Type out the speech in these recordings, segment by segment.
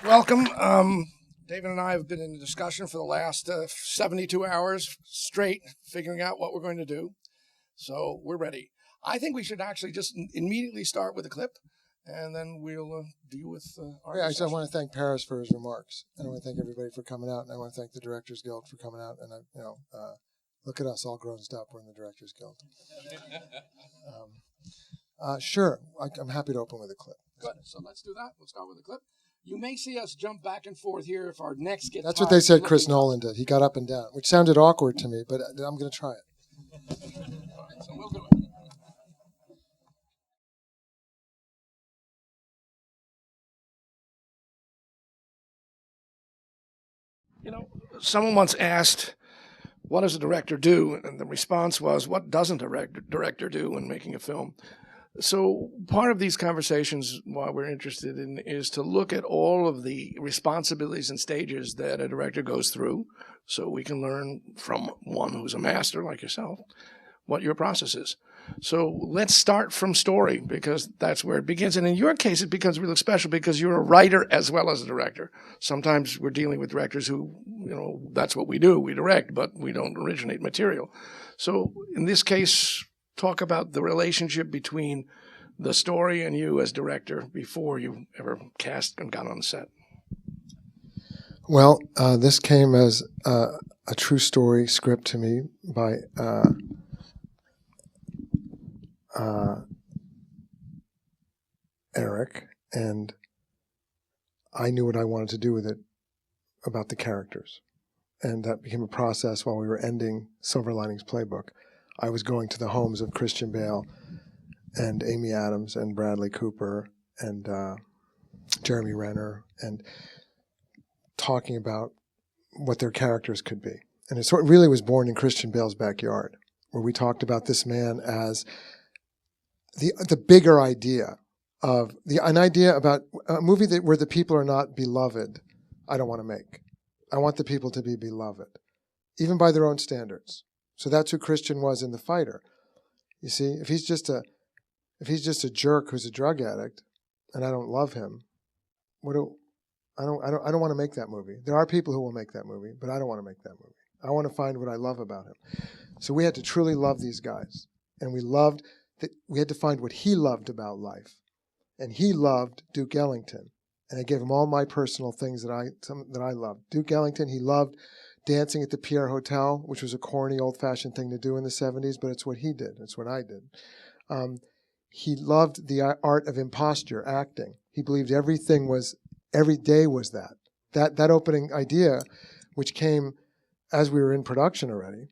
Welcome. David and I have been in a discussion for the last 72 hours straight, figuring out what we're going to do. So we're ready. I think we should actually just immediately start with a clip, and then we'll deal with our I want to thank Paris for his remarks. And I want to thank everybody for coming out, and I want to thank the Directors Guild for coming out. And look at us, all grown up. We're in the Directors Guild. Sure, I'm happy to open with a clip. Good. So let's do that. We'll start with a clip. You may see us jump back and forth here if our necks get That's tired. what they said Chris Nolan did. He got up and down, which sounded awkward to me, but I'm going to try it. All right, so we'll do it. You know, someone once asked, what does a director do? And the response was, what doesn't a director do when making a film? So part of these conversations, why we're interested in, is to look at all of the responsibilities and stages that a director goes through, so we can learn from one who's a master like yourself what your process is. So let's start from story, because that's where it begins. And in your case, it becomes really special because you're a writer as well as a director. Sometimes we're dealing with directors who, that's what we do. We direct, but we don't originate material. So in this case, talk about the relationship between the story and you as director before you ever cast and got on set. Well, this came as a true story script to me by Eric, and I knew what I wanted to do with it about the characters. And that became a process while we were ending Silver Linings Playbook. I was going to the homes of Christian Bale and Amy Adams and Bradley Cooper and Jeremy Renner and talking about what their characters could be. And it sort of really was born in Christian Bale's backyard, where we talked about this man as the bigger idea of an idea about a movie where the people are not beloved. I don't want to make. I want the people to be beloved, even by their own standards. So that's who Christian was in The Fighter. You see, if he's just a jerk who's a drug addict, and I don't love him, I don't want to make that movie. There are people who will make that movie, but I don't want to make that movie. I want to find what I love about him. So we had to truly love these guys, and we had to find what he loved about life, and he loved Duke Ellington, and I gave him all my personal things that I loved. Duke Ellington, he loved dancing at the Pierre Hotel, which was a corny, old-fashioned thing to do in the 70s, but it's what he did. It's what I did. He loved the art of imposture, acting. He believed every day was that. That opening idea, which came as we were in production already,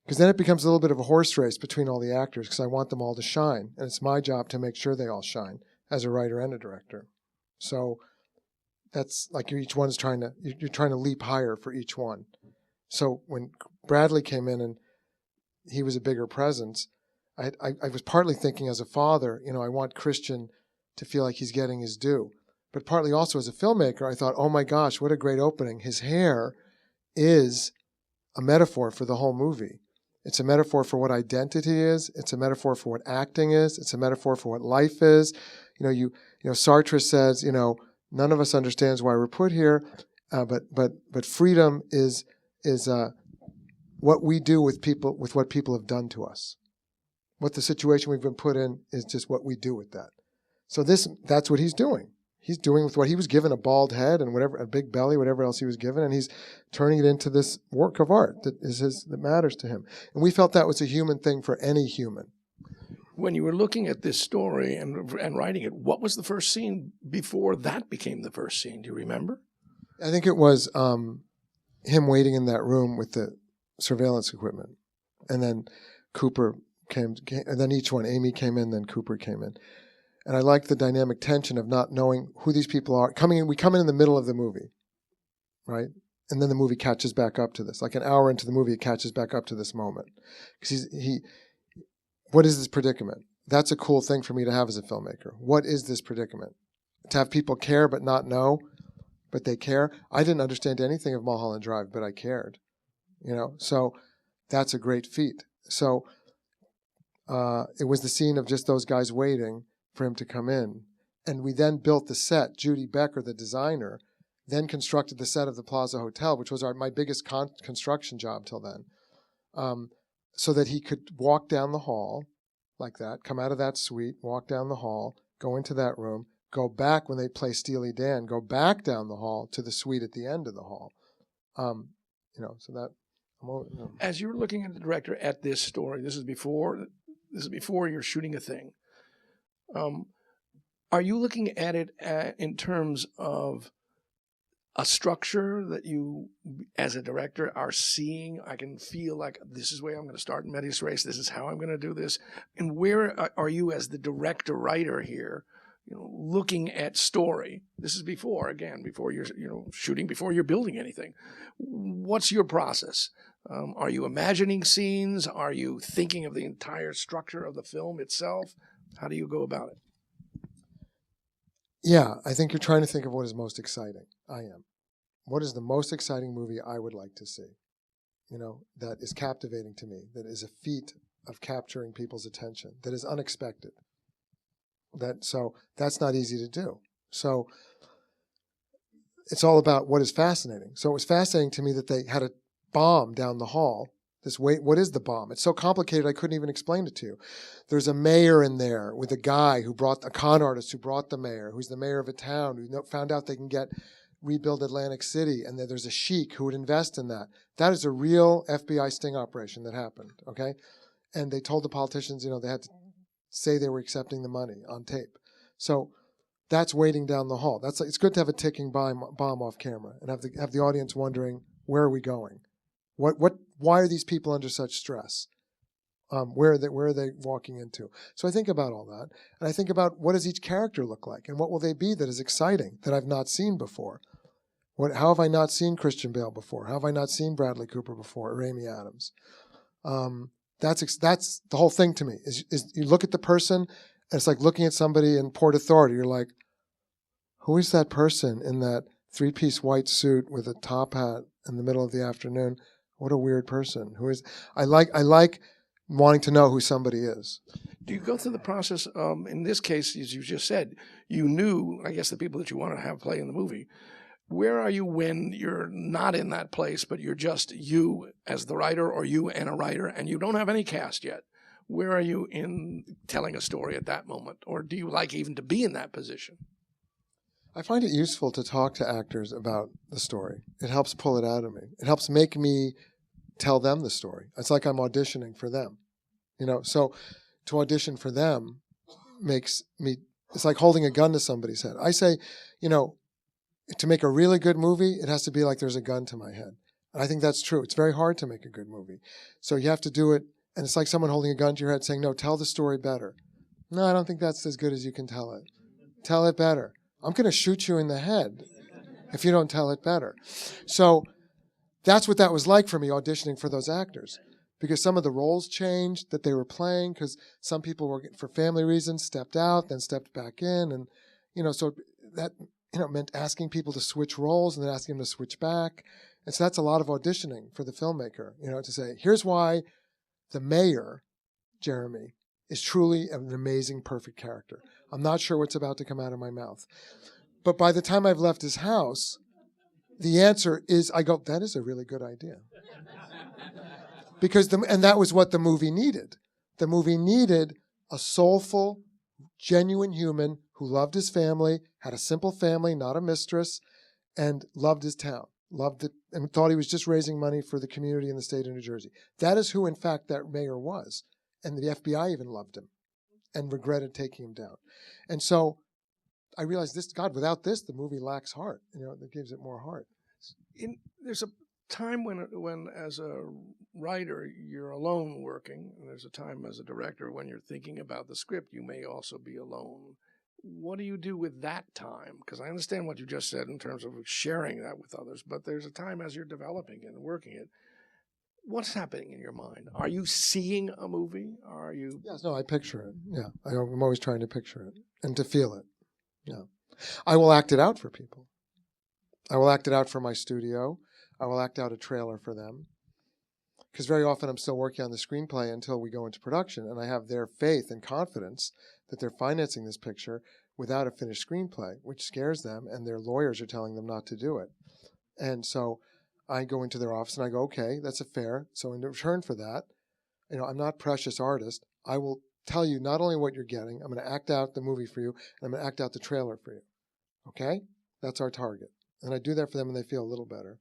because then it becomes a little bit of a horse race between all the actors, because I want them all to shine, and it's my job to make sure they all shine as a writer and a director. So that's like you're trying to leap higher for each one. So when Bradley came in and he was a bigger presence, I was partly thinking as a father, I want Christian to feel like he's getting his due. But partly also as a filmmaker, I thought, oh my gosh, what a great opening. His hair is a metaphor for the whole movie. It's a metaphor for what identity is. It's a metaphor for what acting is. It's a metaphor for what life is. Sartre says, none of us understands why we're put here, but freedom is what we do with what people have done to us. What the situation we've been put in is just what we do with that. So that's what he's doing. He's doing with what he was given, a bald head and whatever, a big belly, whatever else he was given, and he's turning it into this work of art that matters to him. And we felt that was a human thing for any human. When you were looking at this story and writing it, what was the first scene before that became the first scene? Do you remember? I think it was him waiting in that room with the surveillance equipment. And then Cooper came, and then each one, Amy came in, then Cooper came in. And I liked the dynamic tension of not knowing who these people are. We come in the middle of the movie, right? And then the movie catches back up to this. Like an hour into the movie, it catches back up to this moment. Because what is this predicament? That's a cool thing for me to have as a filmmaker. What is this predicament? To have people care but not know, but they care. I didn't understand anything of Mulholland Drive, but I cared. So that's a great feat. So it was the scene of just those guys waiting for him to come in. And we then built the set. Judy Becker, the designer, then constructed the set of the Plaza Hotel, which was my biggest construction job till then, so that he could walk down the hall like that, come out of that suite, walk down the hall, go into that room, go back when they play Steely Dan, go back down the hall to the suite at the end of the hall. So that. As you're looking at the director at this story, this is before you're shooting a thing. Are you looking at it in terms of a structure that you, as a director, are seeing? I can feel like this is where I'm going to start in medias res. This is how I'm going to do this. And where are you as the director writer here, looking at story? This is before you're shooting, before you're building anything. What's your process? Are you imagining scenes? Are you thinking of the entire structure of the film itself? How do you go about it? Yeah, I think you're trying to think of what is most exciting. I am. What is the most exciting movie I would like to see? That is captivating to me, that is a feat of capturing people's attention, that is unexpected. So that's not easy to do. So it's all about what is fascinating. So it was fascinating to me that they had a bomb down the hall. What is the bomb? It's so complicated I couldn't even explain it to you. There's a mayor in there with a guy a con artist who brought the mayor, who's the mayor of a town, who found out they can rebuild Atlantic City, and then there's a sheik who would invest in that. That is a real FBI sting operation that happened, okay? And they told the politicians, they had to say they were accepting the money on tape. So that's waiting down the hall. It's good to have a ticking bomb off camera and have the audience wondering, where are we going? Why are these people under such stress? Where are they walking into? So I think about all that, and I think about what does each character look like, and what will they be that is exciting that I've not seen before. How have I not seen Christian Bale before? How have I not seen Bradley Cooper before, or Amy Adams? That's the whole thing to me. Is you look at the person, and it's like looking at somebody in Port Authority. You're like, who is that person in that 3-piece white suit with a top hat in the middle of the afternoon? What a weird person. Who is? I like wanting to know who somebody is. Do you go through the process? In this case, as you just said, you knew, I guess, the people that you want to have play in the movie. Where are you when you're not in that place, but you're just you as the writer, or you and a writer, and you don't have any cast yet? Where are you in telling a story at that moment? Or do you like even to be in that position? I find it useful to talk to actors about the story. It helps pull it out of me. It helps make me tell them the story. It's like I'm auditioning for them. So to audition for them makes me, it's like holding a gun to somebody's head. I say, to make a really good movie, it has to be like there's a gun to my head. And I think that's true. It's very hard to make a good movie. So you have to do it, and it's like someone holding a gun to your head saying, no, tell the story better. No, I don't think that's as good as you can tell it. Tell it better. I'm going to shoot you in the head if you don't tell it better. So that's what that was like for me, auditioning for those actors. Because some of the roles changed that they were playing, because some people were, for family reasons, stepped out, then stepped back in. And, so that, meant asking people to switch roles and then asking them to switch back. And so that's a lot of auditioning for the filmmaker, to say, here's why the mayor, Jeremy, is truly an amazing, perfect character. I'm not sure what's about to come out of my mouth. But by the time I've left his house, the answer is, I go, that is a really good idea. And that was what the movie needed. The movie needed a soulful, genuine human who loved his family, had a simple family, not a mistress, and loved his town, loved it, and thought he was just raising money for the community in the state of New Jersey. That is who, in fact, that mayor was. And the FBI even loved him and regretted taking him down. And so I realized without this, the movie lacks heart. It gives it more heart. There's a time when as a writer, you're alone working, and there's a time as a director when you're thinking about the script, you may also be alone. What do you do with that time? Because I understand what you just said in terms of sharing that with others, but there's a time as you're developing it and working it. What's happening in your mind? Are you seeing a movie? Are you? Yes, no, I picture it. Yeah, I'm always trying to picture it and to feel it. Yeah, I will act it out for people. I will act it out for my studio. I will act out a trailer for them. because very often I'm still working on the screenplay until we go into production, and I have their faith and confidence that they're financing this picture without a finished screenplay, which scares them, and their lawyers are telling them not to do it. And so I go into their office and I go, okay, that's a fair. So in return for that, I'm not precious artist. I will tell you not only what you're getting, I'm going to act out the movie for you, and I'm going to act out the trailer for you. Okay? That's our target. And I do that for them, and they feel a little better.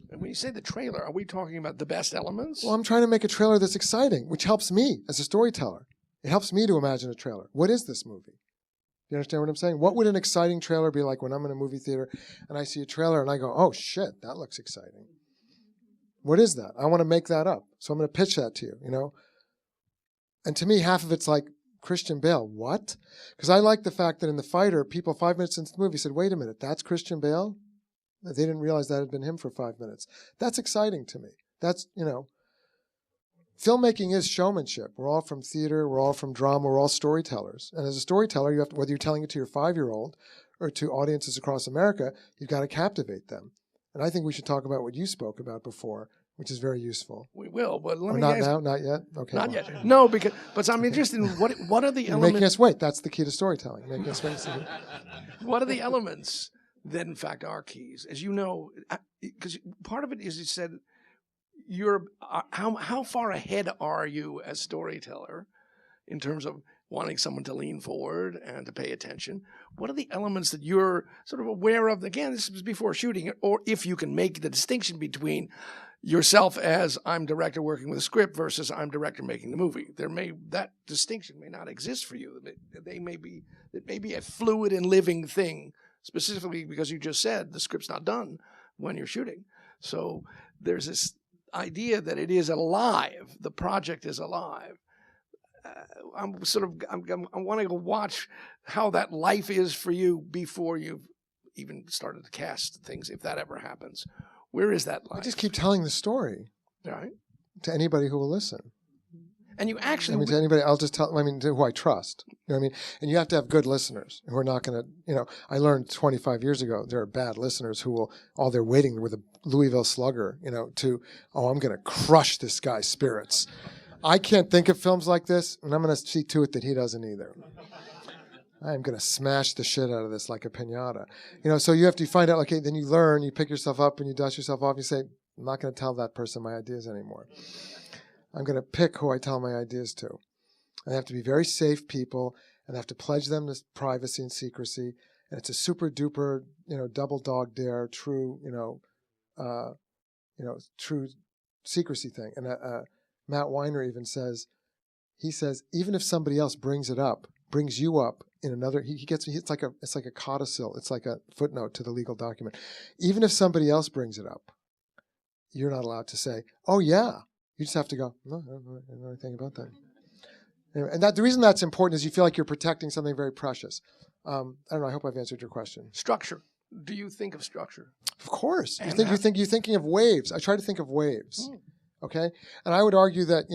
And when you say the trailer, are we talking about the best elements? Well, I'm trying to make a trailer that's exciting, which helps me as a storyteller. It helps me to imagine a trailer. What is this movie? Do you understand what I'm saying? What would an exciting trailer be like when I'm in a movie theater and I see a trailer and I go, oh, shit, that looks exciting. What is that? I want to make that up. So I'm going to pitch that to you, And to me, half of it's like, Christian Bale, what? Because I like the fact that in The Fighter, people 5 minutes into the movie said, wait a minute, that's Christian Bale? They didn't realize that had been him for 5 minutes. That's exciting to me. That's, filmmaking is showmanship. We're all from theater, we're all from drama, we're all storytellers. And as a storyteller, you have to, whether you're telling it to your 5-year-old or to audiences across America, you've got to captivate them. And I think we should talk about what you spoke about before, which is very useful. We will, but let me not ask, now, not yet. Okay, not yet. No, but I'm interested in what are the You're elements? making us wait. That's the key to storytelling. Making us wait. What are the elements that, in fact, are keys? As you know, because part of it is you said you're how far ahead are you as storyteller in terms of wanting someone to lean forward and to pay attention? What are the elements that you're sort of aware of? Again, this is before shooting, or if you can make the distinction between yourself as I'm director working with a script versus I'm director making the movie. That distinction may not exist for you. It may be a fluid and living thing, specifically because you just said the script's not done when you're shooting. So there's this idea that it is alive. The project is alive. I want to go watch how that life is for you before you've even started to cast things, if that ever happens. Where is that life? I just keep telling the story, right, to anybody who will listen. And you actually, to anybody, I'll just tell. To who I trust. You know what I mean? And you have to have good listeners who are not going to. I learned 25 years ago there are bad listeners who will. All they're waiting with a Louisville Slugger. I'm going to crush this guy's spirits. I can't think of films like this, and I'm going to see to it that he doesn't either. I'm going to smash the shit out of this like a piñata. So you have to find out, okay, then you learn, you pick yourself up and you dust yourself off. You say, I'm not going to tell that person my ideas anymore. I'm going to pick who I tell my ideas to. And they have to be very safe people, and I have to pledge them to privacy and secrecy. And it's a super duper, double dog dare, true, true secrecy thing. And Matt Weiner even says, even if somebody else brings you up in another, it's like a codicil. It's like a footnote to the legal document. Even if somebody else brings it up, you're not allowed to say, oh yeah. You just have to go, no, I don't know anything about that. And the reason that's important is you feel like you're protecting something very precious. I don't know, I hope I've answered your question. Structure. Do you think of structure? Of course. You're thinking of waves. I try to think of waves. Okay? And I would argue that,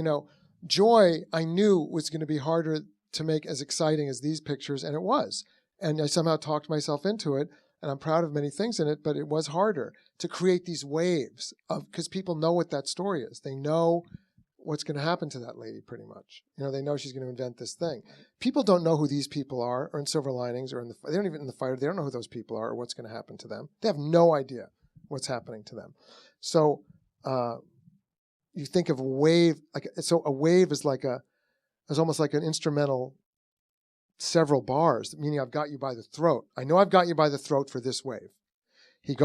Joy, I knew was going to be harder to make as exciting as these pictures, and it was. And I somehow talked myself into it, and I'm proud of many things in it, but it was harder to create these waves because people know what that story is. They know what's going to happen to that lady pretty much. They know she's going to invent this thing. People don't know who these people are, or in Silver Linings, or they don't even in The Fighter, they don't know who those people are or what's going to happen to them. They have no idea what's happening to them. So you think of a wave, a wave is almost like an instrumental several bars, meaning I've got you by the throat. I know I've got you by the throat for this wave. He's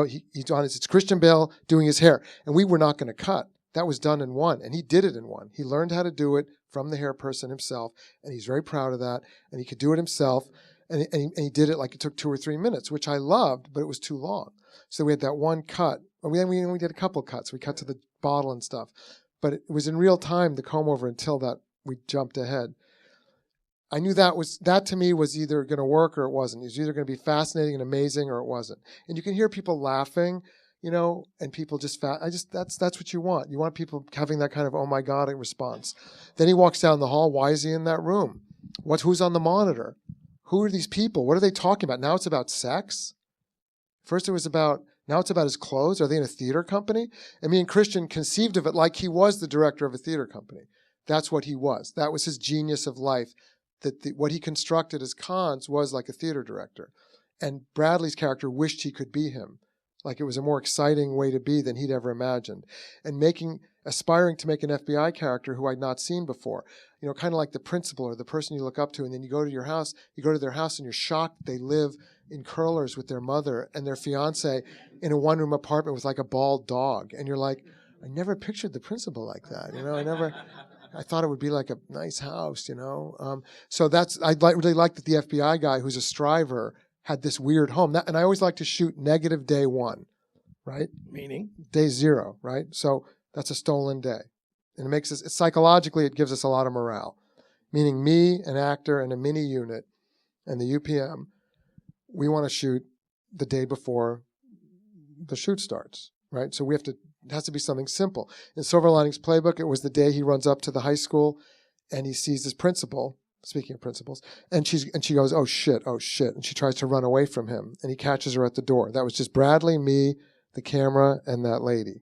on it. It's Christian Bale doing his hair, and we were not going to cut. That was done in one, and he did it in one. He learned how to do it from the hair person himself, and he's very proud of that, and he could do it himself, and he did it like it took 2 or 3 minutes, which I loved, but it was too long. So we had that one cut. We did a couple cuts. We cut to the bottle and stuff, but it was in real time, the comb over, until that we jumped ahead. I knew that to me was either going to work or it wasn't. It was either going to be fascinating and amazing or it wasn't. And you can hear people laughing, and people just that's what you want. You want people having that kind of, oh my God, response. Then he walks down the hall. Why is he in that room? Who's on the monitor? Who are these people? What are they talking about? Now it's about sex. First it was about Now it's about his clothes. Are they in a theater company? And me and Christian conceived of it like he was the director of a theater company. That's what he was. That was his genius of life. What he constructed as Cons was like a theater director. And Bradley's character wished he could be him. Like it was a more exciting way to be than he'd ever imagined. And aspiring to make an FBI character who I'd not seen before. You know, kind of like the principal or the person you look up to, and then you go to their house and you're shocked they live in curlers with their mother and their fiance in a one-room apartment with like a bald dog. And you're like, I never pictured the principal like that. You know, I thought it would be like a nice house, you know. So really like that the FBI guy who's a striver had this weird home. And I always like to shoot negative day one, right? Meaning? Day zero, right? So that's a stolen day. And it makes us, psychologically, it gives us a lot of morale. Meaning me, an actor, and a mini unit, and the UPM, we want to shoot the day before the shoot starts, right? So it has to be something simple. In Silver Linings Playbook, it was the day he runs up to the high school and he sees his principal, speaking of principals, and she goes, oh shit, and she tries to run away from him, and he catches her at the door. That was just Bradley, me, the camera, and that lady,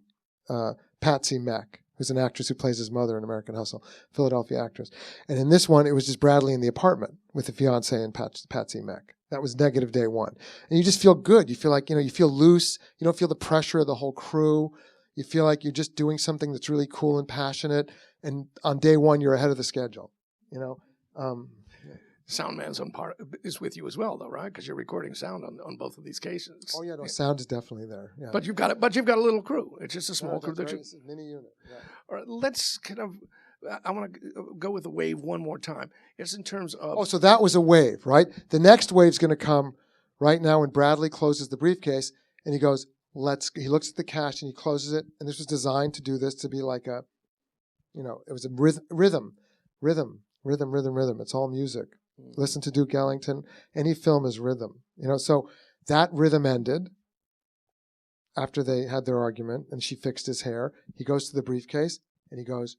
Patsy Mack, who's an actress who plays his mother in American Hustle, Philadelphia actress. And in this one, it was just Bradley in the apartment with the fiance and Patsy Mack. That was negative day one. And you just feel good. You feel like, you feel loose. You don't feel the pressure of the whole crew. You feel like you're just doing something that's really cool and passionate. And on day one, you're ahead of the schedule, you know. Soundman's is with you as well, though, right? Because you're recording sound on both of these cases. Oh yeah, no, sound is definitely there. Yeah. But you've got a little crew. It's just a small crew. It's a mini unit. Yeah. All right, let's kind of. I want to go with the wave one more time. It's in terms of. Oh, so that was a wave, right? The next wave's going to come right now when Bradley closes the briefcase and he goes, he looks at the cash and he closes it. And this was designed to do this, to be like a, it was a rhythm. It's all music. Listen to Duke Ellington. Any film is rhythm. So that rhythm ended after they had their argument and she fixed his hair. He goes to the briefcase and he goes,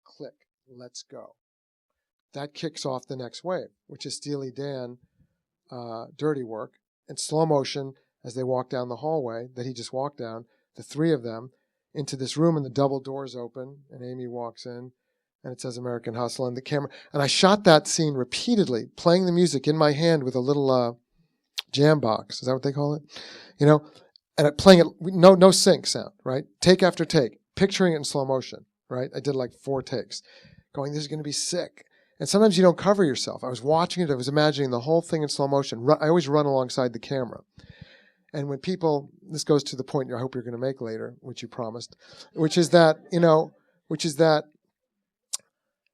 click, let's go. That kicks off the next wave, which is Steely Dan, Dirty Work, and slow motion as they walk down the hallway that he just walked down, the three of them, into this room, and the double doors open, and Amy walks in, and it says American Hustle, and the camera. And I shot that scene repeatedly, playing the music in my hand with a little jam box. Is that what they call it? And playing it, no sync sound, right? Take after take, picturing it in slow motion, right? I did like 4 takes, going, this is going to be sick. And sometimes you don't cover yourself. I was watching it. I was imagining the whole thing in slow motion. I always run alongside the camera. And when people, this goes to the point I hope you're going to make later, which you promised, which is that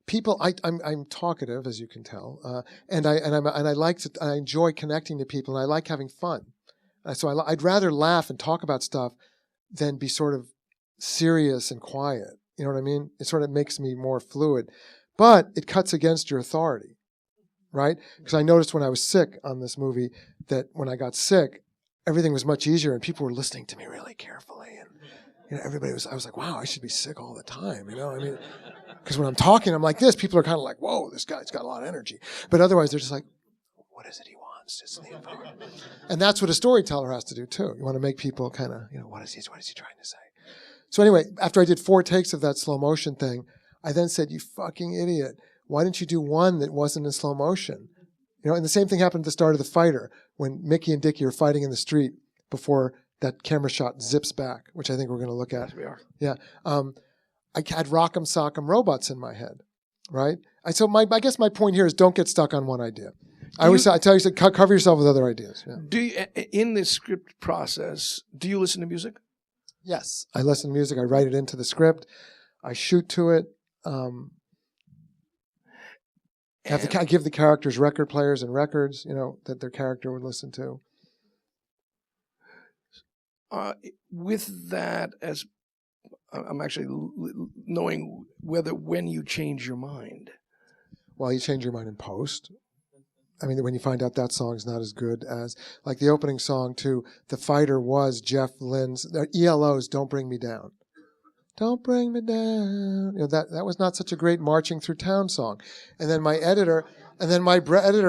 people, I'm talkative, as you can tell, and I enjoy connecting to people, and I like having fun. So I'd rather laugh and talk about stuff than be sort of serious and quiet. You know what I mean? It sort of makes me more fluid. But it cuts against your authority, right? Because I noticed when I was sick on this movie that when I got sick, everything was much easier and people were listening to me really carefully. And I was like, wow, I should be sick all the time. Because when I'm talking, I'm like this. People are kind of like, whoa, this guy's got a lot of energy. But otherwise, they're just like, what is it he wants? Just leave him. And that's what a storyteller has to do too. You want to make people kind of, what is he trying to say? So anyway, after I did 4 takes of that slow motion thing, I then said, you fucking idiot. Why didn't you do one that wasn't in slow motion? And the same thing happened at the start of The Fighter when Mickey and Dickie are fighting in the street before that camera shot zips back, which I think we're going to look at. Yes, we are. Yeah. I had Rock'em Sock'em Robots in my head, right? I guess my point here is don't get stuck on one idea. I tell you, cover yourself with other ideas. Yeah. Do you, in this script process, do you listen to music? Yes. I listen to music. I write it into the script. I shoot to it. I give the characters record players and records, that their character would listen to. With that, as I'm actually knowing when you change your mind. Well, you change your mind in post. When you find out that song's not as good as, like the opening song to The Fighter was Jeff Lynne's, ELO's Don't Bring Me Down. Don't bring me down. That was not such a great marching through town song. And then my editor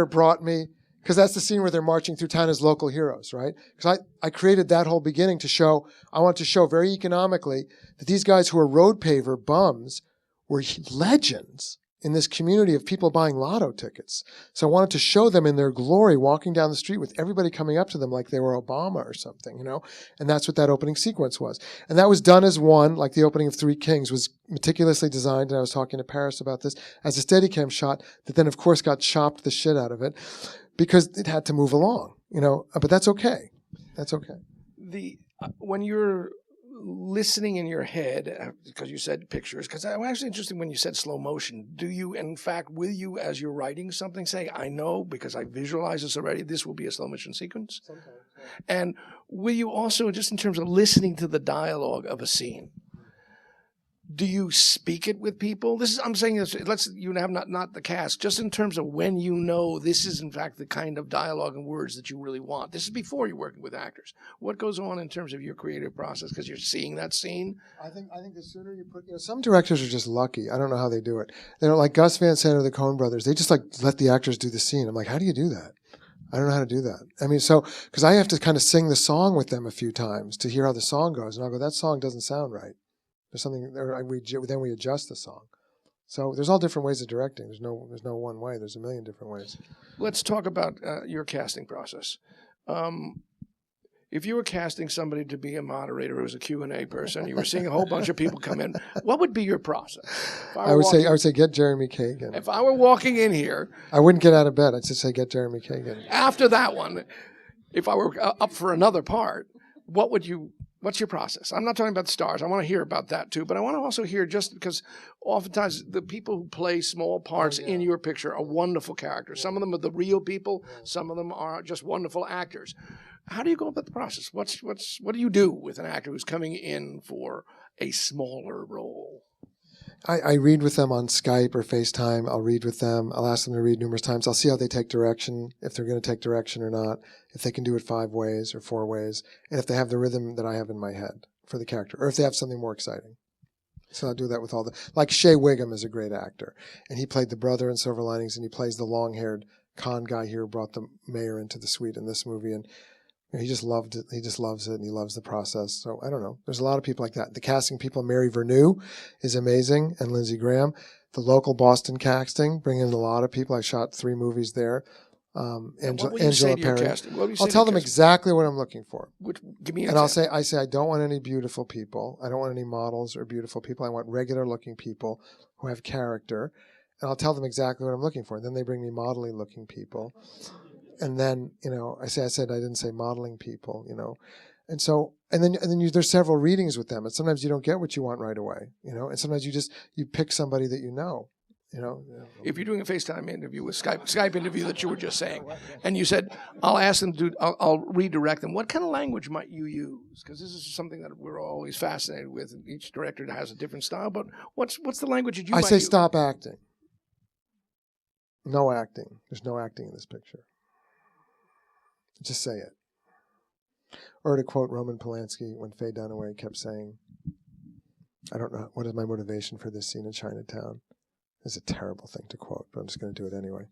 brought me, Because that's the scene where they're marching through town as local heroes, right? Because I created that whole beginning to show, I want to show very economically that these guys who are road paver bums were legends in this community of people buying lotto tickets. So I wanted to show them in their glory walking down the street with everybody coming up to them like they were Obama or something, you know? And that's what that opening sequence was. And that was done as one, like the opening of Three Kings was meticulously designed, and I was talking to Paris about this, as a Steadicam shot that then, of course, got chopped the shit out of it because it had to move along, you know? But that's okay. That's okay. When you're listening in your head, because you said pictures, because I'm actually interested when you said slow motion. Do you, in fact, will you, as you're writing something, say, I know because I visualize this already, this will be a slow motion sequence? Sometimes, yeah. And will you also, just in terms of listening to the dialogue of a scene, do you speak it with people? This is, I'm saying this, you have not the cast, just in terms of when you know this is in fact the kind of dialogue and words that you really want. This is before you're working with actors. What goes on in terms of your creative process? Because you're seeing that scene. I think the sooner you put, some directors are just lucky. I don't know how they do it. They're like Gus Van Sant or the Coen brothers. They just like let the actors do the scene. I'm like, how do you do that? I don't know how to do that. I mean, so, because I have to kind of sing the song with them a few times to hear how the song goes. And I'll go, that song doesn't sound right. There's something there. Then we adjust the song. So there's all different ways of directing. There's no one way. There's a million different ways. Let's talk about your casting process. If you were casting somebody to be a moderator who was a Q&A person, you were seeing a whole bunch of people come in, what would be your process? I would say get Jeremy Kagan. If I were walking in here, I wouldn't get out of bed. I'd just say get Jeremy Kagan. After that one, if I were up for another part, what's your process? I'm not talking about the stars. I want to hear about that too, but I want to also hear, just because oftentimes the people who play small parts in your picture are wonderful characters. Some of them are the real people. Some of them are just wonderful actors. How do you go about the process? What do you do with an actor who's coming in for a smaller role? I read with them on Skype or FaceTime. I'll read with them. I'll ask them to read numerous times. I'll see how they take direction, if they're going to take direction or not, if they can do it 5 ways or 4 ways, and if they have the rhythm that I have in my head for the character, or if they have something more exciting. So I'll do that with like Shea Wiggum is a great actor, and he played the brother in Silver Linings, and he plays the long-haired con guy here who brought the mayor into the suite in this movie, and he just loved it. He just loves it, and he loves the process. So I don't know. There's a lot of people like that. The casting people, Mary Vernew is amazing, and Lindsey Graham. The local Boston casting, bring in a lot of people. I shot 3 movies there. Angela Perry. I'll tell them exactly what I'm looking for. Give me an example. I say I don't want any beautiful people. I don't want any models or beautiful people. I want regular looking people who have character. And I'll tell them exactly what I'm looking for. And then they bring me modelly looking people. And then, I said I didn't say modeling people, and so, and then there's several readings with them, and sometimes you don't get what you want right away, and sometimes you pick somebody that you know. If you're doing a FaceTime interview with Skype interview that you were just saying, and you said, I'll ask them I'll redirect them. What kind of language might you use? Because this is something that we're always fascinated with. And each director has a different style, but what's the language that you might use? I say stop acting. No acting. There's no acting in this picture. Just say it. Or to quote Roman Polanski when Faye Dunaway kept saying, I don't know, what is my motivation for this scene in Chinatown? It's a terrible thing to quote, but I'm just going to do it anyway.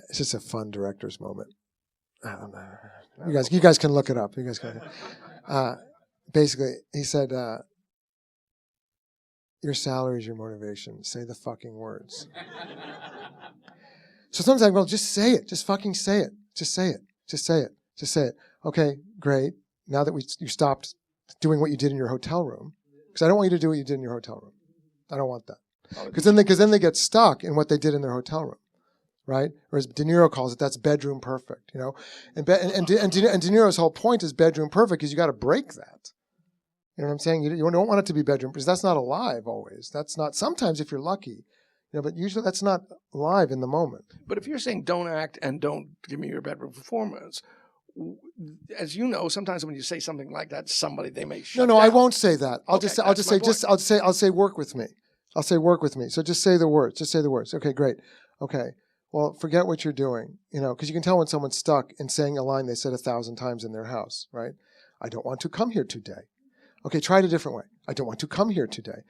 It's just a fun director's moment. I don't know. You guys can look it up. You guys can. Basically, he said, your salary is your motivation. Say the fucking words. So sometimes I go, just say it. Just fucking say it. Just say it. Just say it. Just say it. Okay, great. Now that you stopped doing what you did in your hotel room, because I don't want you to do what you did in your hotel room. I don't want that. Because then they get stuck in what they did in their hotel room, right? Or as De Niro calls it, that's bedroom perfect, And De Niro's whole point is bedroom perfect because you got to break that. You know what I'm saying? You don't want it to be bedroom because that's not alive always. That's not. Sometimes if you're lucky. But usually that's not live in the moment. But if you're saying don't act and don't give me your bedroom performance, as you know, sometimes when you say something like that, they may shut No, down. I won't say that. I'll say work with me. I'll say work with me. So just say the words. Just say the words. Okay, great. Okay. Well, forget what you're doing, because you can tell when someone's stuck in saying a line they said 1,000 times in their house, right? I don't want to come here today. Okay, try it a different way. I don't want to come here today.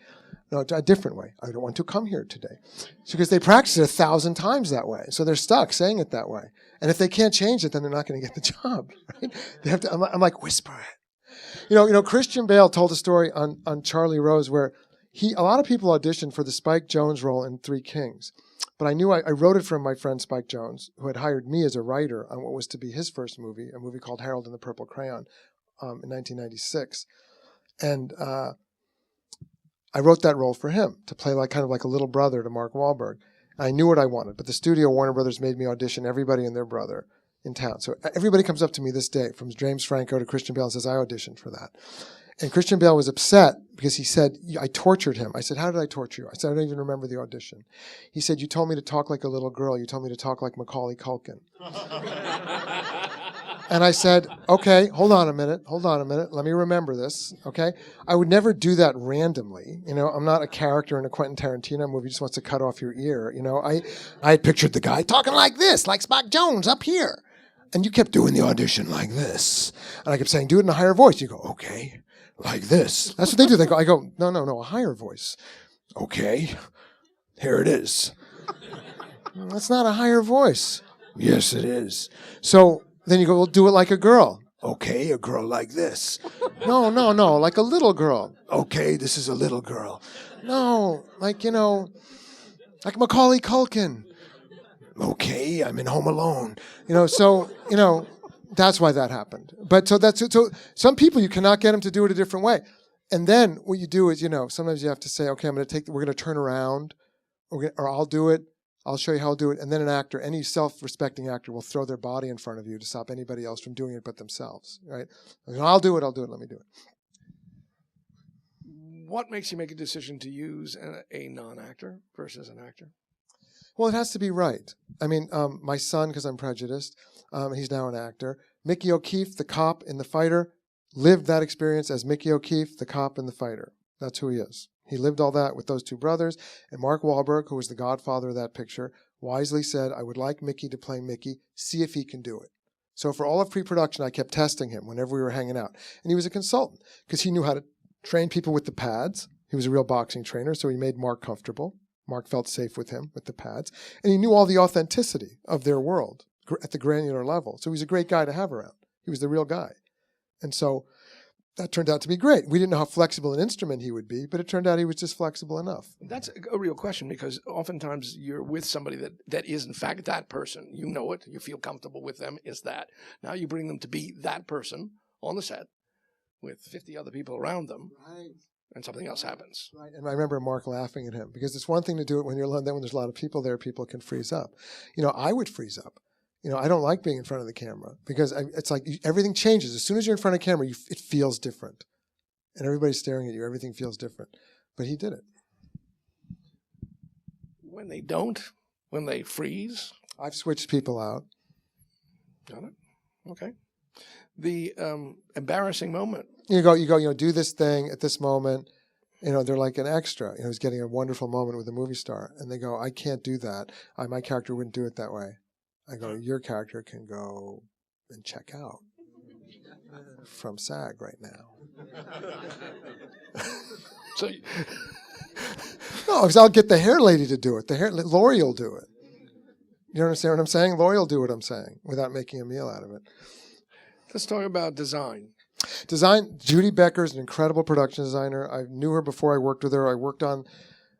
No, a different way. I don't want to come here today. It's because they practice it 1,000 times that way. So they're stuck saying it that way. And if they can't change it, then they're not going to get the job. Right? They have to. I'm like, whisper it. Christian Bale told a story on Charlie Rose where a lot of people auditioned for the Spike Jonze role in Three Kings. But I knew I wrote it from my friend Spike Jonze, who had hired me as a writer on what was to be his first movie, a movie called Harold and the Purple Crayon in 1996. And I wrote that role for him to play kind of like a little brother to Mark Wahlberg. I knew what I wanted, but the studio, Warner Brothers, made me audition everybody and their brother in town. So everybody comes up to me this day, from James Franco to Christian Bale, and says, I auditioned for that. And Christian Bale was upset because he said, I tortured him. I said, how did I torture you? I said, I don't even remember the audition. He said, you told me to talk like a little girl. You told me to talk like Macaulay Culkin. And I said, okay, hold on a minute. Let me remember this, okay? I would never do that randomly. I'm not a character in a Quentin Tarantino movie who just wants to cut off your ear. I had pictured the guy talking like this, like Spike Jonze up here. And you kept doing the audition like this. And I kept saying, do it in a higher voice. You go, okay, like this. That's what they do. I go, no, a higher voice. Okay, here it is. That's not a higher voice. Yes, it is. So then you go, well, do it like a girl. Okay, a girl like this. No, like a little girl. Okay, this is a little girl. No, like Macaulay Culkin. Okay, I'm in Home Alone. That's why that happened. But so some people, you cannot get them to do it a different way. And then what you do is, sometimes you have to say, okay, we're going to turn around, or I'll do it. I'll show you how I'll do it. And then an actor, any self-respecting actor, will throw their body in front of you to stop anybody else from doing it but themselves, right? I'll do it, let me do it. What makes you make a decision to use a non-actor versus an actor? Well, it has to be right. My son, because I'm prejudiced, he's now an actor. Mickey O'Keefe, the cop in The Fighter, lived that experience as Mickey O'Keefe, the cop in The Fighter. That's who he is. He lived all that with those two brothers. And Mark Wahlberg, who was the godfather of that picture, wisely said, I would like Mickey to play Mickey, see if he can do it. So for all of pre-production, I kept testing him whenever we were hanging out. And he was a consultant because he knew how to train people with the pads. He was a real boxing trainer, so he made Mark comfortable. Mark felt safe with him, with the pads. And he knew all the authenticity of their world at the granular level. So he was a great guy to have around. He was the real guy. And so that turned out to be great. We didn't know how flexible an instrument he would be, but it turned out he was just flexible enough. That's a real question, because oftentimes you're with somebody that is, in fact, that person. You know it. You feel comfortable with them, is that. Now you bring them to be that person on the set with 50 other people around them. Right. And something else happens. Right. And I remember Mark laughing at him, because it's one thing to do it when you're alone. Then when there's a lot of people there, people can freeze up. I would freeze up. I don't like being in front of the camera, because it's like everything changes. As soon as you're in front of the camera, it feels different. And everybody's staring at you. Everything feels different. But he did it. When they don't, when they freeze. I've switched people out. Got it. Okay. The embarrassing moment. You go, do this thing at this moment. They're like an extra, who's getting a wonderful moment with a movie star. And they go, I can't do that. My character wouldn't do it that way. I go, your character can go and check out from SAG right now. So, no, because I'll get the hair lady to do it. Lori will do it. You understand what I'm saying? Lori will do what I'm saying without making a meal out of it. Let's talk about design. Judy Becker's an incredible production designer. I knew her before I worked with her. I worked on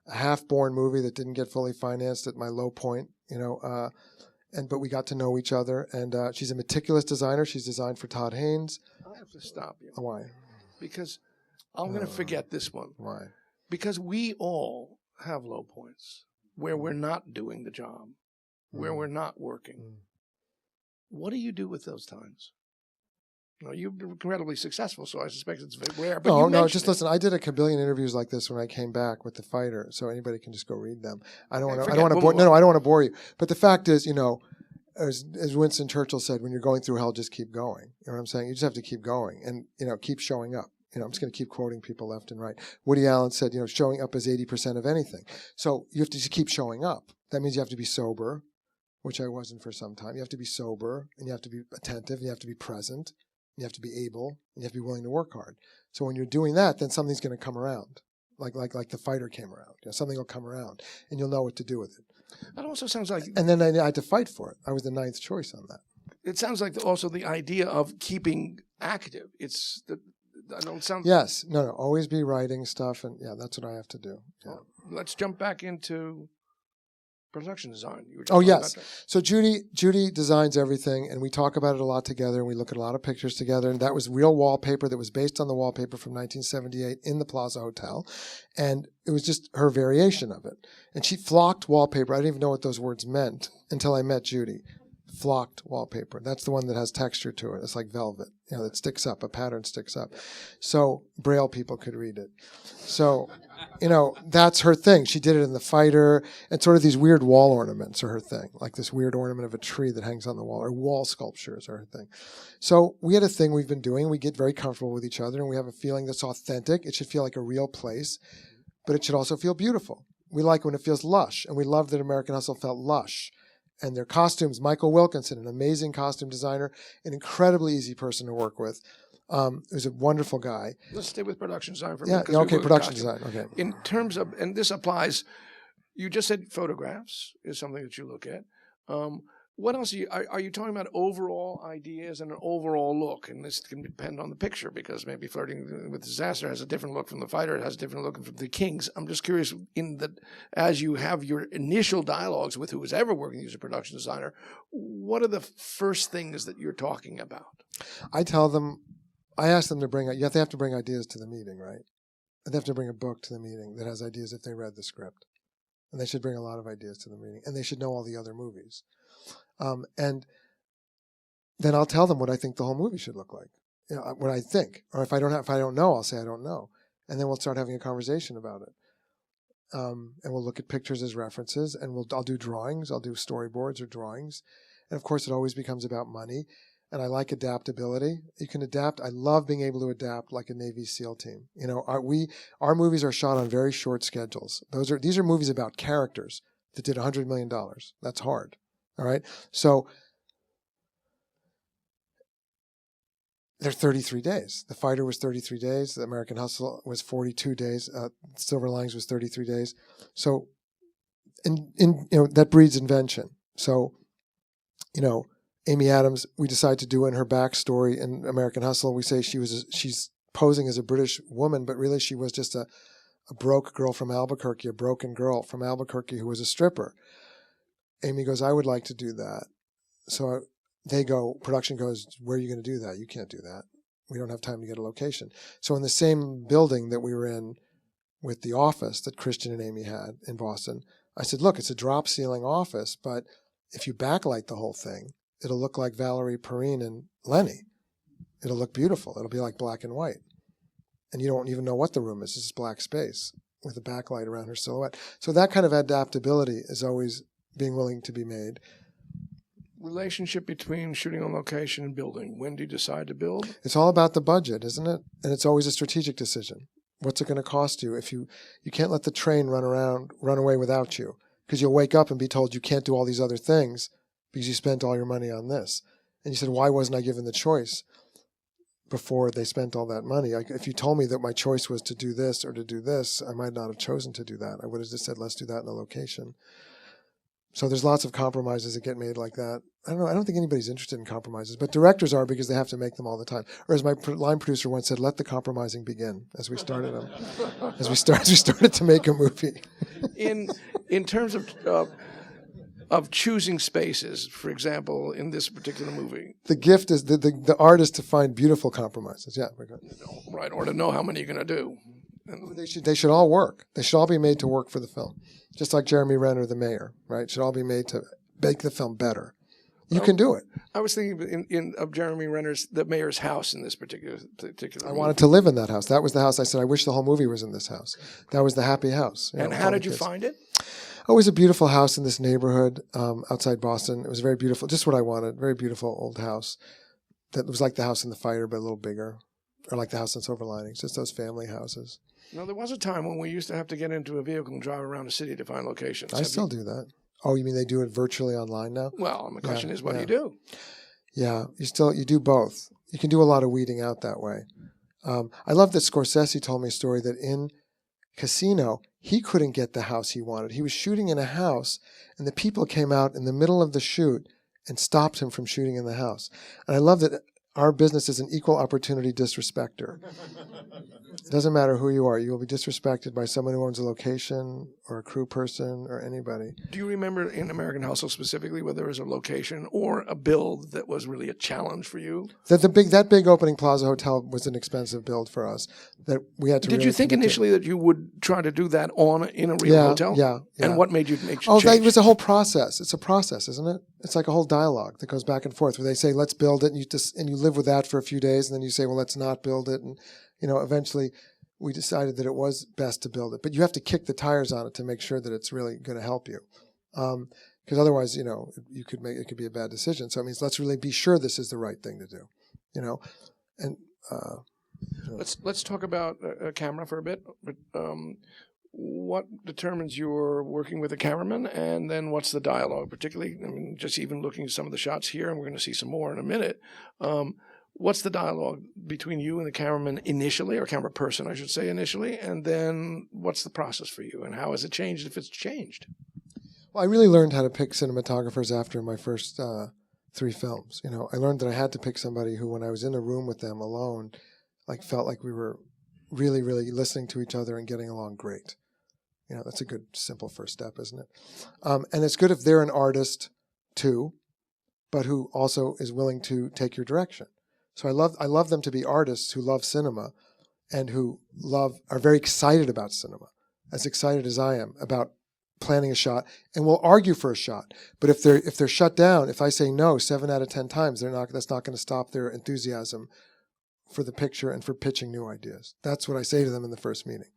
a Half-Born movie that didn't get fully financed at my low point, but we got to know each other. And she's a meticulous designer. She's designed for Todd Haynes. I have to stop you. Why? Because I'm going to forget this one. Why? Because we all have low points where we're not doing the job, where we're not working. What do you do with those times? You're incredibly successful, so I suspect it's very rare. But no, just listen. I did a kabillion interviews like this when I came back with The Fighter, so anybody can just go read them. I don't want to bore you. But the fact is, as Winston Churchill said, when you're going through hell, just keep going. You know what I'm saying? You just have to keep going and, keep showing up. I'm just going to keep quoting people left and right. Woody Allen said, showing up is 80% of anything. So you have to just keep showing up. That means you have to be sober, which I wasn't for some time. You have to be sober, and you have to be attentive, and you have to be present. You have to be able, and you have to be willing to work hard. So when you're doing that, then something's going to come around. Like the fighter came around. Something will come around, and you'll know what to do with it. That also sounds like... And then I had to fight for it. I was the 9th choice on that. It sounds like also the idea of keeping active. It's the... I don't sound... Yes. No. Always be writing stuff, and that's what I have to do. Yeah. Well, let's jump back into production design. You were Oh, talking yes. about that. So Judy designs everything, and we talk about it a lot together, and we look at a lot of pictures together, and that was real wallpaper that was based on the wallpaper from 1978 in the Plaza Hotel, and it was just her variation of it. And she flocked wallpaper. I didn't even know what those words meant until I met Judy. Flocked wallpaper. That's the one that has texture to it. It's like velvet, that sticks up. A pattern sticks up. So Braille people could read it. So, that's her thing. She did it in The Fighter, and sort of these weird wall ornaments are her thing, like this weird ornament of a tree that hangs on the wall, or wall sculptures are her thing. So we had a thing we've been doing. We get very comfortable with each other, and we have a feeling that's authentic. It should feel like a real place, but it should also feel beautiful. We like when it feels lush, and we love that American Hustle felt lush. And their costumes, Michael Wilkinson, an amazing costume designer, an incredibly easy person to work with. He was a wonderful guy. Let's stay with production design for a Yeah, minute. okay, production design. Okay. In terms of, and this applies, you just said photographs is something that you look at. What else are you talking about? Overall ideas and an overall look, and this can depend on the picture, because maybe Flirting with Disaster has a different look from The Fighter. It has a different look from The Kings. I'm just curious, as you have your initial dialogues with who is ever working as a production designer, what are the first things that you're talking about? I ask them to bring. They have to bring ideas to the meeting, right? They have to bring a book to the meeting that has ideas if they read the script, and they should bring a lot of ideas to the meeting, and they should know all the other movies. And then I'll tell them what I think the whole movie should look like. What I think, or if I don't know, I'll say I don't know, and then we'll start having a conversation about it. And we'll look at pictures as references, and I'll do drawings, I'll do storyboards or drawings, and of course it always becomes about money. And I like adaptability. You can adapt. I love being able to adapt like a Navy SEAL team. Our movies are shot on very short schedules. These are movies about characters that did $100 million. That's hard. All right. So they're 33 days. The Fighter was 33 days. The American Hustle was 42 days. Silver Linings was 33 days. So, that breeds invention. So, Amy Adams, we decide to do in her backstory in American Hustle. We say she's posing as a British woman, but really she was just a broke girl from Albuquerque, a broken girl from Albuquerque who was a stripper. Amy goes, I would like to do that. So production goes, where are you going to do that? You can't do that. We don't have time to get a location. So in the same building that we were in with the office that Christian and Amy had in Boston, I said, look, it's a drop ceiling office, but if you backlight the whole thing, it'll look like Valerie Perrine and Lenny. It'll look beautiful. It'll be like black and white. And you don't even know what the room is. It's just black space with a backlight around her silhouette. So that kind of adaptability is always being willing to be made. Relationship between shooting on location and building. When do you decide to build? It's all about the budget, isn't it? And it's always a strategic decision. What's it going to cost you? If you can't let the train run away without you, because you'll wake up and be told you can't do all these other things because you spent all your money on this. And you said, why wasn't I given the choice before they spent all that money? If you told me that my choice was to do this or to do this, I might not have chosen to do that. I would have just said, let's do that in a location. So there's lots of compromises that get made like that. I don't know. I don't think anybody's interested in compromises, but directors are, because they have to make them all the time. Or as my line producer once said, let the compromising begin, as we started them. As we started to make a movie. In terms of choosing spaces, for example, in this particular movie. The gift is the art is to find beautiful compromises. Yeah. Right, or to know how many you're going to do. They should all work. They should all be made to work for the film. Just like Jeremy Renner, the mayor, right? Should all be made to make the film better. You can do it. I was thinking of Jeremy Renner's, the mayor's house in this particular I wanted to live in that house. That was the house I said, I wish the whole movie was in this house. That was the happy house. And how did you find it? Oh, it was a beautiful house in this neighborhood outside Boston. It was very beautiful, just what I wanted. Very beautiful old house that was like the house in The Fighter, but a little bigger. Or like the house in Silver Linings, just those family houses. Now, there was a time when we used to have to get into a vehicle and drive around the city to find locations. I still do that. Oh, you mean they do it virtually online now? Well, the question is, what do you do? Yeah, you do both. You can do a lot of weeding out that way. I love that Scorsese told me a story that in Casino, he couldn't get the house he wanted. He was shooting in a house, and the people came out in the middle of the shoot and stopped him from shooting in the house. And I love that our business is an equal opportunity disrespecter. It doesn't matter who you are. You will be disrespected by someone who owns a location or a crew person or anybody. Do you remember in American Hustle specifically whether there was a location or a build that was really a challenge for you? That big opening Plaza Hotel was an expensive build for us that we had to. Did you think initially that you would try to do that in a real hotel? Yeah. And what made you make change? It was a whole process. It's a process, isn't it? It's like a whole dialogue that goes back and forth where they say, let's build it, and you live with that for a few days, and then you say, well, let's not build it. And, eventually we decided that it was best to build it. But you have to kick the tires on it to make sure that it's really going to help you. Because otherwise, it could be a bad decision. So it means let's really be sure this is the right thing to do, and let's talk about a camera for a bit. But what determines you're working with a cameraman, and then what's the dialogue? Particularly, just even looking at some of the shots here, and we're going to see some more in a minute. What's the dialogue between you and the cameraman initially, or camera person, I should say, initially, and then what's the process for you, and how has it changed if it's changed? Well, I really learned how to pick cinematographers after my first 3 films. I learned that I had to pick somebody who, when I was in a room with them alone, felt like we were really, really listening to each other and getting along great. That's a good, simple first step, isn't it? And it's good if they're an artist too, but who also is willing to take your direction. So I love them to be artists who love cinema and who are very excited about cinema, as excited as I am about planning a shot, and will argue for a shot. But if they're shut down, if I say no 7 out of 10 times, that's not going to stop their enthusiasm for the picture and for pitching new ideas. That's what I say to them in the first meeting.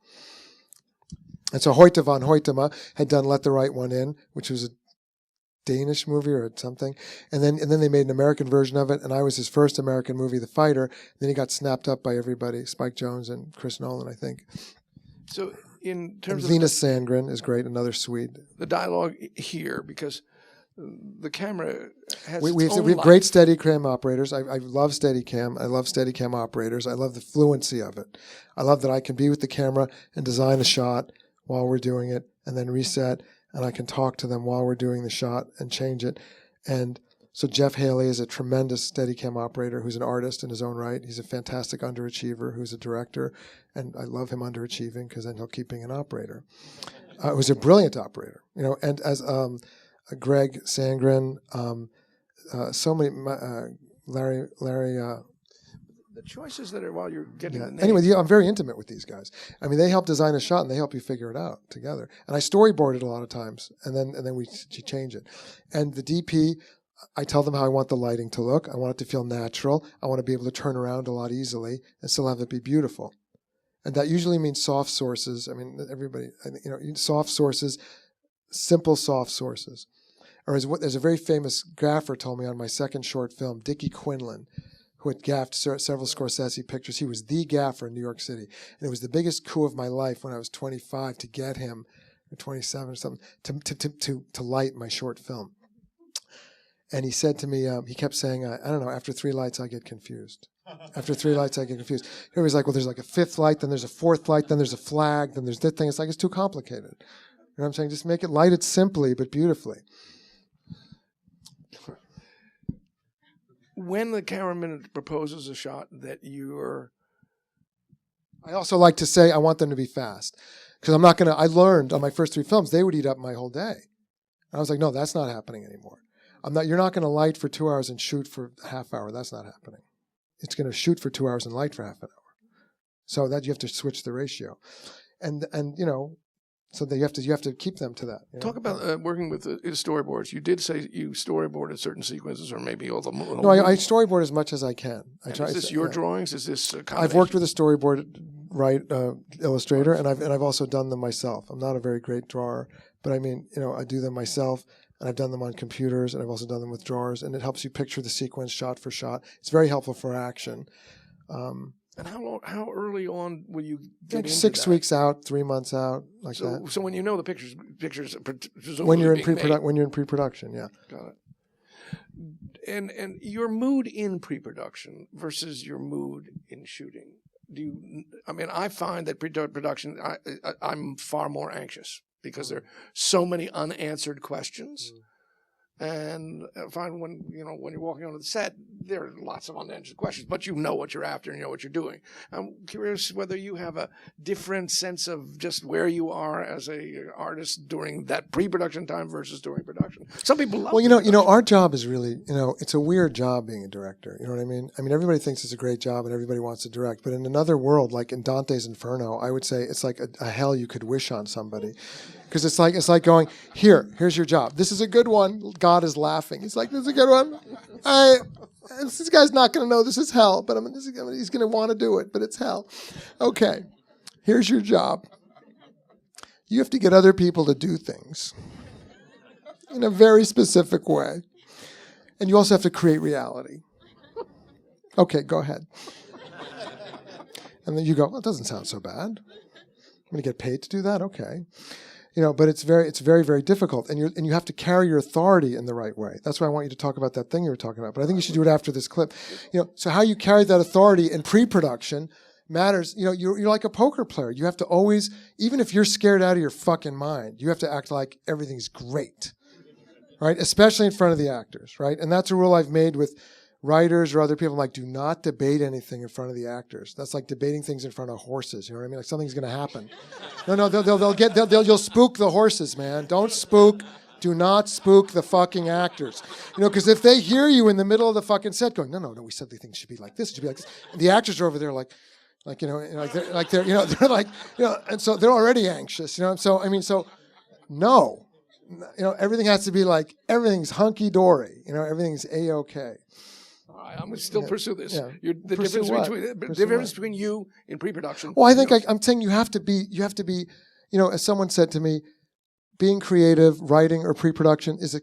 And so Hoyte van Hoytema had done Let the Right One In, which was a Danish movie or something, and then they made an American version of it, and I was his first American movie, The Fighter. Then he got snapped up by everybody, Spike Jonze and Chris Nolan, I think. So in terms of Venus Sandgren is great, another Swede. The dialogue here, because the camera has we have life. great Steadicam operators. I love Steadicam. I love Steadicam operators. I love the fluency of it. I love that I can be with the camera and design a shot while we're doing it, and then reset. And I can talk to them while we're doing the shot and change it. And so Jeff Haley is a tremendous Steadicam operator who's an artist in his own right. He's a fantastic underachiever who's a director, and I love him underachieving because then he'll keep being an operator. Who's a brilliant operator, and as Greg Sandgren, so many, Larry. The choices that are while you're getting the name. Anyway, I'm very intimate with these guys. They help design a shot and they help you figure it out together. And I storyboard it a lot of times, and then we change it. And the DP, I tell them how I want the lighting to look. I want it to feel natural. I want to be able to turn around a lot easily and still have it be beautiful. And that usually means soft sources. Everybody, soft sources, simple soft sources. Or as a very famous gaffer told me on my second short film, Dickie Quinlan, who had gaffed several Scorsese pictures. He was the gaffer in New York City. And it was the biggest coup of my life when I was 25 to get him, or 27 or something, to light my short film. And he said to me, he kept saying, I don't know, after 3 lights, I get confused. After 3 lights, I get confused. He was like, well, there's like a 5th light, then there's a 4th light, then there's a flag, then there's this thing. It's like, it's too complicated. You know what I'm saying? Just make it, light it simply, but beautifully. When the cameraman proposes a shot that I also like to say I want them to be fast. Because I learned on my first 3 films, they would eat up my whole day. And I was like, no, that's not happening anymore. You're not going to light for 2 hours and shoot for a half hour. That's not happening. It's going to shoot for 2 hours and light for half an hour. So that you have to switch the ratio. And so that you have to keep them to that. Talk about working with the storyboards. You did say you storyboarded certain sequences, or maybe all the. No, I storyboard as much as I can. Is this your drawings? Is this a combination? I've worked with a storyboard illustrator, and I've also done them myself. I'm not a very great drawer, but I do them myself, and I've done them on computers, and I've also done them with drawers, and it helps you picture the sequence shot for shot. It's very helpful for action. And how early on will you get into 6 that? weeks out, 3 months out, that. So when you know the pictures presumably when you're in being made. when you're in pre-production, yeah. Got it. And your mood in pre-production versus your mood in shooting. I mean, I find that pre-production, I'm far more anxious because there are so many unanswered questions. And I find when you're walking onto the set, there are lots of unanswered questions, but you know what you're after and you know what you're doing. I'm curious whether you have a different sense of just where you are as a artist during that pre-production time versus during production. Some people love. Well, our job is really, it's a weird job being a director. You know what I mean? I mean, everybody thinks it's a great job and everybody wants to direct, but in another world, like in Dante's Inferno, I would say it's like a hell you could wish on somebody. Because it's like going, here's your job. This is a good one. God is laughing. He's like, this is a good one. This guy's not going to know this is hell, but he's going to want to do it, but it's hell. Okay, here's your job. You have to get other people to do things in a very specific way. And you also have to create reality. Okay, go ahead. And then you go, well, it doesn't sound so bad. I'm going to get paid to do that? Okay. But it's very, very difficult, and you have to carry your authority in the right way. That's why I want you to talk about that thing you were talking about. But I think you should do it after this clip. So how you carry that authority in pre-production matters. You're like a poker player. You have to always, even if you're scared out of your fucking mind, you have to act like everything's great, right? Especially in front of the actors, right? And that's a rule I've made with writers or other people. I'm like, do not debate anything in front of the actors. That's like debating things in front of horses. You know what I mean? Like something's going to happen. No, you'll spook the horses, man. Don't spook. Do not spook the fucking actors. Because if they hear you in the middle of the fucking set going, no, we said the thing should be like this, it should be like this. And the actors are over there and so they're already anxious, no. Everything has to be like, everything's hunky-dory, everything's A-okay. I'm going to still pursue this. Yeah. The difference between you in pre-production. Well, I think I'm saying you have to be, as someone said to me, being creative, writing, or pre-production is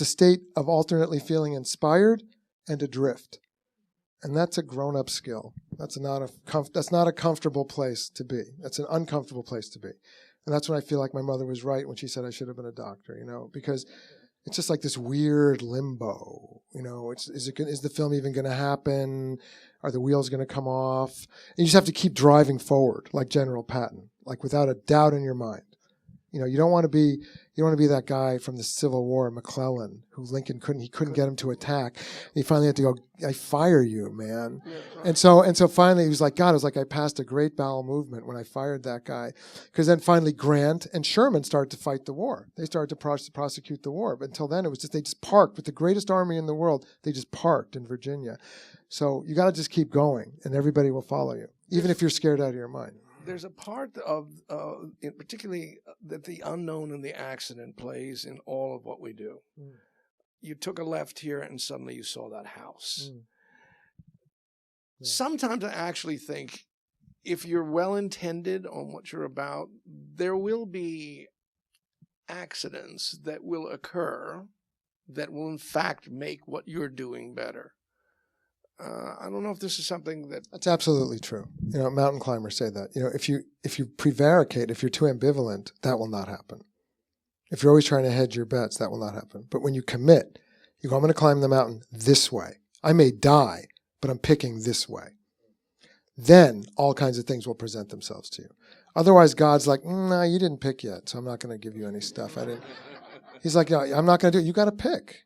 a state of alternately feeling inspired and adrift. And that's a grown-up skill. That's not a comfortable place to be. That's an uncomfortable place to be. And that's when I feel like my mother was right when she said I should have been a doctor, because it's just like this weird limbo. Is the film even going to happen? Are the wheels going to come off? And you just have to keep driving forward, like General Patton, like without a doubt in your mind. You don't want to be that guy from the Civil War, McClellan, who Lincoln couldn't get him to attack. And he finally had to go, I fire you, man. Yeah, right. And so finally he was like, God, it was like I passed a great bowel movement when I fired that guy. Because then finally Grant and Sherman started to fight the war. They started to prosecute the war. But until then, they just parked with the greatest army in the world. They just parked in Virginia. So you got to just keep going, and everybody will follow you, even if you're scared out of your mind. There's a part of, particularly, that the unknown and the accident plays in all of what we do. Mm. You took a left here and suddenly you saw that house. Mm. Yeah. Sometimes I actually think if you're well-intended on what you're about, there will be accidents that will occur that will in fact make what you're doing better. I don't know if this is something that's absolutely true. Mountain climbers say that. If you prevaricate, if you're too ambivalent, that will not happen. If you're always trying to hedge your bets, that will not happen. But when you commit, you go, I'm going to climb the mountain this way. I may die, but I'm picking this way. Then all kinds of things will present themselves to you. Otherwise, God's like, nah, you didn't pick yet, so I'm not going to give you any stuff. He's like, no, I'm not going to do it. You got to pick.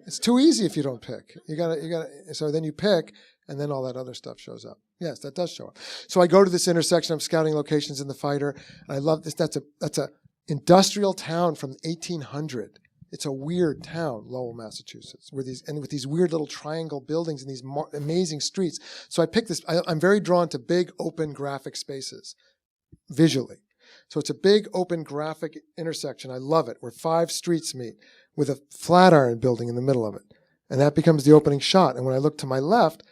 It's too easy if you don't pick. You gotta. So then you pick, and then all that other stuff shows up. Yes, that does show up. So I go to this intersection. I'm scouting locations in the fighter, and I love this. That's a industrial town from 1800. It's a weird town, Lowell, Massachusetts, with these weird little triangle buildings and these amazing streets. So I pick this. I'm very drawn to big, open, graphic spaces, visually. So it's a big, open, graphic intersection. I love it, where 5 streets meet, with a Flatiron building in the middle of it. And that becomes the opening shot. And when I look to my left,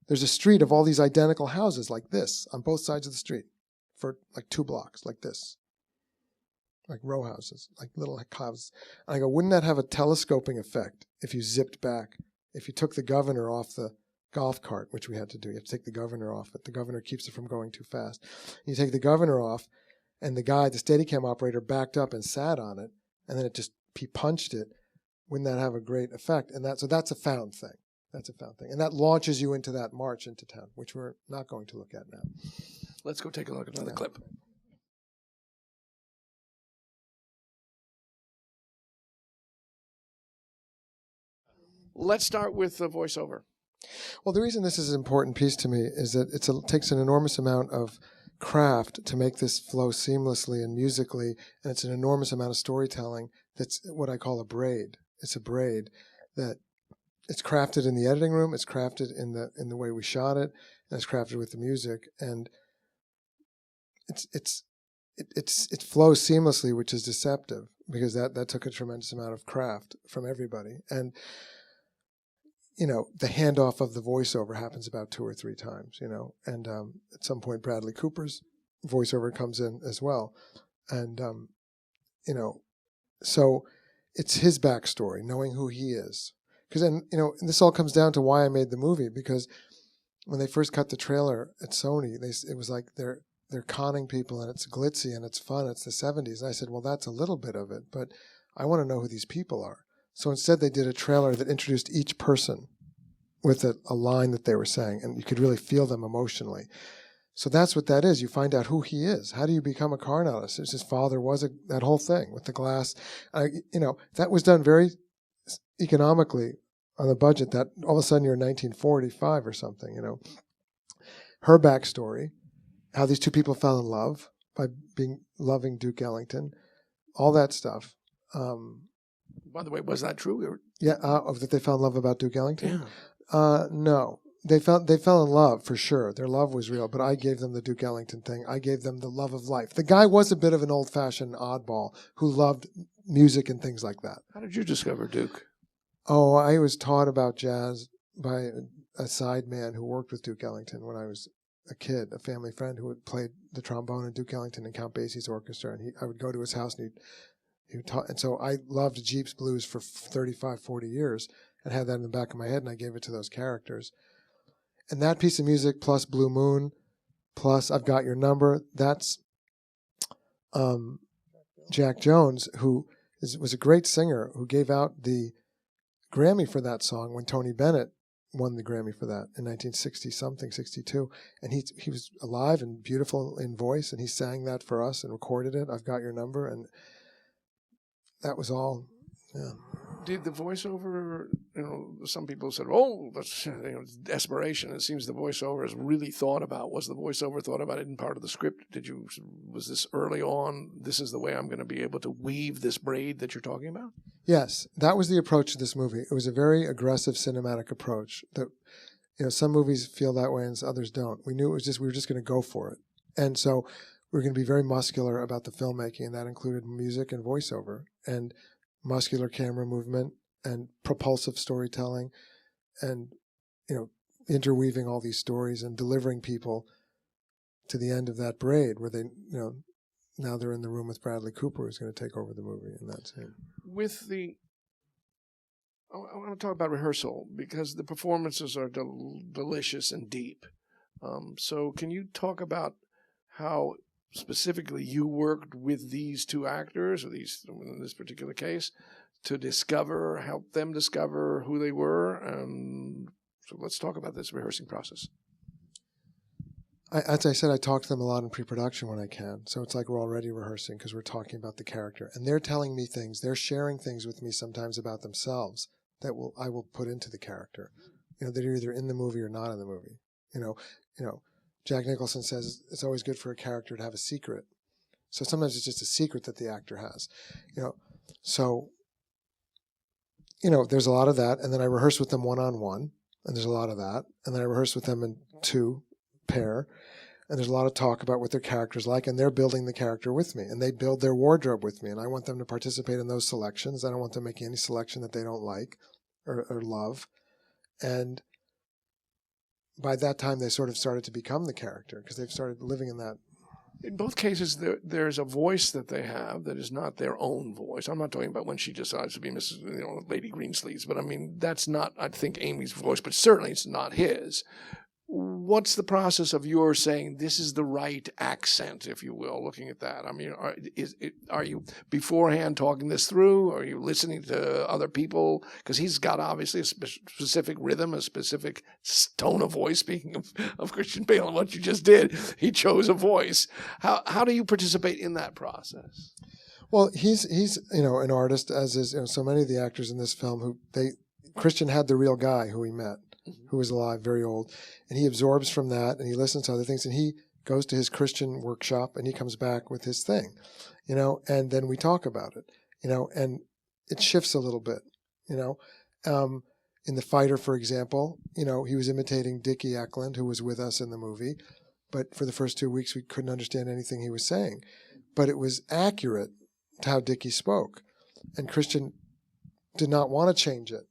there's a street of all these identical houses like this on both sides of the street for like 2 blocks, like this. Like row houses, like little houses. And I go, wouldn't that have a telescoping effect if you zipped back, if you took the governor off the golf cart, which we had to do. You have to take the governor off it. The governor keeps it from going too fast. You take the governor off, and the Steadicam operator, backed up and sat on it, and then he punched it. wouldn't that have a great effect? And so that's a found thing. That's a found thing. And that launches you into that march into town, which we're not going to look at now. Let's go take a look at another clip. Let's start with the voiceover. Well, the reason this is an important piece to me is that it takes an enormous amount of craft to make this flow seamlessly and musically, and it's an enormous amount of storytelling that's what I call a braid. It's a braid that it's crafted in the editing room, it's crafted in the way we shot it, and it's crafted with the music, and it flows seamlessly, which is deceptive because that took a tremendous amount of craft from everybody. And the handoff of the voiceover happens about 2 or 3 times, and at some point Bradley Cooper's voiceover comes in as well. And, so it's his backstory, knowing who he is. Because then, and this all comes down to why I made the movie, because when they first cut the trailer at Sony, it was like they're conning people and it's glitzy and it's fun. It's the 70s. And I said, well, that's a little bit of it, but I want to know who these people are. So instead they did a trailer that introduced each person with a line that they were saying, and you could really feel them emotionally. So that's what that is. You find out who he is. How do you become a car novelist? His father was that whole thing with the glass. That was done very economically on the budget that all of a sudden you're in 1945 or something, Her backstory, how these two people fell in love by loving Duke Ellington, all that stuff. By the way, was that true? That they fell in love about Duke Ellington? Yeah. No. They fell in love for sure. Their love was real, but I gave them the Duke Ellington thing. I gave them the love of life. The guy was a bit of an old-fashioned oddball who loved music and things like that. How did you discover Duke? Oh, I was taught about jazz by a side man who worked with Duke Ellington when I was a kid, a family friend who had played the trombone in Duke Ellington and Count Basie's orchestra, and I would go to his house and he would talk, and so I loved Jeep's Blues for 35, 40 years and had that in the back of my head, and I gave it to those characters. And that piece of music plus Blue Moon plus I've Got Your Number, that's Jack Jones, who was a great singer, who gave out the Grammy for that song when Tony Bennett won the Grammy for that in 1960-something, 62. And he was alive and beautiful in voice, and he sang that for us and recorded it, I've Got Your Number, and that was all, yeah. Did the voiceover, some people said, oh, that's desperation. It seems the voiceover is really thought about. Was the voiceover thought about it in part of the script? Was this early on, this is the way I'm going to be able to weave this braid that you're talking about? Yes, that was the approach to this movie. It was a very aggressive cinematic approach that, some movies feel that way and others don't. We knew we were just going to go for it. And so we were going to be very muscular about the filmmaking, and that included music and voiceover and muscular camera movement and propulsive storytelling and, interweaving all these stories and delivering people to the end of that braid where they, now they're in the room with Bradley Cooper, who's going to take over the movie, and that's him. I want to talk about Rehearsal because the performances are delicious and deep. So can you talk about how specifically you worked with these two actors, or in this particular case, to help them discover who they were? So let's talk about this rehearsing process. As I said, I talk to them a lot in pre-production when I can. So it's like we're already rehearsing because we're talking about the character. And they're telling me things. They're sharing things with me sometimes about themselves that I will put into the character. They're either in the movie or not in the movie. Jack Nicholson says it's always good for a character to have a secret. So sometimes it's just a secret that the actor has. So, there's a lot of that. And then I rehearse with them one-on-one, and there's a lot of that. And then I rehearse with them in 2 pair, and there's a lot of talk about what their character's like, and they're building the character with me, and they build their wardrobe with me, and I want them to participate in those selections. I don't want them making any selection that they don't like or love. And by that time, they sort of started to become the character because they've started living in that. In both cases, there's a voice that they have that is not their own voice. I'm not talking about when she decides to be Mrs. Lady Greensleeves, but I mean, that's not, I think, Amy's voice, but certainly it's not his. what's the process of your saying this is the right accent, if you will, looking at that? I mean, are you beforehand talking this through? Are you listening to other people? Because he's got obviously a specific rhythm, a specific tone of voice. Speaking of Christian Bale and what you just did, he chose a voice. How do you participate in that process? Well, he's an artist, as is so many of the actors in this film. Christian had the real guy who he met, who was alive, very old, and he absorbs from that, and he listens to other things, and he goes to his Christian workshop, and he comes back with his thing, and then we talk about it, and it shifts a little bit, in The Fighter, for example, he was imitating Dickie Eklund, who was with us in the movie, but for the first 2 weeks, we couldn't understand anything he was saying, but it was accurate to how Dickie spoke, and Christian did not want to change it,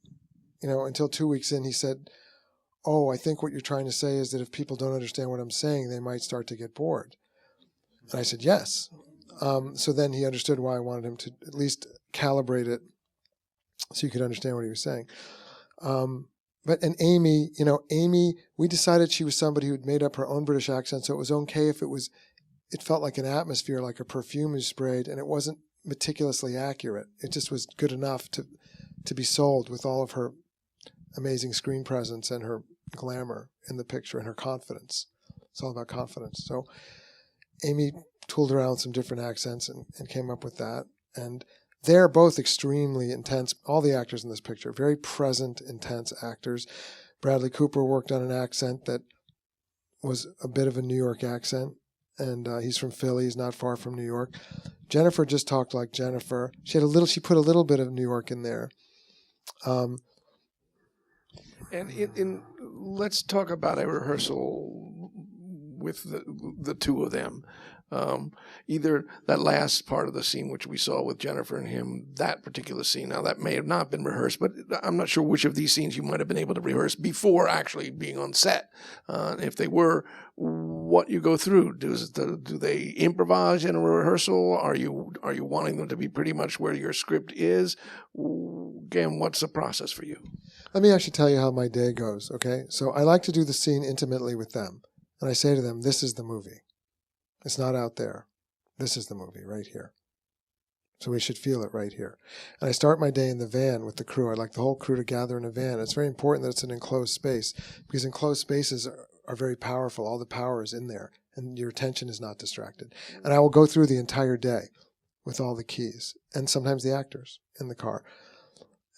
until 2 weeks in, he said, "Oh, I think what you're trying to say is that if people don't understand what I'm saying, they might start to get bored." And I said, "Yes." So then he understood why I wanted him to at least calibrate it so you could understand what he was saying. And Amy, we decided she was somebody who'd made up her own British accent, so it was okay if it felt like an atmosphere, like a perfume you sprayed, and it wasn't meticulously accurate. It just was good enough to be sold with all of her amazing screen presence and her glamour in the picture and her confidence. It's all about confidence. So Amy tooled around with some different accents and came up with that. And they're both extremely intense. All the actors in this picture, very present, intense actors. Bradley Cooper worked on an accent that was a bit of a New York accent. And he's from Philly. He's not far from New York. Jennifer just talked like Jennifer. She put a little bit of New York in there. And let's talk about a rehearsal with the two of them. Either that last part of the scene, which we saw with Jennifer and him, that particular scene. Now, that may have not been rehearsed, but I'm not sure which of these scenes you might have been able to rehearse before actually being on set. If they were, what you go through? Do they improvise in a rehearsal? Are you wanting them to be pretty much where your script is? Again, what's the process for you? Let me actually tell you how my day goes, okay? So I like to do the scene intimately with them. And I say to them, this is the movie. It's not out there. This is the movie right here. So we should feel it right here. And I start my day in the van with the crew. I like the whole crew to gather in a van. It's very important that it's an enclosed space because enclosed spaces are very powerful. All the power is in there and your attention is not distracted. And I will go through the entire day with all the keys and sometimes the actors in the car.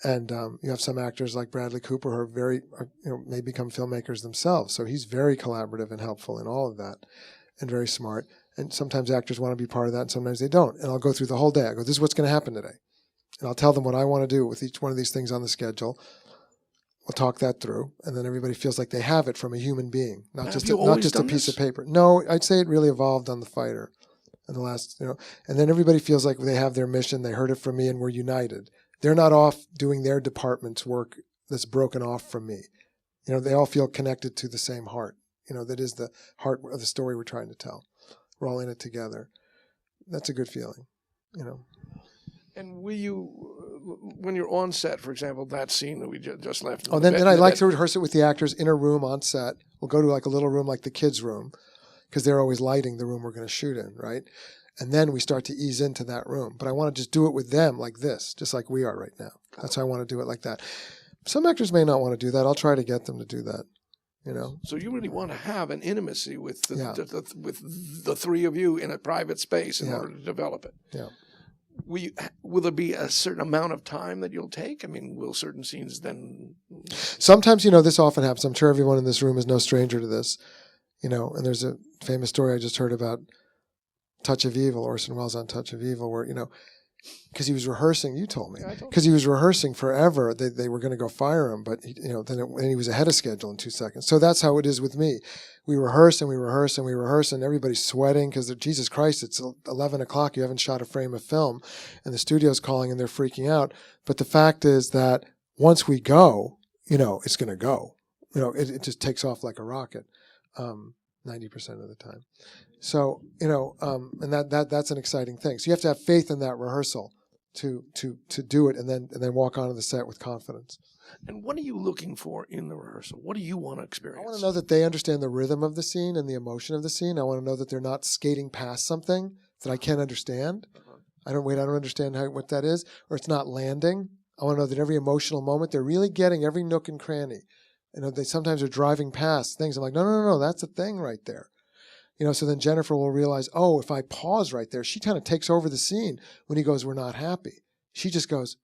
And you have some actors like Bradley Cooper who may become filmmakers themselves. So he's very collaborative and helpful in all of that and very smart. And sometimes actors want to be part of that and sometimes they don't. And I'll go through the whole day. I go, this is what's going to happen today. And I'll tell them what I want to do with each one of these things on the schedule. We'll talk that through. And then everybody feels like they have it from a human being, not just a piece of paper. No, I'd say it really evolved on The Fighter in the last, and then everybody feels like they have their mission. They heard it from me and we're united. They're not off doing their department's work that's broken off from me. They all feel connected to the same heart. That is the heart of the story we're trying to tell. We're all in it together. That's a good feeling, And will you, when you're on set, for example, that scene that we just left. Then I like to rehearse it with the actors in a room on set. We'll go to like a little room like the kids' room because they're always lighting the room we're going to shoot in, right? And then we start to ease into that room. But I want to just do it with them like this, just like we are right now. That's how I want to do it like that. Some actors may not want to do that. I'll try to get them to do that. So you really want to have an intimacy with the three of you in a private space in order to develop it. Yeah. Will there be a certain amount of time that you'll take? I mean, will certain scenes then? Sometimes, this often happens. I'm sure everyone in this room is no stranger to this. And there's a famous story I just heard about Touch of Evil, Orson Welles on Touch of Evil, where, because he was rehearsing, you told me, because he was rehearsing forever. They were going to go fire him, but then he was ahead of schedule in 2 seconds. So that's how it is with me. We rehearse and we rehearse and we rehearse, and everybody's sweating because Jesus Christ, it's 11 o'clock. You haven't shot a frame of film, and the studio's calling and they're freaking out. But the fact is that once we go, it's going to go. It just takes off like a rocket, 90% of the time. So, and that's an exciting thing. So you have to have faith in that rehearsal to do it and then walk onto the set with confidence. And what are you looking for in the rehearsal? What do you want to experience? I want to know that they understand the rhythm of the scene and the emotion of the scene. I want to know that they're not skating past something that I can't understand. I don't understand what that is, or it's not landing. I want to know that every emotional moment, they're really getting every nook and cranny. They sometimes are driving past things. I'm like, no, that's a thing right there. So then Jennifer will realize, oh, if I pause right there, she kind of takes over the scene when he goes, we're not happy. She just goes,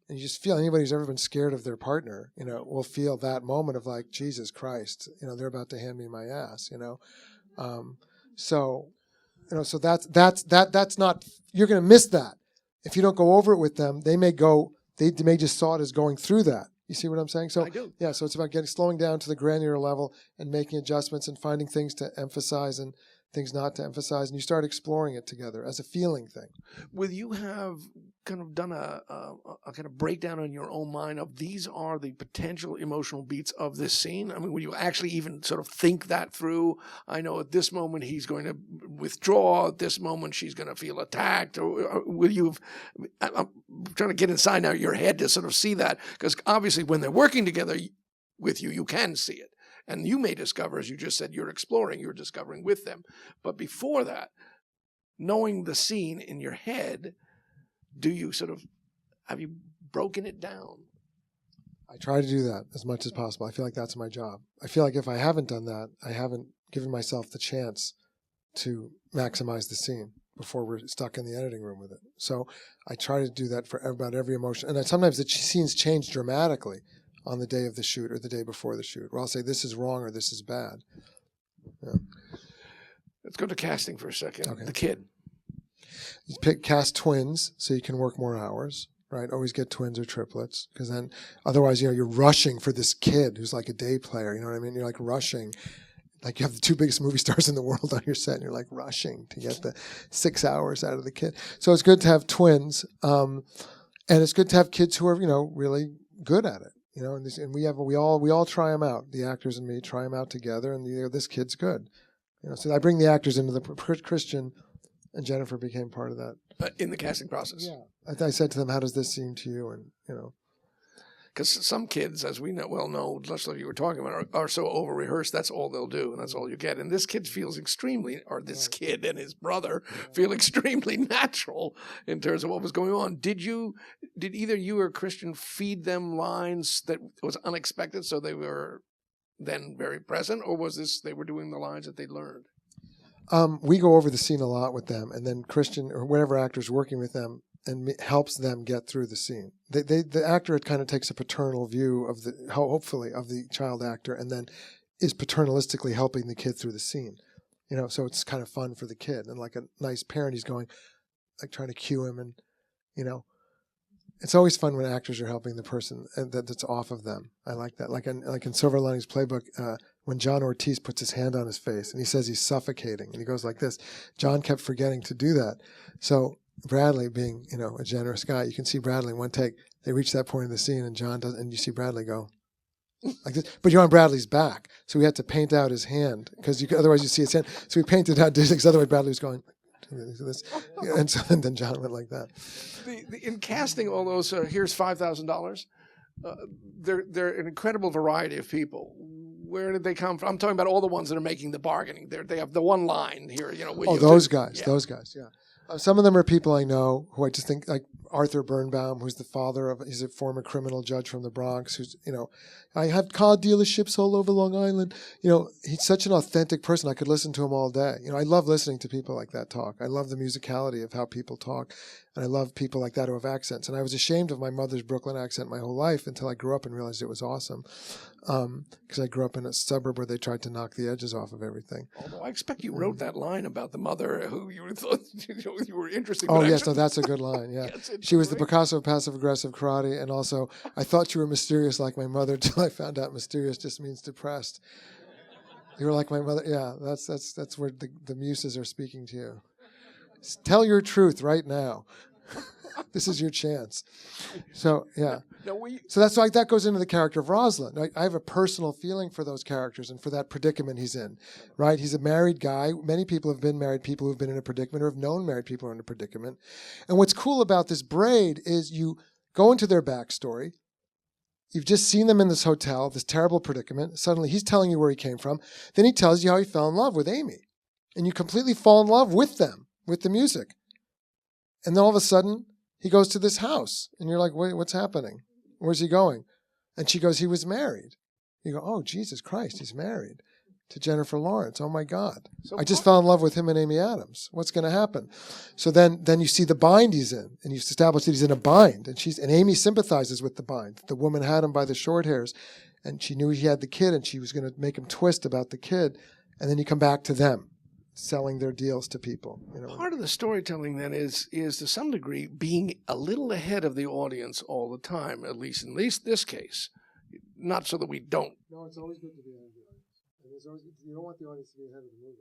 and you just feel, anybody who's ever been scared of their partner, will feel that moment of like, Jesus Christ, they're about to hand me my ass, So that's not, you're going to miss that. If you don't go over it with them, they may just saw it as going through that. You see what I'm saying? So I do. Yeah, so it's about slowing down to the granular level and making adjustments and finding things to emphasize and things not to emphasize, and you start exploring it together as a feeling thing. Will you have kind of done a kind of breakdown in your own mind of these are the potential emotional beats of this scene? I mean, will you actually even sort of think that through? I know at this moment he's going to withdraw. At this moment she's going to feel attacked. Or will you? I'm trying to get inside now your head to sort of see that, because obviously when they're working together with you, you can see it. And you may discover, as you just said, you're discovering with them. But before that, knowing the scene in your head, have you broken it down? I try to do that as much as possible. I feel like that's my job. I feel like if I haven't done that, I haven't given myself the chance to maximize the scene before we're stuck in the editing room with it. So I try to do that for about every emotion. And sometimes the scenes change dramatically on the day of the shoot or the day before the shoot, where I'll say this is wrong or this is bad. Yeah. Let's go to casting for a second. Okay. The kid. You cast twins so you can work more hours, right? Always get twins or triplets, because then otherwise, you're rushing for this kid who's like a day player. You know what I mean? You're like rushing. Like you have the two biggest movie stars in the world on your set, and you're like rushing to get the 6 hours out of the kid. So it's good to have twins, and it's good to have kids who are, really good at it. And we all try them out. The actors and me try them out together, and this kid's good. So I bring the actors into the Christian and Jennifer became part of that in the casting process. Yeah, I said to them, "How does this seem to you?" And because some kids, as we know, just like you were talking about, are so over rehearsed. That's all they'll do, and that's all you get. And this kid feels this kid and his brother feel extremely natural in terms of what was going on. Did either you or Christian feed them lines that was unexpected, so they were then very present, or was this they were doing the lines that they learned? We go over the scene a lot with them, and then Christian or whatever actor's working with them and helps them get through the scene. The actor kind of takes a paternal view of hopefully of the child actor, and then is paternalistically helping the kid through the scene. So it's kind of fun for the kid, and like a nice parent, he's going, like trying to cue him, and it's always fun when actors are helping the person that's off of them. I like that. Like in Silver Linings Playbook, when John Ortiz puts his hand on his face and he says he's suffocating and he goes like this. John kept forgetting to do that. So Bradley, being a generous guy, you can see Bradley in one take. They reach that point in the scene and John does, and you see Bradley go like this. But you're on Bradley's back, so we had to paint out his hand because otherwise you see his hand. So we painted out because otherwise Bradley was going. This. And so and then John went like that. In casting all those, here's $5,000. They're an incredible variety of people. Where did they come from? I'm talking about all the ones that are making the bargaining. They have the one line here. Those guys. Yeah. Some of them are people I know who I just think, like Arthur Birnbaum, who's the father of, he's a former criminal judge from the Bronx, who's, I have car dealerships all over Long Island. He's such an authentic person. I could listen to him all day. I love listening to people like that talk. I love the musicality of how people talk. And I love people like that who have accents. And I was ashamed of my mother's Brooklyn accent my whole life until I grew up and realized it was awesome. Because I grew up in a suburb where they tried to knock the edges off of everything. Although I expect you wrote that line about the mother who you thought you were interested in. Oh, yes. No, that's a good line. Yeah. She was the Picasso of passive-aggressive karate. And also, I thought you were mysterious like my mother until I found out mysterious just means depressed. You were like my mother. Yeah, that's where the muses are speaking to you. Tell your truth right now. This is your chance. So, yeah. No, So that's like that goes into the character of Rosalind. I have a personal feeling for those characters and for that predicament he's in, right? He's a married guy. Many people have been married people who've been in a predicament or have known married people who are in a predicament. And what's cool about this braid is you go into their backstory. You've just seen them in this hotel, this terrible predicament. Suddenly he's telling you where he came from. Then he tells you how he fell in love with Amy. And you completely fall in love with them, with the music. And then all of a sudden, he goes to this house. And you're like, wait, what's happening? Where's he going? And she goes, he was married. You go, oh, Jesus Christ, he's married to Jennifer Lawrence. Oh, my God. So I just fell in love with him and Amy Adams. What's going to happen? So then you see the bind he's in, and you've established that he's in a bind. And Amy sympathizes with the bind. The woman had him by the short hairs, and she knew he had the kid, and she was going to make him twist about the kid. And then you come back to them, selling their deals to people. You know. Part of the storytelling then is to some degree being a little ahead of the audience all the time, at least in this case. Not so that we don't. No, it's always good to be ahead of the audience. You don't want the audience to be ahead of the movie.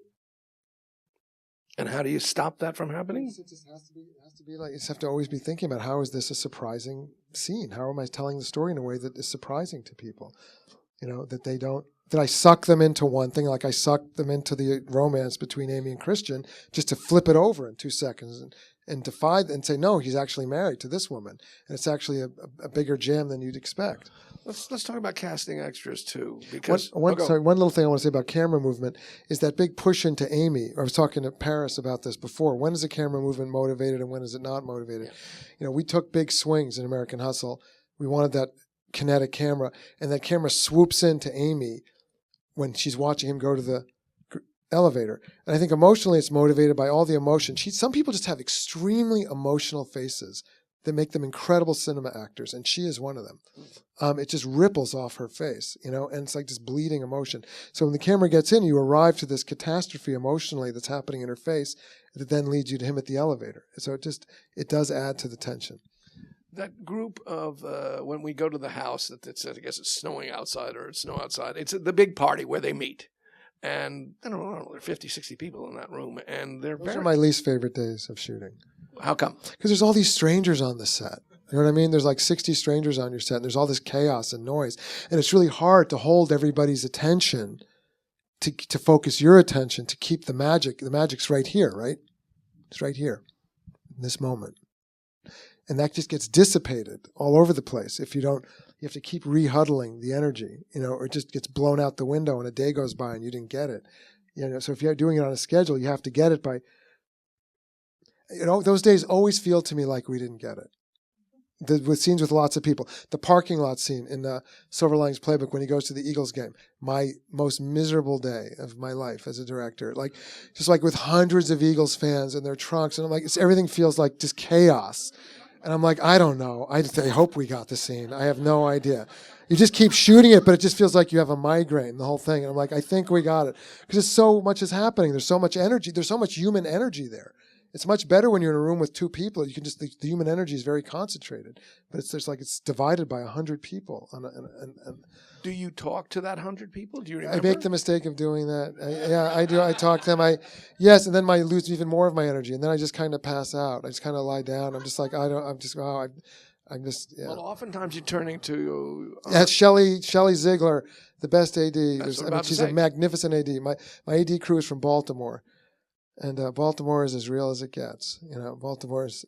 And how do you stop that from happening? It just has to be like, you just have to always be thinking about, how is this a surprising scene? How am I telling the story in a way that is surprising to people? You know, that they don't, that I suck them into one thing, like I sucked them into the romance between Amy and Christian, just to flip it over in 2 seconds and defy and say, no, he's actually married to this woman. And it's actually a bigger jam than you'd expect. Let's talk about casting extras too. Because one little thing I want to say about camera movement is that big push into Amy. I was talking to Paris about this before. When is a camera movement motivated and when is it not motivated? Yeah. You know, we took big swings in American Hustle. We wanted that kinetic camera, and that camera swoops into Amy when she's watching him go to the elevator. And I think emotionally it's motivated by all the emotion. Some people just have extremely emotional faces that make them incredible cinema actors, and she is one of them. It just ripples off her face, you know, and it's like this bleeding emotion. So when the camera gets in, you arrive to this catastrophe emotionally that's happening in her face that then leads you to him at the elevator. So it does add to the tension. That group of, when we go to the house, I guess it's snowing outside or it's snow outside, it's the big party where they meet. And I don't know, there are 50, 60 people in that room. And those are my least favorite days of shooting. How come? Because there's all these strangers on the set. You know what I mean? There's like 60 strangers on your set, and there's all this chaos and noise. And it's really hard to hold everybody's attention, to focus your attention, to keep the magic. The magic's right here, right? It's right here, in this moment. And that just gets dissipated all over the place if you don't. You have to keep rehuddling the energy, you know, or it just gets blown out the window and a day goes by and you didn't get it. You know, so if you're doing it on a schedule, you have to get it by, you know, those days always feel to me like we didn't get it. With scenes with lots of people. The parking lot scene in Silver Linings Playbook when he goes to the Eagles game. My most miserable day of my life as a director. Like, just like with hundreds of Eagles fans in their trunks. And I'm like, everything feels like just chaos. And I'm like, I don't know. I hope we got the scene. I have no idea. You just keep shooting it, but it just feels like you have a migraine, the whole thing. And I'm like, I think we got it. Because so much is happening. There's so much energy. There's so much human energy there. It's much better when you're in a room with 2 people. You can just, the human energy is very concentrated. But it's divided by 100 people. Do you talk to that 100 people? Do you remember? I make the mistake of doing that. I do. I talk to them. Yes, and then I lose even more of my energy, and then I just kind of pass out. I just kind of lie down. I'm just like, yeah. Well, oftentimes you're turning to... That's Shelley Ziegler, the best AD. She's a magnificent AD. My AD crew is from Baltimore, and Baltimore is as real as it gets. You know, Baltimore's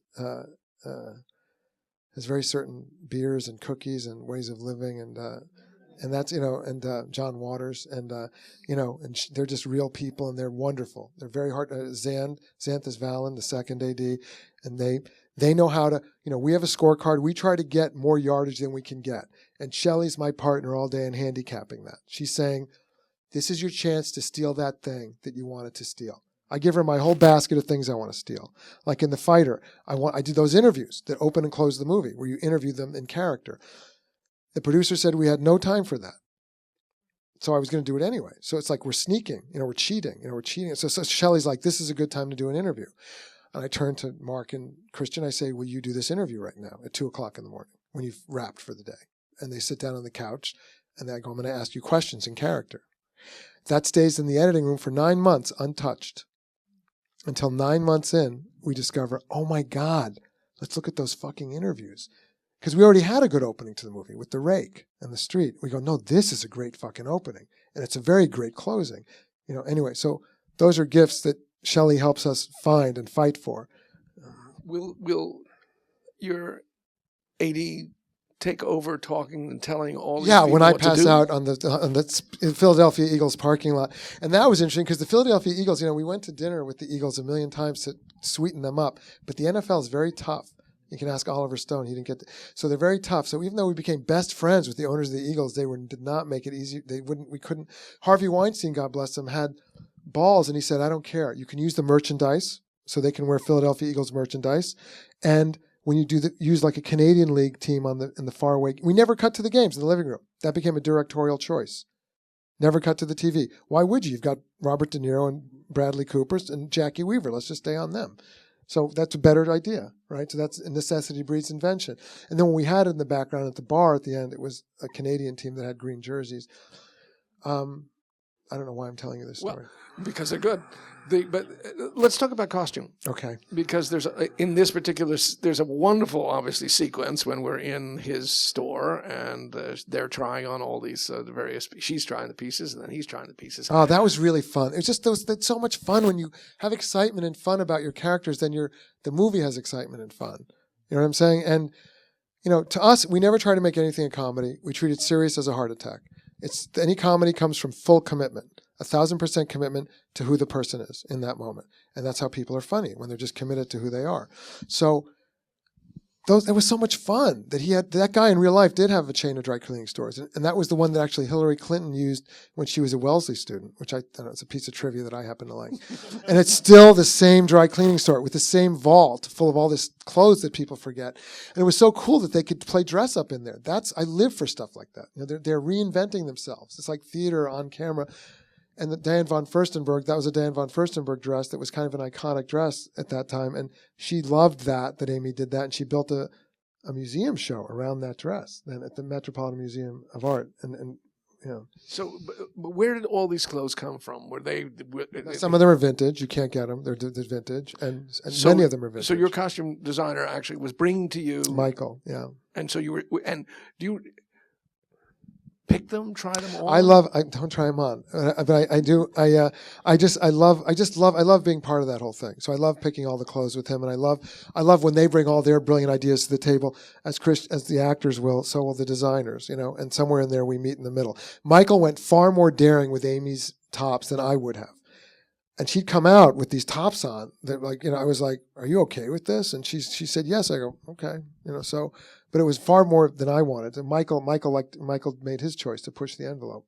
has very certain beers and cookies and ways of living, and that's, you know, and John Waters, and you know, and they're just real people, and they're wonderful. They're very hard. Xanthus Vallon, the second AD, and they know how to, you know, we have a scorecard. We try to get more yardage than we can get, and Shelley's my partner all day in handicapping that. She's saying, this is your chance to steal that thing that you wanted to steal. I give her my whole basket of things I want to steal. Like in The Fighter, I do those interviews that open and close the movie, where you interview them in character. The producer said we had no time for that. So I was going to do it anyway. So it's like we're sneaking, you know, we're cheating. So Shelley's like, this is a good time to do an interview. And I turn to Mark and Christian. I say, will you do this interview right now at 2:00 in the morning when you've wrapped for the day? And they sit down on the couch, and I go, I'm going to ask you questions in character. That stays in the editing room for 9 months untouched. Until 9 months in, we discover, oh my God, Let's look at those fucking interviews. Because we already had a good opening to the movie with the rake and the street. We go, no, this is a great fucking opening. And it's a very great closing. Anyway, so those are gifts that Shelley helps us find and fight for. Will your AD take over talking and telling all these Yeah, people when I what to pass do? out on the Philadelphia Eagles parking lot. And that was interesting because the Philadelphia Eagles, we went to dinner with the Eagles a million times to sweeten them up. But the NFL is very tough. You can ask Oliver Stone. He didn't get so they're very tough. So even though we became best friends with the owners of the Eagles, did not make it easy. We couldn't. Harvey Weinstein, God bless him, had balls, and he said, I don't care. You can use the merchandise, so they can wear Philadelphia Eagles merchandise. And when you use like a Canadian League team in the far away, we never cut to the games in the living room. That became a directorial choice. Never cut to the TV. Why would you? You've got Robert De Niro and Bradley Cooper and Jackie Weaver. Let's just stay on them. So that's a better idea, right? So that's necessity breeds invention. And then when we had it in the background at the bar at the end, it was a Canadian team that had green jerseys. I don't know why I'm telling you this story. Well, because they're good. But let's talk about costume. Okay. Because there's a wonderful, obviously, sequence when we're in his store and they're trying on all these various. She's trying the pieces and then he's trying the pieces. Oh, that was really fun. It's just that's so much fun when you have excitement and fun about your characters. Then the movie has excitement and fun. You know what I'm saying? And to us, we never try to make anything a comedy. We treat it serious as a heart attack. Any comedy comes from full commitment. 1,000% commitment to who the person is in that moment. And that's how people are funny, when they're just committed to who they are. So it was so much fun that guy in real life did have a chain of dry cleaning stores. And that was the one that actually Hillary Clinton used when she was a Wellesley student, which I don't know, it's a piece of trivia that I happen to like. And it's still the same dry cleaning store with the same vault full of all this clothes that people forget. And it was so cool that they could play dress up in there. I live for stuff like that. They're reinventing themselves. It's like theater on camera. And the Diane von Furstenberg, that was a Diane von Furstenberg dress that was kind of an iconic dress at that time. And she loved that Amy did that. And she built a museum show around that dress then at the Metropolitan Museum of Art. And So but where did all these clothes come from? Some of them are vintage. You can't get them. They're vintage. And so, many of them are vintage. So your costume designer actually was bringing to you... Michael, yeah. And so do you... pick them, try them on? I don't try them on, but I do. I love being part of that whole thing. So I love picking all the clothes with him, and I love when they bring all their brilliant ideas to the table. As the actors will, so will the designers. And somewhere in there we meet in the middle. Michael went far more daring with Amy's tops than I would have. And she'd come out with these tops on that, I was like, "Are you okay with this?" And she said, "Yes." I go, "Okay." But it was far more than I wanted. And Michael made his choice to push the envelope.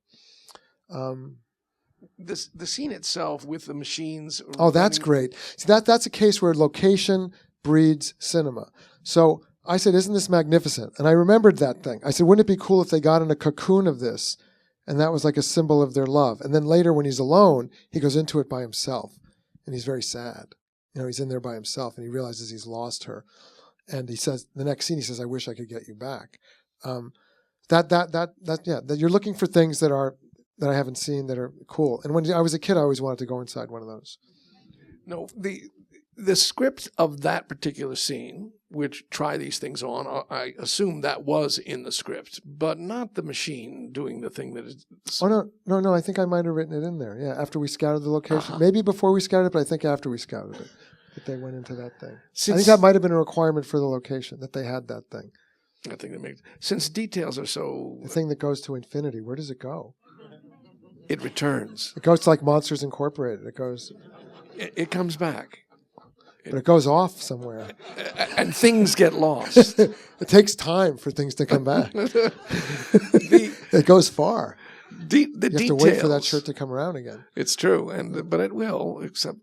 The scene itself with the machines. Oh, that's great. See, that's a case where location breeds cinema. So I said, "Isn't this magnificent?" And I remembered that thing. I said, "Wouldn't it be cool if they got in a cocoon of this?" And that was like a symbol of their love. And then later when he's alone, he goes into it by himself. And he's very sad. He's in there by himself and he realizes he's lost her. And he says, the next scene, he says, "I wish I could get you back." You're looking for things that I haven't seen that are cool. And when I was a kid, I always wanted to go inside one of those. No, the script of that particular scene, which try these things on, I assume that was in the script, but not the machine doing the thing that is... Oh, no, I think I might have written it in there, yeah, after we scouted the location. Maybe before we scouted it, but I think after we scouted it, that they went into that thing. I think that might have been a requirement for the location, that they had that thing. I think that makes... Since details are so... The thing that goes to infinity, where does it go? It returns. It goes to like Monsters Incorporated. It goes... It comes back. But it goes off somewhere. And things get lost. It takes time for things to come back. It goes far. You have to wait for that shirt to come around again. It's true, but it will, except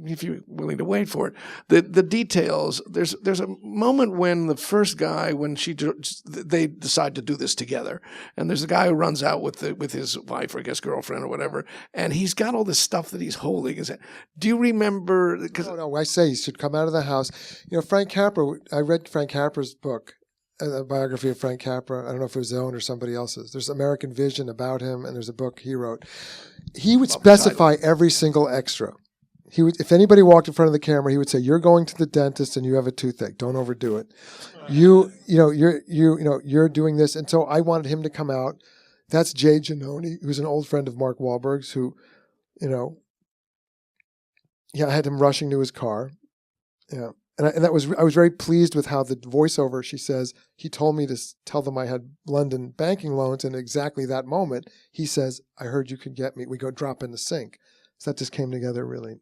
if you're willing to wait for it. The details. There's a moment when the first guy, they decide to do this together, and there's a guy who runs out with his wife or I guess girlfriend or whatever, and he's got all this stuff that he's holding. Do you remember? No. I say he should come out of the house. Frank Capra. I read Frank Capra's book. A biography of Frank Capra. I don't know if it was his own or somebody else's. There's American Vision about him, and there's a book he wrote. He would specify every single extra. if anybody walked in front of the camera, he would say, "You're going to the dentist and you have a toothache. Don't overdo it. You're doing this." And so I wanted him to come out. That's Jay Giannone, who's an old friend of Mark Wahlberg's, who, I had him rushing to his car. Yeah. And I was very pleased with how the voiceover, she says, he told me to tell them I had London banking loans, and exactly that moment, he says, "I heard you could get me." We go drop in the sink. So that just came together really.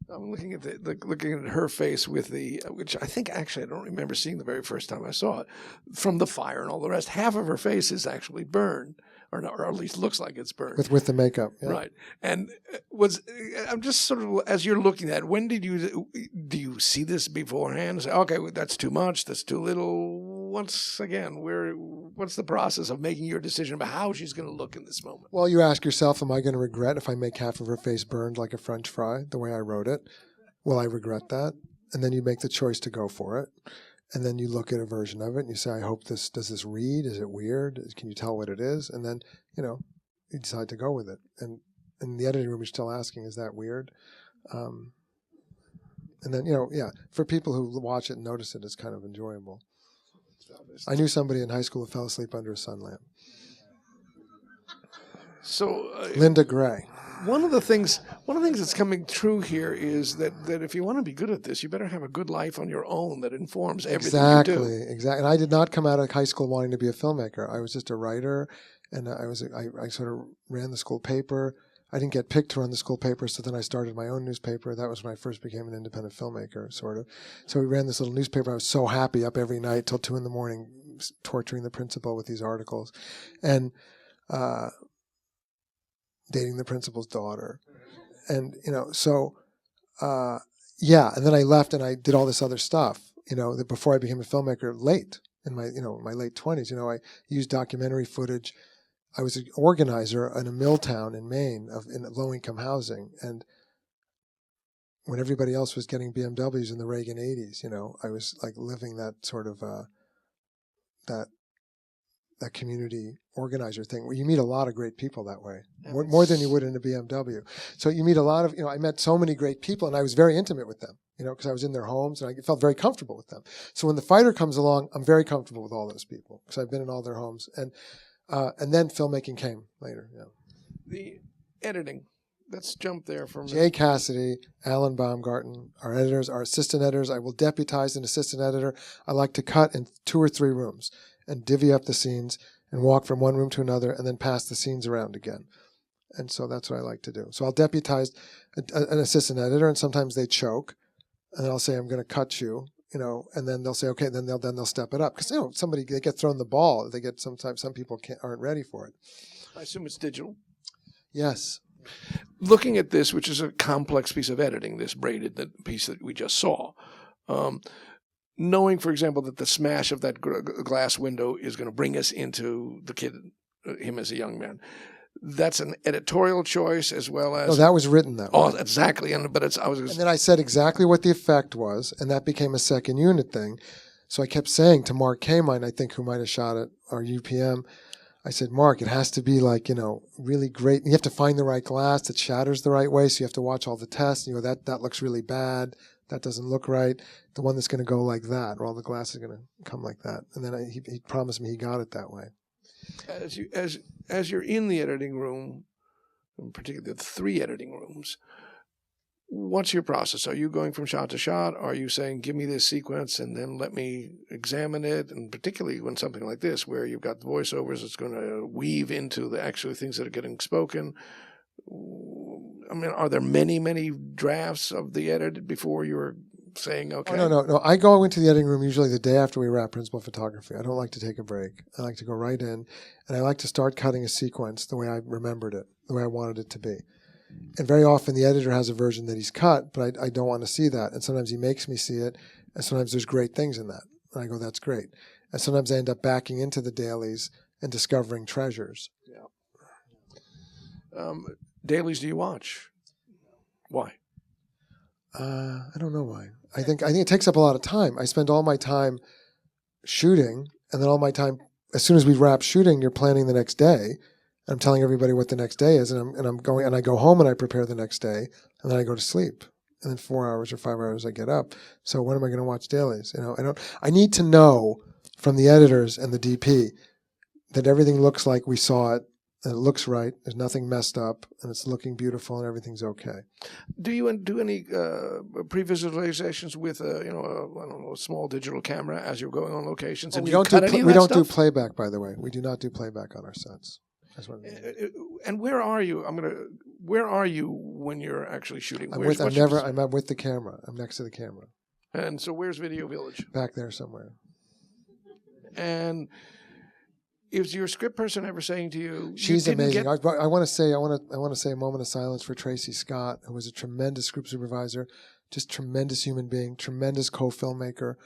I'm looking at looking at her face with which I think actually I don't remember seeing the very first time I saw it, from the fire and all the rest. Half of her face is actually burned, or at least looks like it's burned with the makeup. Yeah. Right. And I'm just sort of, as you're looking at it, when do you see this beforehand? Say, okay, well, that's too much, that's too little. Once again, what's the process of making your decision about how she's going to look in this moment? Well, you ask yourself, am I going to regret if I make half of her face burned like a French fry, the way I wrote it? Will I regret that? And then you make the choice to go for it. And then you look at a version of it and you say, I hope does this read? Is it weird? Can you tell what it is? And then, you decide to go with it. And in the editing room, you're still asking, is that weird? And then, for people who watch it and notice it, it's kind of enjoyable. I knew somebody in high school who fell asleep under a sun lamp. So Linda Gray. One of the things that's coming true here is that if you want to be good at this, you better have a good life on your own that informs everything you do. Exactly. And I did not come out of high school wanting to be a filmmaker. I was just a writer, and I sort of ran the school paper. I didn't get picked to run the school paper, so then I started my own newspaper. That was when I first became an independent filmmaker, sort of. So we ran this little newspaper. I was so happy, up every night till 2 a.m, torturing the principal with these articles, and dating the principal's daughter. And, and then I left and I did all this other stuff, before I became a filmmaker late in my late 20s. I used documentary footage. I was an organizer in a mill town in Maine in low-income housing. And when everybody else was getting BMWs in the Reagan 80s, I was like living that sort of, that community organizer thing where you meet a lot of great people that way, more than you would in a BMW. So you meet a lot of, I met so many great people and I was very intimate with them, because I was in their homes and I felt very comfortable with them. So when The Fighter comes along, I'm very comfortable with all those people because I've been in all their homes. And then filmmaking came later. Yeah. The editing. Let's jump there from Jay Cassidy, Alan Baumgarten, our editors, our assistant editors. I will deputize an assistant editor. I like to cut in 2 or 3 rooms and divvy up the scenes and walk from one room to another and then pass the scenes around again. And so that's what I like to do. So I'll deputize an assistant editor, and sometimes they choke, and I'll say, I'm going to cut you, and then they'll say, okay, then they'll step it up. Because, they get thrown the ball. Sometimes some people aren't ready for it. I assume it's digital. Yes. Looking at this, which is a complex piece of editing, this braided piece that we just saw, knowing, for example, that the smash of that glass window is going to bring us into the kid, him as a young man. That's an editorial choice as well as... No, that was written that way. Oh, exactly. And then I said exactly what the effect was, and that became a second unit thing. So I kept saying to Mark Kamine, I think, who might have shot it, our UPM, I said, Mark, it has to be like, really great. You have to find the right glass that shatters the right way, so you have to watch all the tests. That looks really bad. That doesn't look right. The one that's going to go like that, or all the glass is going to come like that. And then he promised me he got it that way. As you're in the editing room, in particular the 3 editing rooms, what's your process? Are you going from shot to shot? Are you saying, give me this sequence and then let me examine it? And particularly when something like this, where you've got the voiceovers, it's going to weave into the actual things that are getting spoken. I mean, are there many, many drafts of the edit before you're saying, okay? Oh, no. I go into the editing room usually the day after we wrap principal photography. I don't like to take a break. I like to go right in, and I like to start cutting a sequence the way I remembered it, the way I wanted it to be. And very often the editor has a version that he's cut, but I don't want to see that. And sometimes he makes me see it, and sometimes there's great things in that. And I go, that's great. And sometimes I end up backing into the dailies and discovering treasures. Yeah. Dailies do you watch? Why? I don't know why. I think it takes up a lot of time. I spend all my time shooting, and then all my time, as soon as we wrap shooting, you're planning the next day, I'm telling everybody what the next day is, and I'm going, and I go home and I prepare the next day, and then I go to sleep. And then 4 hours or 5 hours I get up. So when am I going to watch dailies? I need to know from the editors and the DP that everything looks like we saw it, and it looks right, there's nothing messed up, and it's looking beautiful, and everything's okay. Do you do any pre-visualizations with I don't know, a small digital camera as you're going on locations? And We do you don't cut do any of we that don't do stuff? playback, by the way. We do not do playback on our sets. That's what And where are you? Where are you when you're actually shooting? I'm Where's- with. what's your I'm with the camera. I'm next to the camera, And so where's Video Village? back there somewhere. And is your script person ever saying to you, She's you didn't amazing. get- I want to say a moment of silence for Tracy Scott, who was a tremendous script supervisor, just tremendous human being, tremendous co-filmmaker,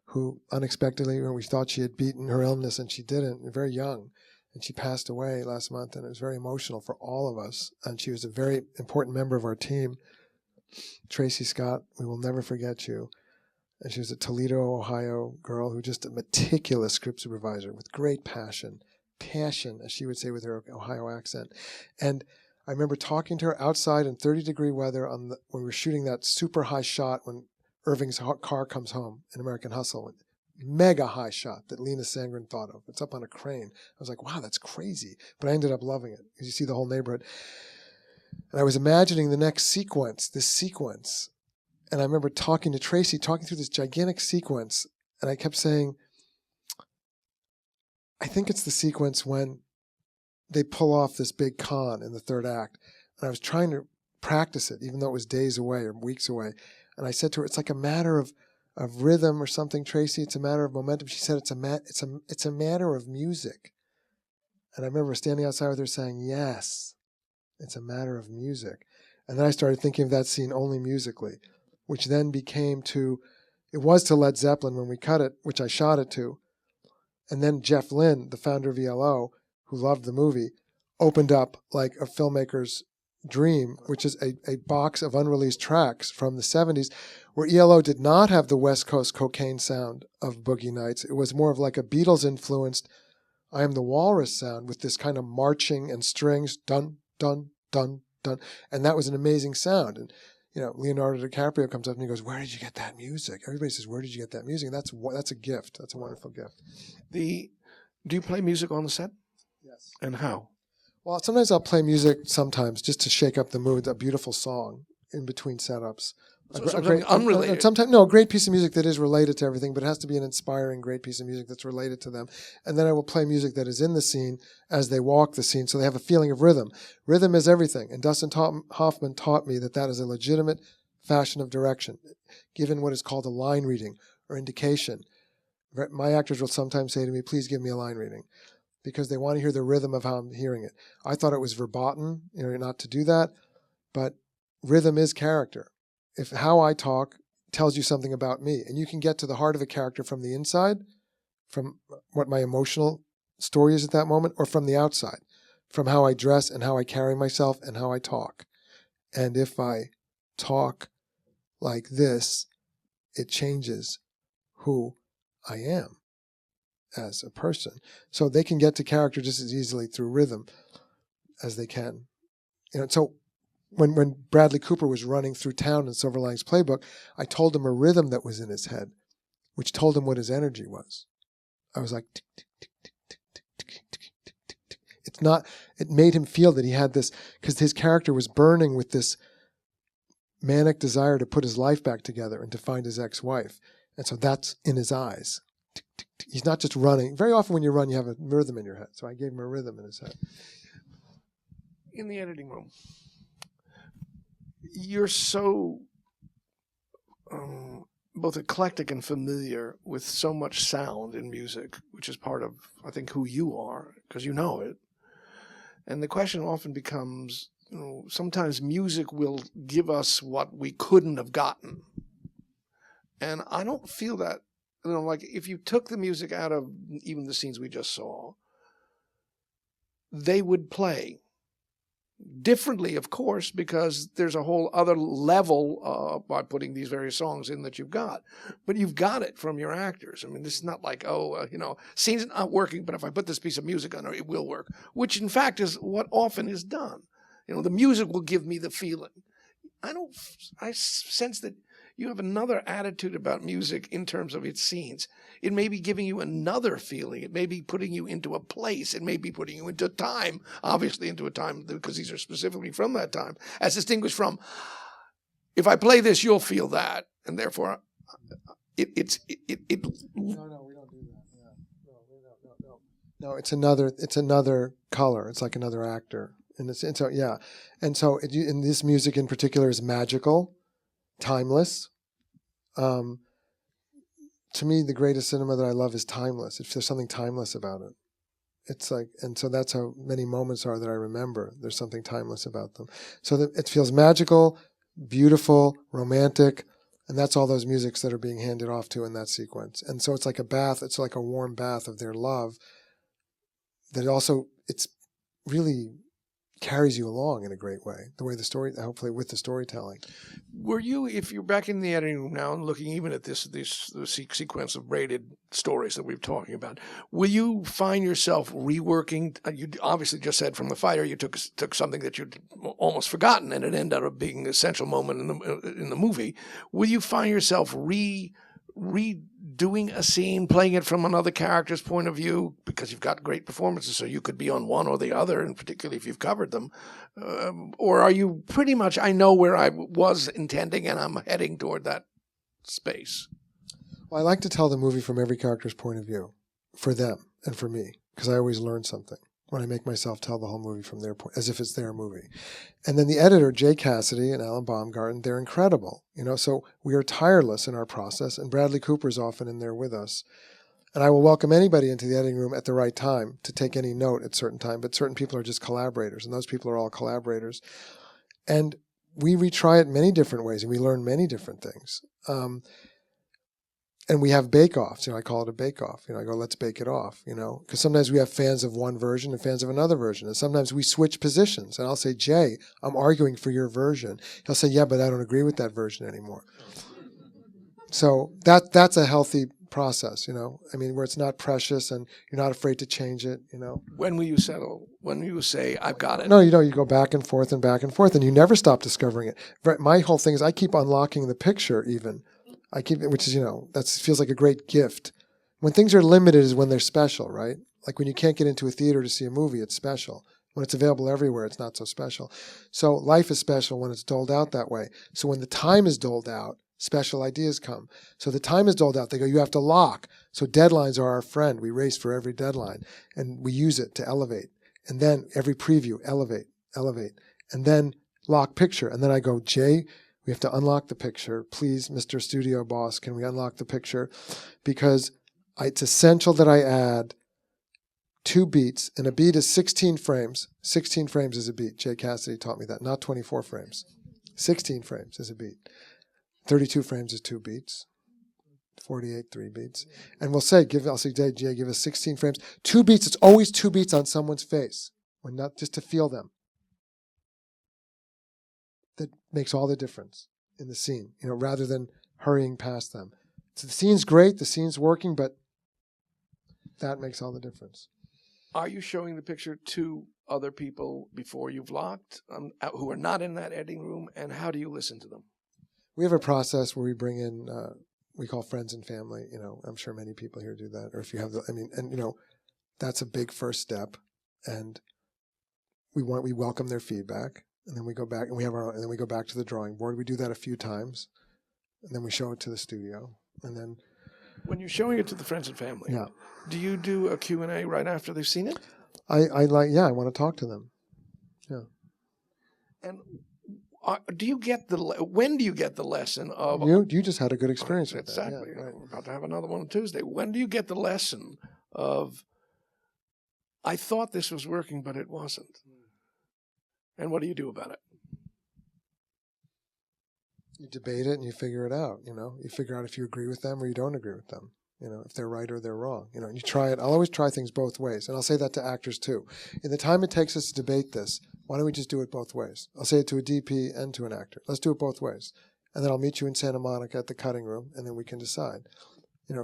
who unexpectedly, when we thought she had beaten her illness, and she didn't, very young, and she passed away last month, and it was very emotional for all of us. And she was a very important member of our team. Tracy Scott, we will never forget you. And she was a Toledo, Ohio girl who just a meticulous script supervisor with great passion, as she would say with her Ohio accent. And I remember talking to her outside in 30-degree weather when we were shooting that super high shot when Irving's car comes home in American Hustle. Mega high shot that Lena Sangren thought of. It's up on a crane. I was like, wow, that's crazy. But I ended up loving it because you see the whole neighborhood. And I was imagining the next sequence, this sequence. And I remember talking to Tracy, talking through this gigantic sequence. And I kept saying, I think it's the sequence when they pull off this big con in the third act. And I was trying to practice it, even though it was days away or weeks away. And I said to her, it's like a matter of rhythm or something, Tracy. It's a matter of momentum. She said, it's a matter of music. And I remember standing outside with her saying, yes, it's a matter of music. And then I started thinking of that scene only musically, which then became it was to Led Zeppelin when we cut it, which I shot it to. And then Jeff Lynne, the founder of ELO, who loved the movie, opened up like a filmmaker's dream, which is a box of unreleased tracks from the 70s, where ELO did not have the West Coast cocaine sound of Boogie Nights. It was more of like a Beatles-influenced I Am the Walrus sound with this kind of marching and strings, dun, dun, dun, dun. And that was an amazing sound. And Leonardo DiCaprio comes up and he goes, where did you get that music? Everybody says, where did you get that music? And that's a gift. That's a wonderful gift. Do you play music on the set? Yes. And how? Well, sometimes I'll play music sometimes just to shake up the mood, a beautiful song in between setups. So something unrelated. Sometimes, no, a great piece of music that is related to everything, but it has to be an inspiring, great piece of music that's related to them. And then I will play music that is in the scene as they walk the scene, so they have a feeling of rhythm. Rhythm is everything, and Dustin Hoffman taught me that is a legitimate fashion of direction, given what is called a line reading or indication. My actors will sometimes say to me, please give me a line reading, because they want to hear the rhythm of how I'm hearing it. I thought it was verboten, not to do that, but rhythm is character. If how I talk tells you something about me, and you can get to the heart of a character from the inside, from what my emotional story is at that moment, or from the outside, from how I dress and how I carry myself and how I talk. And if I talk like this, it changes who I am as a person. So they can get to character just as easily through rhythm as they can. So when Bradley Cooper was running through town in Silver Linings Playbook, I told him a rhythm that was in his head, which told him what his energy was. I was like, tick, tick, tick, tick, tick, tick, tick, tick, tick, tick, tick. It made him feel that he had this, because his character was burning with this manic desire to put his life back together and to find his ex-wife. And so that's in his eyes. Tick, tick, tick. He's not just running. Very often when you run, you have a rhythm in your head. So I gave him a rhythm in his head. In the editing room, you're so both eclectic and familiar with so much sound in music, which is part of, I think, who you are, because you know it. And the question often becomes, sometimes music will give us what we couldn't have gotten. And I don't feel that, like if you took the music out of even the scenes we just saw, they would play. differently, of course, because there's a whole other level by putting these various songs in that you've got. But you've got it from your actors. I mean, this is not like, scene's not working, but if I put this piece of music on it will work, which in fact is what often is done. The music will give me the feeling. I sense that you have another attitude about music in terms of its scenes. It may be giving you another feeling. It may be putting you into a place. It may be putting you into time, obviously into a time, because these are specifically from that time, as distinguished from, if I play this, you'll feel that. And therefore, No, we don't do that. Yeah. No, it's another color. It's like another actor. And so, yeah. And so and this music in particular is magical, timeless. To me, the greatest cinema that I love is timeless. If there's something timeless about it, it's like, and so that's how many moments are that I remember. There's something timeless about them. So that it feels magical, beautiful, romantic, and that's all those musics that are being handed off to in that sequence. And so it's like a bath. It's like a warm bath of their love. That also, it's really carries you along in a great way. The way the story, hopefully with the storytelling. Were you, if you're back in the editing room now and looking even at this sequence of braided stories that we're talking about, will you find yourself reworking? You obviously just said from the fire you took something that you'd almost forgotten, and it ended up being an essential moment in the movie. Will you find yourself redoing a scene, playing it from another character's point of view, because you've got great performances, so you could be on one or the other, and particularly if you've covered them? Or are you pretty much, I know where I was intending and I'm heading toward that space? Well, I like to tell the movie from every character's point of view, for them and for me, because I always learn something when I make myself tell the whole movie from their point, as if it's their movie. And then the editor, Jay Cassidy and Alan Baumgarten, they're incredible. So we are tireless in our process, and Bradley Cooper's often in there with us. And I will welcome anybody into the editing room at the right time to take any note at certain time, but certain people are just collaborators, and those people are all collaborators. And we retry it many different ways, and we learn many different things. And we have bake-offs. I call it a bake-off. I go, let's bake it off, because sometimes we have fans of one version and fans of another version. And sometimes we switch positions. And I'll say, Jay, I'm arguing for your version. He'll say, yeah, but I don't agree with that version anymore. So that's a healthy process, where it's not precious and you're not afraid to change it, When will you settle? When will you say, I've got it? No, you go back and forth, and you never stop discovering it. My whole thing is I keep unlocking the picture even. I keep it, which is, that feels like a great gift. When things are limited is when they're special, right? Like when you can't get into a theater to see a movie, it's special. When it's available everywhere, it's not so special. So life is special when it's doled out that way. So when the time is doled out, special ideas come. So the time is doled out. They go, you have to lock. So deadlines are our friend. We race for every deadline, and we use it to elevate. And then every preview, elevate. And then lock picture. And then I go, Jay, we have to unlock the picture. Please, Mr. Studio Boss, can we unlock the picture? Because it's essential that I add 2 beats, and a beat is 16 frames. 16 frames is a beat. Jay Cassidy taught me that, not 24 frames. 16 frames is a beat. 32 frames is 2 beats. 48, 3 beats. And I'll say, Jay, give us 16 frames. 2 beats, it's always 2 beats on someone's face, when not just to feel them. That makes all the difference in the scene, rather than hurrying past them. So the scene's great, the scene's working, but that makes all the difference. Are you showing the picture to other people before you've locked, who are not in that editing room, and how do you listen to them? We have a process where we bring in, we call friends and family. I'm sure many people here do that. Or if you have that's a big first step, and we welcome their feedback. And then we go back and then we go back to the drawing board. We do that a few times, and then we show it to the studio. And then, when you're showing it to the friends and family, yeah, do you do a Q&A right after they've seen it? I want to talk to them. Yeah. And when do you get the lesson of? You just had a good experience with exactly. that. Exactly. Yeah, right. We're about to have another one on Tuesday. When do you get the lesson of? I thought this was working, but it wasn't. And what do you do about it? You debate it and you figure it out. You figure out if you agree with them or you don't agree with them. If they're right or they're wrong. And you try it. I'll always try things both ways. And I'll say that to actors too. In the time it takes us to debate this, why don't we just do it both ways? I'll say it to a DP and to an actor. Let's do it both ways. And then I'll meet you in Santa Monica at the cutting room, and then we can decide,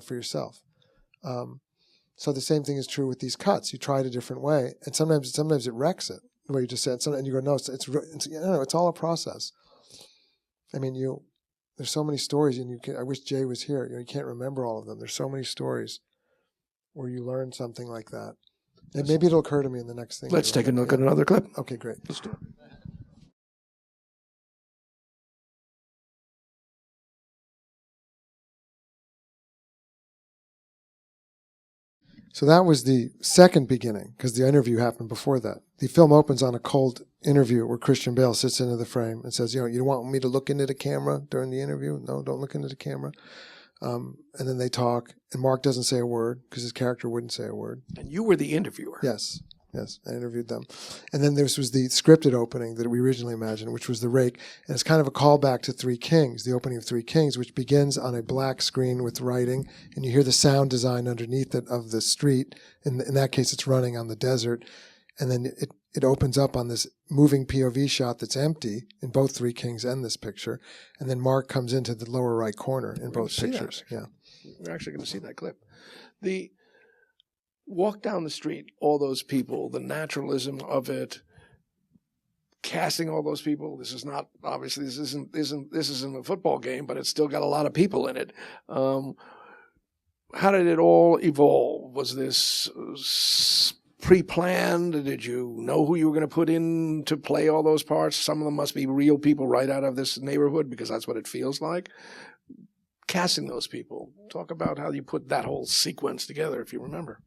for yourself. So the same thing is true with these cuts. You try it a different way, and sometimes it wrecks it, the way you just said. And you go, no, it's all a process. I mean, there's so many stories, and I wish Jay was here. You can't remember all of them. There's so many stories where you learn something like that. And maybe it'll occur to me in the next thing. Let's take a look at another clip. Okay, great. Let's do it. So that was the second beginning, because the interview happened before that. The film opens on a cold interview where Christian Bale sits into the frame and says, you want me to look into the camera during the interview? No, don't look into the camera. And then they talk, and Mark doesn't say a word because his character wouldn't say a word. And you were the interviewer. Yes, I interviewed them. And then this was the scripted opening that we originally imagined, which was The Rake. And it's kind of a callback to Three Kings, the opening of Three Kings, which begins on a black screen with writing, and you hear the sound design underneath it of the street. In that case, it's running on the desert. And then it opens up on this moving POV shot that's empty in both Three Kings and this picture. And then Mark comes into the lower right corner in both pictures. Yeah, we're actually going to see that clip. The walk down the street, all those people, the naturalism of it, casting all those people. This is not, obviously, this isn't a football game, but it's still got a lot of people in it. How did it all evolve? Was this pre-planned? Did you know who you were going to put in to play all those parts? Some of them must be real people right out of this neighborhood, because that's what it feels like. Casting those people. Talk about how you put that whole sequence together, if you remember.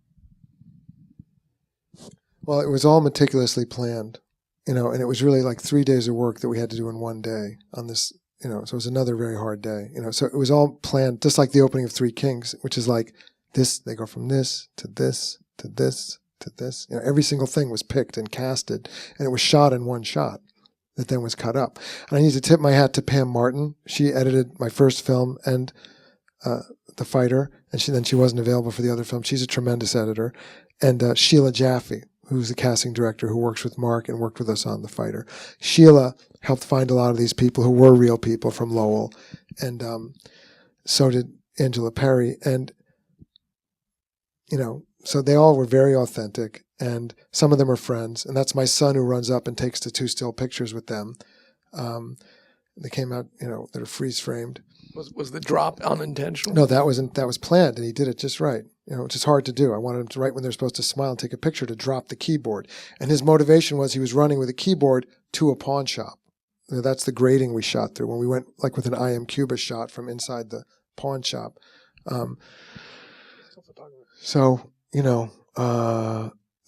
Well, it was all meticulously planned, and it was really like 3 days of work that we had to do in one day on this, so it was another very hard day, so it was all planned, just like the opening of Three Kings, which is like this, they go from this to this to this to this. Every single thing was picked and casted, and it was shot in one shot that then was cut up. And I need to tip my hat to Pam Martin. She edited my first film and The Fighter, and she wasn't available for the other film. She's a tremendous editor. And Sheila Jaffe, who's the casting director who works with Mark and worked with us on The Fighter. Sheila helped find a lot of these people who were real people from Lowell, and so did Angela Perry. And, so they all were very authentic, and some of them are friends. And that's my son who runs up and takes the 2 still pictures with them. They came out, that are freeze-framed. Was the drop unintentional? No, that was planned, and he did it just right. Which is hard to do. I wanted him to, right when they're supposed to smile and take a picture, to drop the keyboard. And his motivation was he was running with a keyboard to a pawn shop. That's the grating we shot through when we went like with an I Am Cuba shot from inside the pawn shop.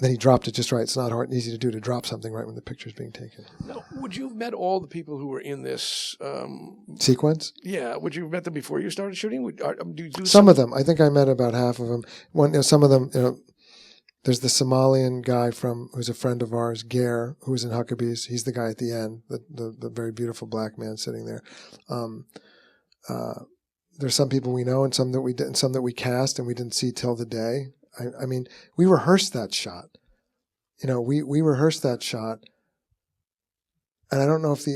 Then he dropped it just right. It's not hard and easy to do, to drop something right when the picture's being taken. Now, would you have met all the people who were in this sequence? Yeah. Would you have met them before you started shooting? Do you do some of them. I think I met about half of them. Some of them, there's the Somalian guy who's a friend of ours, Gare, who was in Huckabees. He's the guy at the end, the very beautiful black man sitting there. There's some people we know and some that we didn't, some that we cast and we didn't see till the day. I mean, we rehearsed that shot. We rehearsed that shot, and I don't know if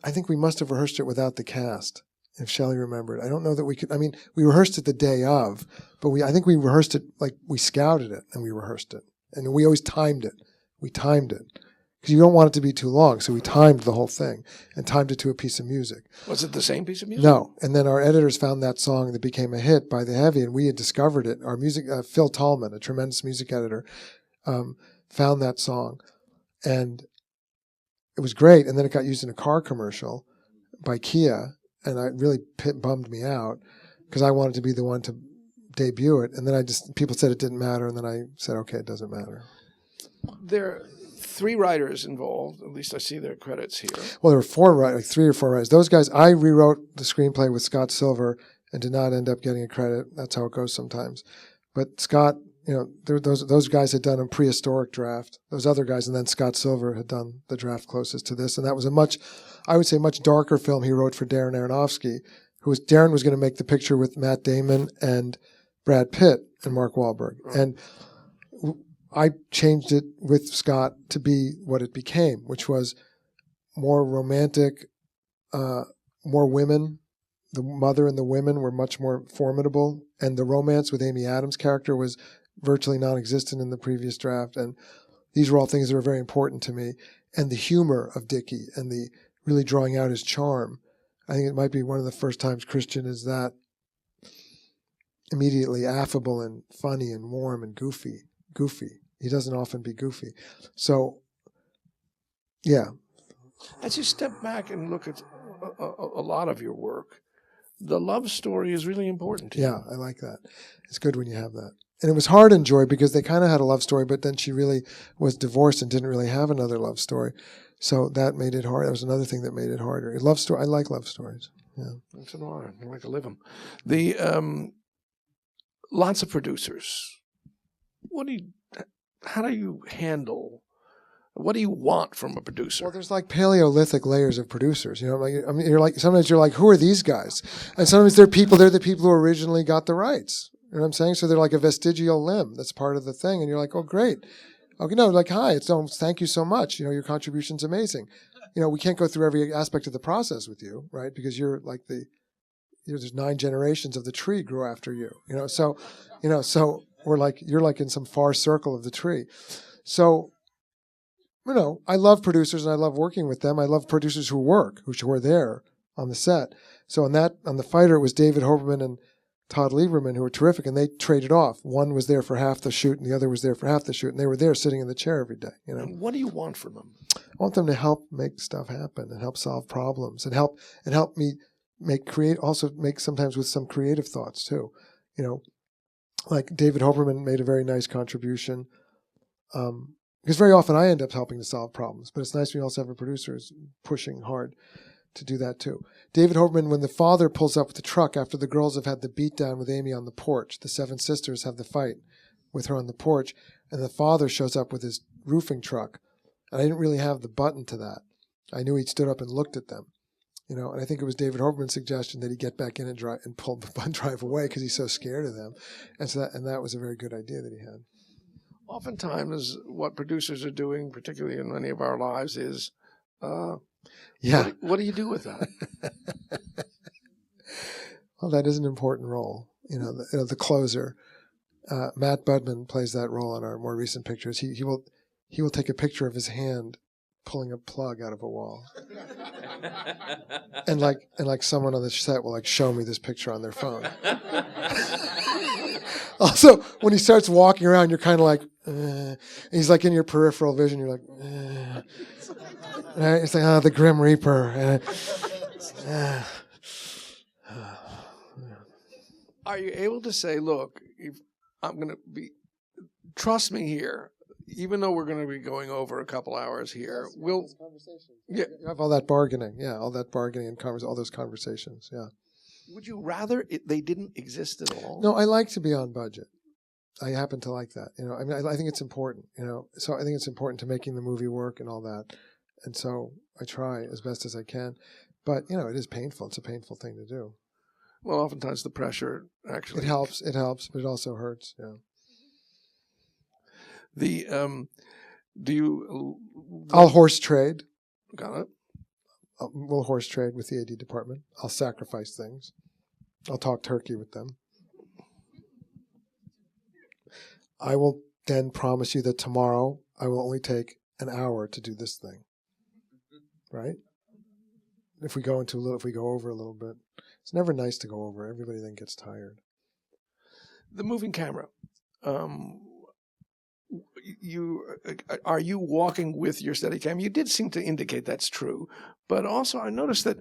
I think we must have rehearsed it without the cast, if Shelley remembered. I don't know that we could. I mean, we rehearsed it the day of, but I think we rehearsed it, like we scouted it and we rehearsed it, and we always timed it. We timed it because you don't want it to be too long, so we timed the whole thing and timed it to a piece of music. Was it the same piece of music? No. And then our editors found that song that became a hit by The Heavy, and we had discovered it. Our music, Phil Tallman, a tremendous music editor, found that song, and it was great. And then it got used in a car commercial by Kia, and it really bummed me out because I wanted to be the one to debut it. And then people said it didn't matter, and then I said, okay, it doesn't matter. There are 3 writers involved. At least I see their credits here. Well, there were 4 writers, like 3 or 4 writers. Those guys, I rewrote the screenplay with Scott Silver and did not end up getting a credit. That's how it goes sometimes. But Scott, those guys had done a prehistoric draft. Those other guys, and then Scott Silver had done the draft closest to this. And that was a much darker film he wrote for Darren Aronofsky, Darren was going to make the picture with Matt Damon and Brad Pitt and Mark Wahlberg. And I changed it with Scott to be what it became, which was more romantic, more women. The mother and the women were much more formidable, and the romance with Amy Adams' character was virtually non-existent in the previous draft. And these were all things that were very important to me. And the humor of Dickie and the really drawing out his charm. I think it might be one of the first times Christian is that immediately affable and funny and warm and goofy. He doesn't often be goofy. So, yeah. As you step back and look at a lot of your work, the love story is really important to you. Yeah, I like that. It's good when you have that. And it was hard in Joy because they kind of had a love story, but then she really was divorced and didn't really have another love story. So that made it hard. That was another thing that made it harder. I like love stories. Yeah. That's an honor. I like to live them. The lots of producers. How do you handle? What do you want from a producer? Well, there's like Paleolithic layers of producers. You know, sometimes you're like, who are these guys? And sometimes they're the people who originally got the rights. You know what I'm saying? So they're like a vestigial limb that's part of the thing. And you're like, oh, great. Okay, no, like, hi, thank you so much. You know, your contribution's amazing. You know, we can't go through every aspect of the process with you, right? Because you're like there's 9 generations of the tree grow after you. So we're like, you're like in some far circle of the tree. So, I love producers and I love working with them. I love producers who are there on the set. So on The Fighter, it was David Hoberman and Todd Lieberman, who were terrific, and they traded off. One was there for half the shoot and the other was there for half the shoot, and they were there sitting in the chair every day. And what do you want from them? I want them to help make stuff happen and help solve problems and help me make sometimes with some creative thoughts too. Like David Hoberman made a very nice contribution. Because very often I end up helping to solve problems, but it's nice when you also have a producer who's pushing hard to do that too. David Hoberman, when the father pulls up with the truck after the girls have had the beatdown with Amy on the porch, the 7 sisters have the fight with her on the porch, and the father shows up with his roofing truck. And I didn't really have the button to that. I knew he'd stood up and looked at them. And I think it was David Hoberman's suggestion that he get back in and pull the button drive away because he's so scared of them. And that was a very good idea that he had. Oftentimes, what producers are doing, particularly in many of our lives, is what do you do with that? Well, that is an important role. The closer. Matt Budman plays that role on our more recent pictures. He will take a picture of his hand pulling a plug out of a wall, and like someone on the set will show me this picture on their phone. Also, when he starts walking around, you're kind of like, and he's like in your peripheral vision. You're like, right? It's like, the Grim Reaper. Are you able to say, look, trust me here, even though we're going to be going over a couple hours here, you have all that bargaining, and all those conversations, Would you rather they didn't exist at all? No, I like to be on budget. I happen to like that. I think it's important. So I think it's important to making the movie work and all that. And so I try as best as I can. But it is painful. It's a painful thing to do. Well, oftentimes the pressure actually it helps, but it also hurts. Yeah. I'll horse trade. Got it. We'll horse trade with the AD department. I'll sacrifice things. I'll talk turkey with them. I will then promise you that tomorrow I will only take an hour to do this thing. Right? If we go over a little bit, it's never nice to go over. Everybody then gets tired. The moving camera. Are you walking with your Steadicam? You did seem to indicate that's true, but also I noticed that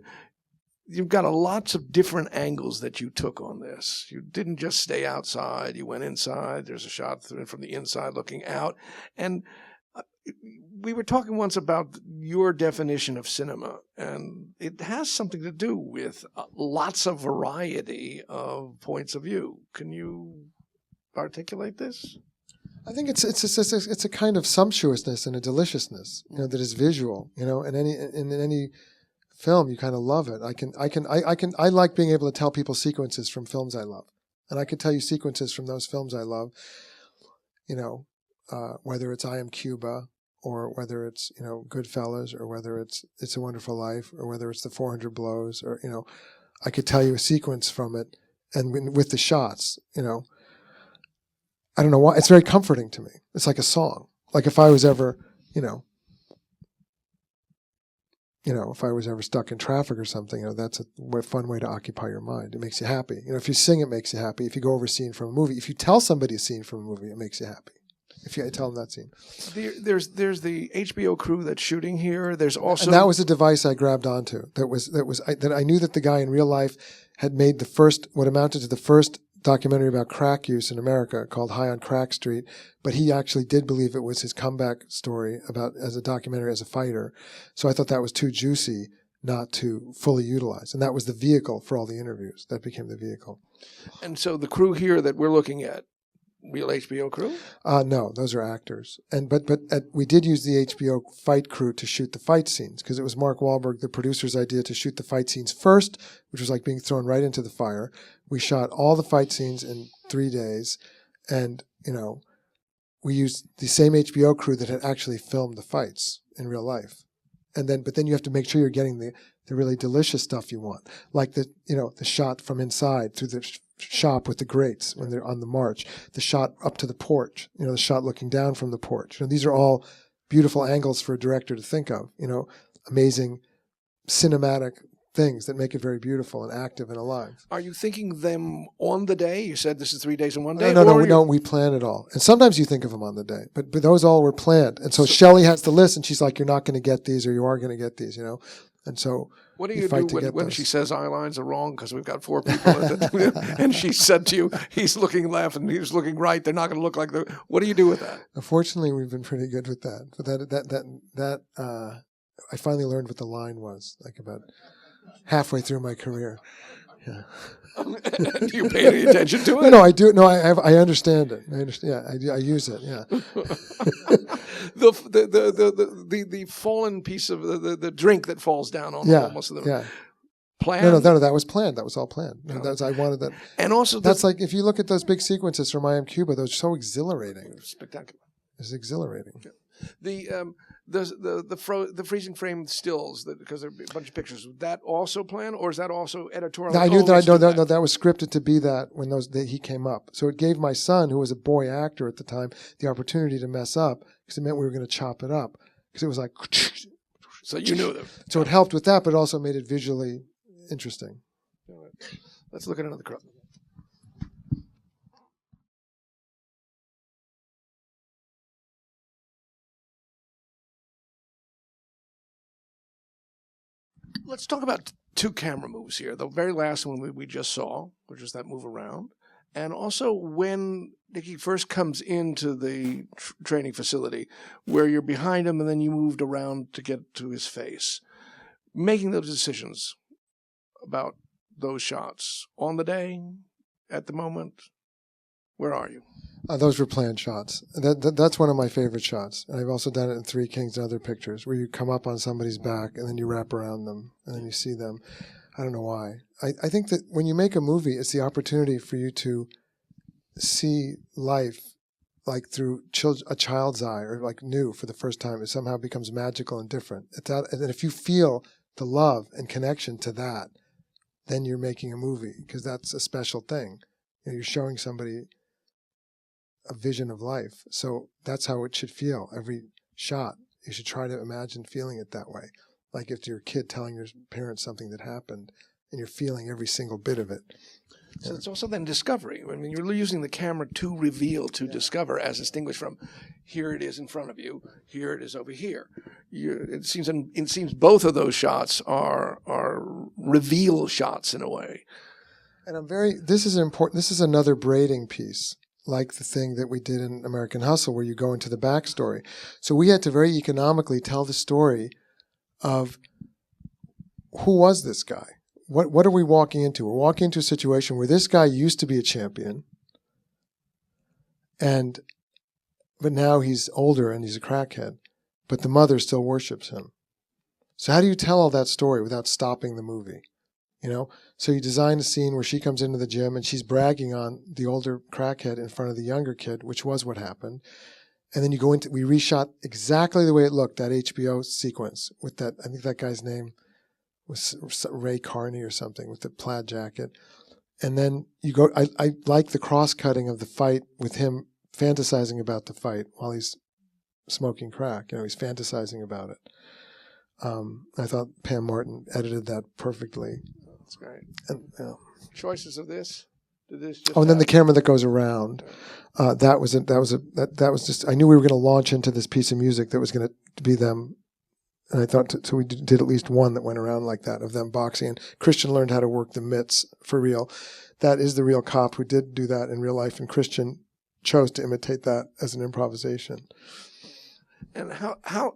you've got lots of different angles that you took on this. You didn't just stay outside. You went inside. There's a shot from the inside looking out. And we were talking once about your definition of cinema, and it has something to do with lots of variety of points of view. Can you articulate this? I think it's a kind of sumptuousness and a deliciousness, that is visual, in any film, you kind of love it. I like being able to tell people sequences from films I love. And I could tell you sequences from those films I love, whether it's I Am Cuba, or whether it's, Goodfellas, or whether it's It's a Wonderful Life, or whether it's The 400 Blows, or, I could tell you a sequence from it, and with the shots, I don't know why. It's very comforting to me. It's like a song. Like if I was ever, if I was ever stuck in traffic or something, that's a fun way to occupy your mind. It makes you happy. If you sing, it makes you happy. If you go over a scene from a movie, if you tell somebody a scene from a movie, it makes you happy. If you tell them that scene. There's the HBO crew that's shooting here. There's also, and that was a device I grabbed onto. That I knew that the guy in real life had made what amounted to the first documentary about crack use in America called High on Crack Street, but he actually did believe it was his comeback story as a documentary as a fighter. So I thought that was too juicy not to fully utilize. And that was the vehicle for all the interviews. That became the vehicle. And so the crew here that we're looking at, real HBO crew? No, those are actors. But we did use the HBO fight crew to shoot the fight scenes because it was Mark Wahlberg, the producer's idea, to shoot the fight scenes first, which was like being thrown right into the fire. We shot all the fight scenes in 3 days, and we used the same HBO crew that had actually filmed the fights in real life. But then you have to make sure you're getting the really delicious stuff you want, like the shot from inside through the shop with the grates when they're on the march, the shot up to the porch, the shot looking down from the porch. These are all beautiful angles for a director to think of, amazing cinematic things that make it very beautiful and active and alive. Are you thinking them on the day? You said this is 3 days and 1 day? No, we plan it all. And sometimes you think of them on the day, but those all were planned. And so Shelley has the list, and she's like, you're not going to get these, or you are going to get these, And so what do you do when she says eye lines are wrong because we've got 4 people and she said to you, he's looking left and he's looking right, they're not going to look like what do you do with that? Unfortunately, we've been pretty good with that. But that I finally learned what the line was, like about halfway through my career. Yeah. Do you pay any attention to it? No, I do. No, I understand it. I understand. Yeah, I use it. Yeah. the fallen piece of the drink that falls down on almost of them. Yeah. Planned? No, that was planned. That was all planned. No, I wanted that. And also, that's like if you look at those big sequences from I Am Cuba, those are so exhilarating. Spectacular. It's exhilarating. Yeah. The freezing frame stills because there are a bunch of pictures. Was that also planned, or is that also editorial? No, I knew that. No, that was scripted to be that when he came up. So it gave my son, who was a boy actor at the time, the opportunity to mess up because it meant we were going to chop it up because it was like. So you knew them. So it helped with that, but also made it visually interesting. Let's look at another crop. Let's talk about 2 camera moves here. The very last one we just saw, which is that move around, and also when Nicky first comes into the training facility, where you're behind him and then you moved around to get to his face. Making those decisions about those shots on the day, at the moment, where are you? Those were planned shots. That's one of my favorite shots. And I've also done it in Three Kings and other pictures where you come up on somebody's back and then you wrap around them and then you see them. I don't know why. I think that when you make a movie, it's the opportunity for you to see life like through a child's eye or like new for the first time. It somehow becomes magical and different. And if you feel the love and connection to that, then you're making a movie because that's a special thing. You're showing somebody a vision of life. So that's how it should feel. Every shot, you should try to imagine feeling it that way. Like if you're a kid telling your parents something that happened and you're feeling every single bit of it. So it's also then discovery. I mean, you're using the camera to reveal, to discover, as distinguished from here it is in front of you, here it is over here. It seems both of those shots are reveal shots in a way. And this is another braiding piece, like the thing that we did in American Hustle, where you go into the backstory. So we had to very economically tell the story of who was this guy? What are we walking into? We're walking into a situation where this guy used to be a champion, but now he's older and he's a crackhead, but the mother still worships him. So how do you tell all that story without stopping the movie? So you design a scene where she comes into the gym and she's bragging on the older crackhead in front of the younger kid, which was what happened. And then we reshot exactly the way it looked, that HBO sequence with that, I think that guy's name was Ray Carney or something, with the plaid jacket. And then I like the cross-cutting of the fight with him fantasizing about the fight while he's smoking crack. He's fantasizing about it. I thought Pam Martin edited that perfectly. That's great. And, choices of this? Did this just and then the happen? camera that goes around. That was just. I knew we were going to launch into this piece of music that was going to be them. And I thought, so we did at least one that went around like that, of them boxing. And Christian learned how to work the mitts for real. That is the real cop who did do that in real life, and Christian chose to imitate that as an improvisation. And how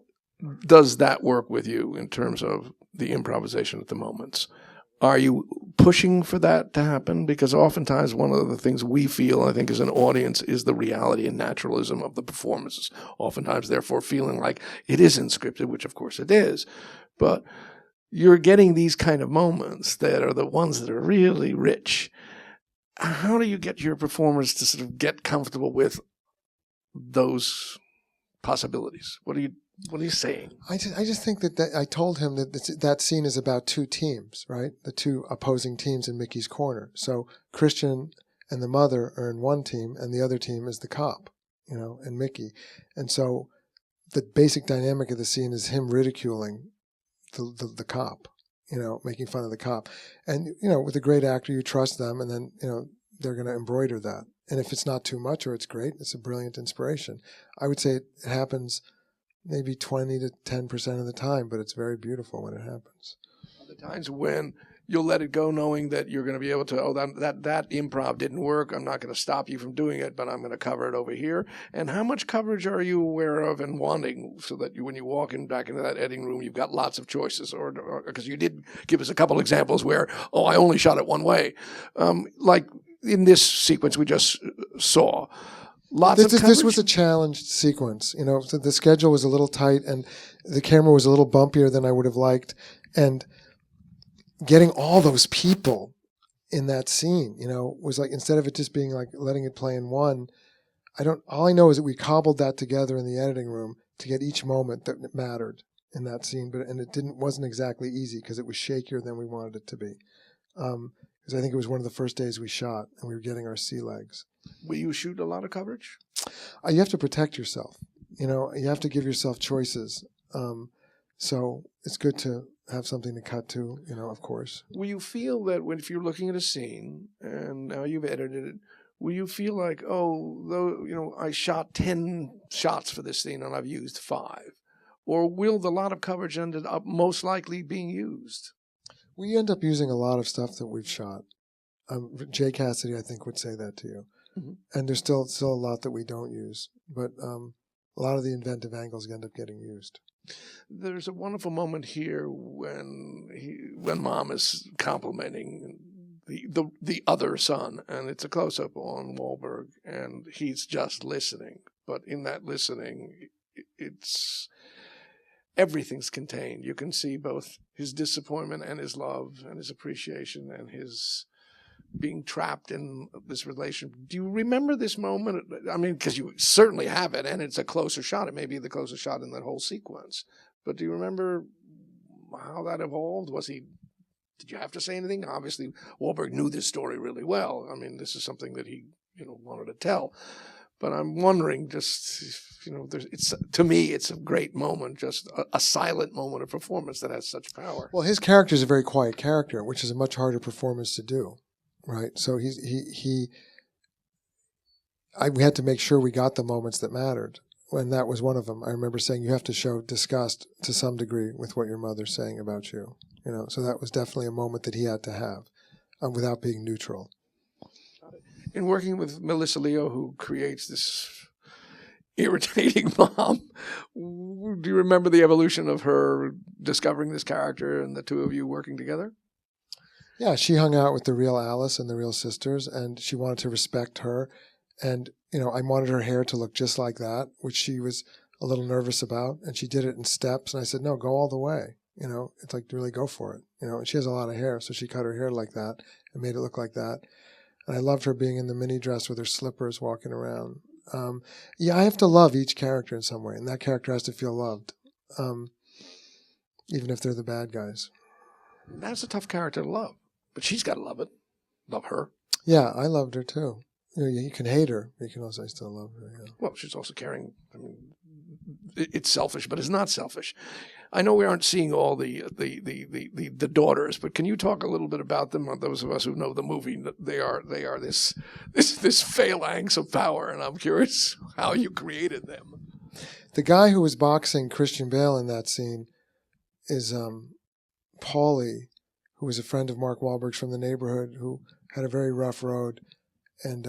does that work with you in terms of the improvisation at the moments? Are you pushing for that to happen? Because oftentimes one of the things we feel, I think, as an audience is the reality and naturalism of the performances. Oftentimes, therefore, feeling like it isn't scripted, which of course it is. But you're getting these kind of moments that are the ones that are really rich. How do you get your performers to sort of get comfortable with those possibilities? What are you saying? I just think that I told him that that scene is about two teams, right? The two opposing teams in Mickey's corner. So Christian and the mother are in one team, and the other team is the cop, and Mickey. And so the basic dynamic of the scene is him ridiculing the cop, making fun of the cop. And, with a great actor, you trust them, and then, they're going to embroider that. And if it's not too much or it's great, it's a brilliant inspiration. I would say it happens maybe 20 to 10% of the time, but it's very beautiful when it happens. The times when you'll let it go knowing that you're going to be able to, that improv didn't work, I'm not going to stop you from doing it, but I'm going to cover it over here. And how much coverage are you aware of and wanting, so that when you walk back into that editing room, you've got lots of choices? Or because you did give us a couple examples where, I only shot it one way. Like in this sequence we just saw. This was a challenged sequence. So the schedule was a little tight, and the camera was a little bumpier than I would have liked. And getting all those people in that scene, was like, instead of it just being like letting it play in one, all I know is that we cobbled that together in the editing room to get each moment that mattered in that scene. And it wasn't exactly easy because it was shakier than we wanted it to be. Because I think it was one of the first days we shot, and we were getting our sea legs. Will you shoot a lot of coverage? You have to protect yourself. You have to give yourself choices. So it's good to have something to cut to, of course. Will you feel that if you're looking at a scene and now you've edited it, will you feel like, I shot 10 shots for this scene and I've used 5? Or will the lot of coverage end up most likely being used? We end up using a lot of stuff that we've shot. Jay Cassidy, I think, would say that to you. Mm-hmm. And there's still a lot that we don't use. But a lot of the inventive angles end up getting used. There's a wonderful moment here when Mom is complimenting the other son, and it's a close-up on Wahlberg, and he's just listening. But in that listening, everything's contained. You can see both his disappointment and his love and his appreciation and his being trapped in this relation. Do you remember this moment? I mean, because you certainly have it, and it's a closer shot. It may be the closest shot in that whole sequence. But do you remember how that evolved? Did you have to say anything? Obviously, Wahlberg knew this story really well. I mean, this is something that he, wanted to tell. But I'm wondering, just, to me, it's a great moment, just a silent moment of performance that has such power. Well, his character is a very quiet character, which is a much harder performance to do. Right, so we had to make sure we got the moments that mattered, and that was one of them. I remember saying you have to show disgust to some degree with what your mother's saying about you, So that was definitely a moment that he had to have, without being neutral. In working with Melissa Leo, who creates this irritating mom, do you remember the evolution of her discovering this character and the two of you working together? Yeah, she hung out with the real Alice and the real sisters, and she wanted to respect her. And, I wanted her hair to look just like that, which she was a little nervous about. And she did it in steps. And I said, no, go all the way. It's like, really go for it. And she has a lot of hair, so she cut her hair like that and made it look like that. And I loved her being in the mini dress with her slippers walking around. Yeah, I have to love each character in some way, and that character has to feel loved, even if they're the bad guys. That's a tough character to love, but she's got to love it. Love her. Yeah, I loved her too. You can hate her, but you can also still love her. Yeah. Well, she's also caring. I mean, it's selfish, but it's not selfish. I know we aren't seeing all the daughters, but can you talk a little bit about them? Those of us who know the movie, they are this phalanx of power, and I'm curious how you created them. The guy who was boxing Christian Bale in that scene is Paulie, who was a friend of Mark Wahlberg's from the neighborhood, who had a very rough road, and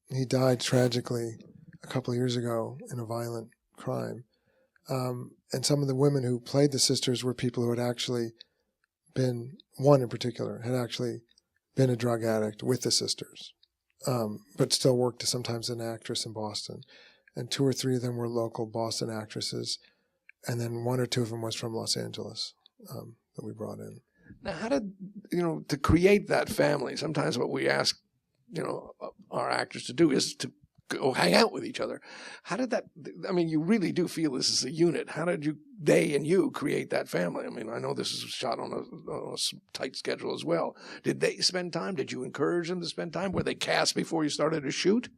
he died tragically a couple of years ago in a violent crime. And some of the women who played the sisters were people who had actually been, one in particular, had actually been a drug addict with the sisters, but still worked sometimes as an actress in Boston. And 2 or 3 of them were local Boston actresses, and then 1 or 2 of them was from Los Angeles that we brought in. Now, how did, to create that family, sometimes what we ask, our actors to do is to go hang out with each other. How did that, I mean, you really do feel this is a unit. How did they and you create that family? I mean, I know this is shot on a tight schedule as well. Did they spend time? Did you encourage them to spend time? Were they cast before you started to shoot?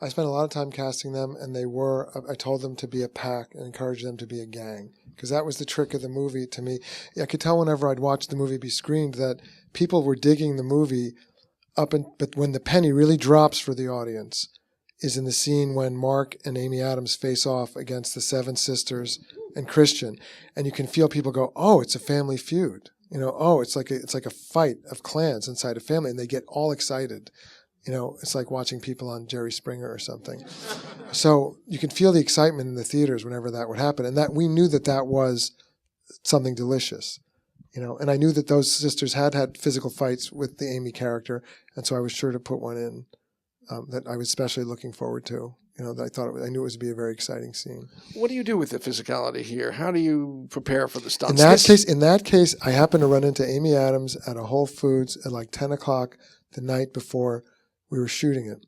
I spent a lot of time casting them, and I told them to be a pack and encouraged them to be a gang, because that was the trick of the movie to me. I could tell whenever I'd watch the movie be screened that people were digging the movie but when the penny really drops for the audience is in the scene when Mark and Amy Adams face off against the 7 sisters and Christian, and you can feel people go, "Oh, it's a family feud." Oh, it's like a fight of clans inside a family, and they get all excited. It's like watching people on Jerry Springer or something. So you can feel the excitement in the theaters whenever that would happen, and that we knew that was something delicious. And I knew that those sisters had physical fights with the Amy character, and so I was sure to put one in that I was especially looking forward to. That I knew it was to be a very exciting scene. What do you do with the physicality here? How do you prepare for the stunts? In that case, I happened to run into Amy Adams at a Whole Foods at like 10 o'clock the night before we were shooting it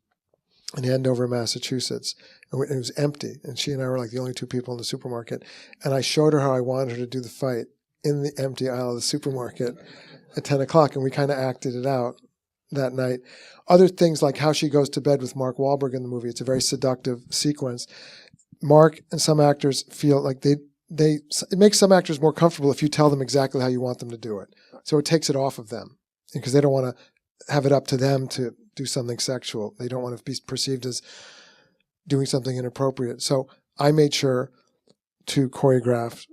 in Andover, Massachusetts. And it was empty, and she and I were like the only 2 people in the supermarket. And I showed her how I wanted her to do the fight in the empty aisle of the supermarket at 10 o'clock, and we kind of acted it out that night. Other things like how she goes to bed with Mark Wahlberg in the movie. It's a very seductive sequence. Mark and some actors feel like it makes some actors more comfortable if you tell them exactly how you want them to do it. So it takes it off of them, because they don't want to have it up to them to do something sexual. They don't want to be perceived as doing something inappropriate. So I made sure to choreograph,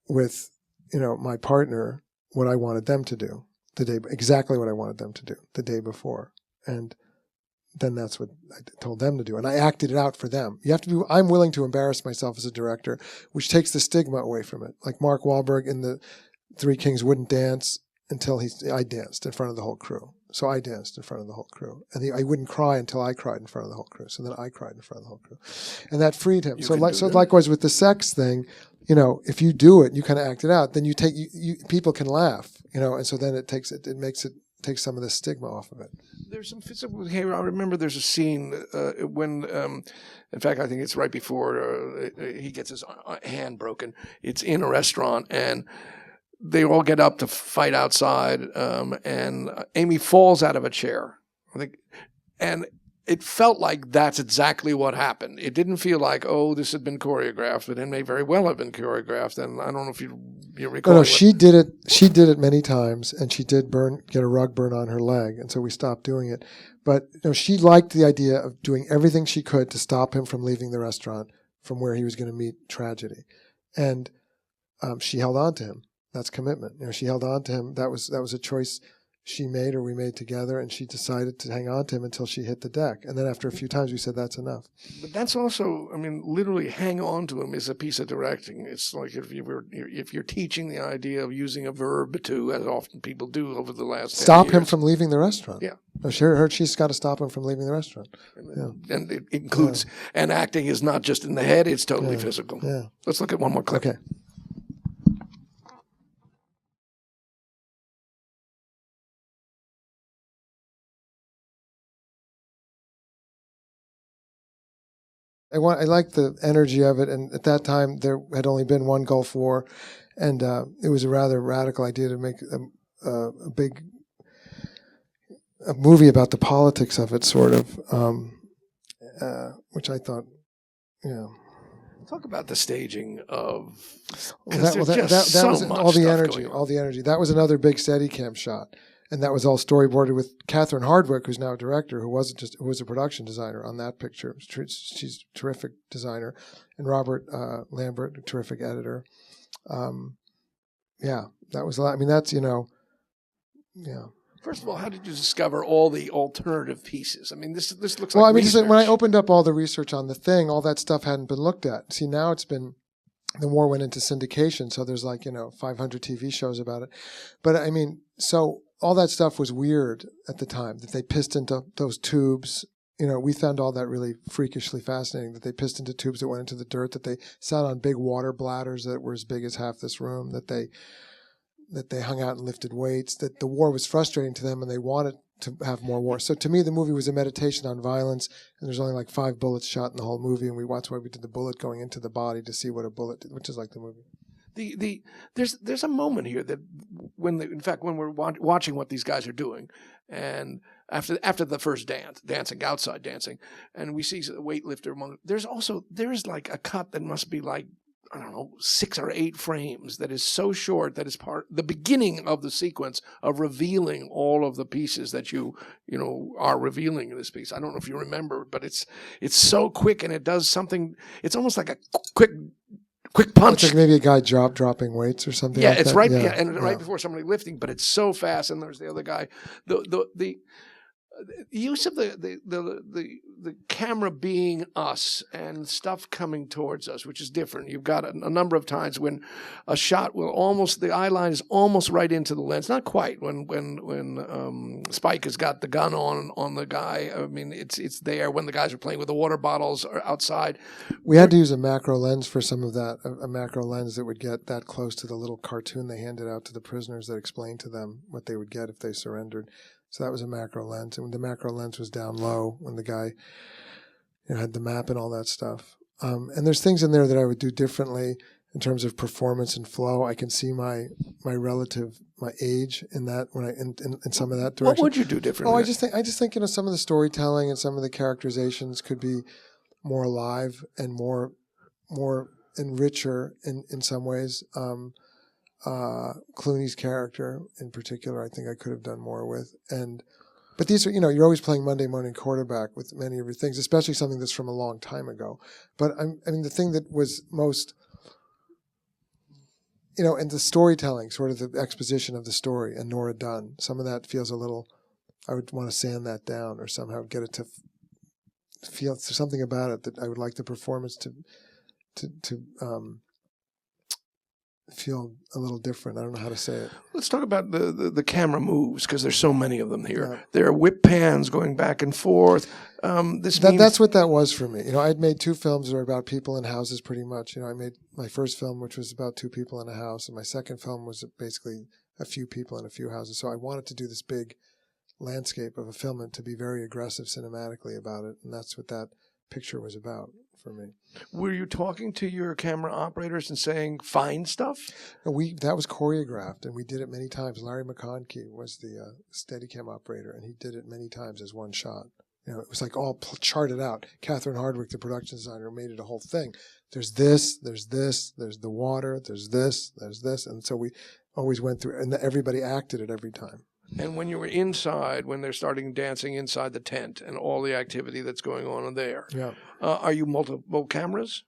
with, my partner, what I wanted them to do exactly what I wanted them to do the day before. And then that's what I told them to do. And I acted it out for them. I'm willing to embarrass myself as a director, which takes the stigma away from it. Like Mark Wahlberg in the 3 Kings wouldn't dance until I danced in front of the whole crew. So I danced in front of the whole crew. And I wouldn't cry until I cried in front of the whole crew. So then I cried in front of the whole crew. And that freed him. So likewise with the sex thing, if you do it, you kind of act it out, then people can laugh, and so then it takes some of the stigma off of it. There's some physical behavior. I remember there's a scene when, in fact, I think it's right before he gets his hand broken. It's in a restaurant, and they all get up to fight outside, and Amy falls out of a chair. And it felt like that's exactly what happened. It didn't feel like, this had been choreographed, but it may very well have been choreographed. And I don't know if you recall. No, she did it. She did it many times, and she did get a rug burn on her leg, and so we stopped doing it. But she liked the idea of doing everything she could to stop him from leaving the restaurant, from where he was going to meet tragedy, and she held on to him. That's commitment. She held on to him. That was a choice she made, or we made together, and she decided to hang on to him until she hit the deck. And then after a few times, we said, that's enough. But that's also, literally hang on to him is a piece of directing. It's like if you're teaching the idea of using a verb to, as often people do over the last 10 years. Stop him from leaving the restaurant. Yeah. She's got to stop him from leaving the restaurant. And it includes, and acting is not just in the head, it's totally physical. Yeah. Let's look at one more clip. Okay. I like the energy of it, and at that time there had only been one Gulf War, and it was a rather radical idea to make a movie about the politics of it, sort of, which I thought, Talk about the staging of, Well, because there's just that so was much all the stuff energy, going on. all the energy. That was another big Steadicam shot, and that was all storyboarded with Catherine Hardwick, who's now a director, who was a production designer on that picture. She's a terrific designer, and Robert Lambert, a terrific editor. Yeah, that was a lot. I mean, that's yeah. First of all, how did you discover all the alternative pieces? I mean, this looks Well, like I mean, just research. when I opened up all the research on the thing, all that stuff hadn't been looked at. See, now it's been. The war went into syndication, so there's 500 TV shows about it. But I mean, so all that stuff was weird at the time, that they pissed into those tubes. We found all that really freakishly fascinating, that they pissed into tubes that went into the dirt, that they sat on big water bladders that were as big as half this room, that they hung out and lifted weights, that the war was frustrating to them and they wanted to have more war. So to me, the movie was a meditation on violence, and there's only 5 bullets shot in the whole movie, and we watched why we did the bullet going into the body to see what a bullet did, which is like the movie. There's a moment here that when we're watching what these guys are doing, and after the first dancing outside dancing, and we see the weightlifter among. There's like a cut that must be like, I don't know, 6 or 8 frames that is so short that is the beginning of the sequence of revealing all of the pieces that you are revealing in this piece. I don't know if you remember, but it's so quick, and it does something. It's almost like a quick punch. It's like maybe a guy dropping weights or something. Yeah, like it's that. right. Yeah, and right before somebody lifting, but it's so fast. And there's the other guy. The use of the camera being us and stuff coming towards us, which is different. You've got a number of times when a shot will the eye line is almost right into the lens, not quite. When Spike has got the gun on the guy, I mean it's there when the guys are playing with the water bottles or outside. We had to use a macro lens for some of that, a macro lens that would get that close to the little cartoon they handed out to the prisoners that explained to them what they would get if they surrendered. So that was a macro lens, and the macro lens was down low when the guy had the map and all that stuff. And there's things in there that I would do differently in terms of performance and flow. I can see my age in that in some of that direction. What would you do differently? I just think some of the storytelling and some of the characterizations could be more alive and more and richer in some ways. Clooney's character in particular, I think I could have done more with. But these are, you're always playing Monday morning quarterback with many of your things, especially something that's from a long time ago. But the thing that was most, and the storytelling, sort of the exposition of the story, and Nora Dunn, some of that feels a little, I would want to sand that down or somehow get it to feel something about it that I would like the performance to feel a little different. I don't know how to say it. Let's talk about the camera moves, because there's so many of them here. Yeah. There are whip pans going back and forth. That's what that was for me. I'd made 2 films that were about people in houses pretty much. I made my first film, which was about 2 people in a house, and my second film was basically a few people in a few houses. So I wanted to do this big landscape of a film and to be very aggressive cinematically about it, and that's what that picture was about for me. Were you talking to your camera operators and saying, find stuff? That was choreographed, and we did it many times. Larry McConkey was the Steadicam operator, and he did it many times as one shot. It was like all charted out. Catherine Hardwick, the production designer, made it a whole thing. There's this, there's the water, there's this, and so we always went through, and everybody acted it every time. And when you were inside, when they're starting dancing inside the tent and all the activity that's going on in there, are you multiple cameras?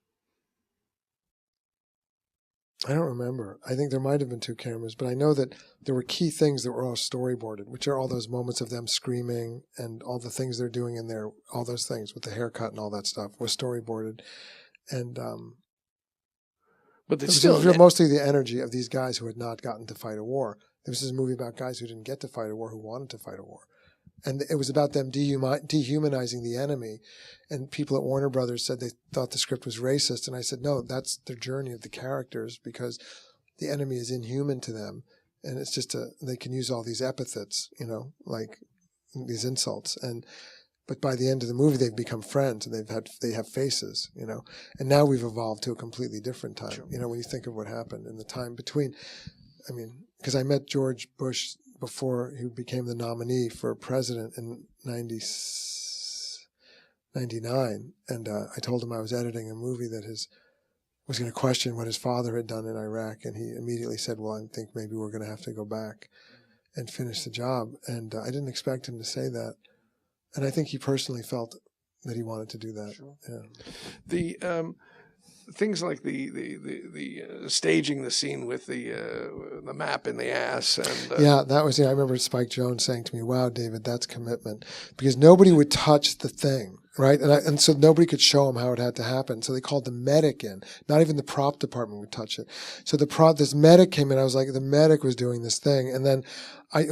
I don't remember. I think there might have been 2 cameras, but I know that there were key things that were all storyboarded, which are all those moments of them screaming and all the things they're doing in there, all those things with the haircut and all that stuff was storyboarded. And but it's still mostly the energy of these guys who had not gotten to fight a war. This is a movie about guys who didn't get to fight a war, who wanted to fight a war. And it was about them dehumanizing the enemy. And people at Warner Brothers said they thought the script was racist. And I said, no, that's their journey of the characters, because the enemy is inhuman to them. And it's just they can use all these epithets, like these insults. And but by the end of the movie, they've become friends and they have faces, you know. And now we've evolved to a completely different time. Sure. You know, when you think of what happened in the time between, I mean, because I met George Bush before he became the nominee for president in 99, and I told him I was editing a movie that was going to question what his father had done in Iraq, and he immediately said, "Well, I think maybe we're going to have to go back and finish the job." And I didn't expect him to say that. And I think he personally felt that he wanted to do that. Sure. Yeah. The things like the staging the scene with the map in the ass, and Yeah, that was it. I remember Spike Jones saying to me, "Wow, David, that's commitment," because nobody would touch the thing, right? And so nobody could show him how it had to happen. So they called the medic in. Not even the prop department would touch it. So this medic came in. I was like, the medic was doing this thing, and then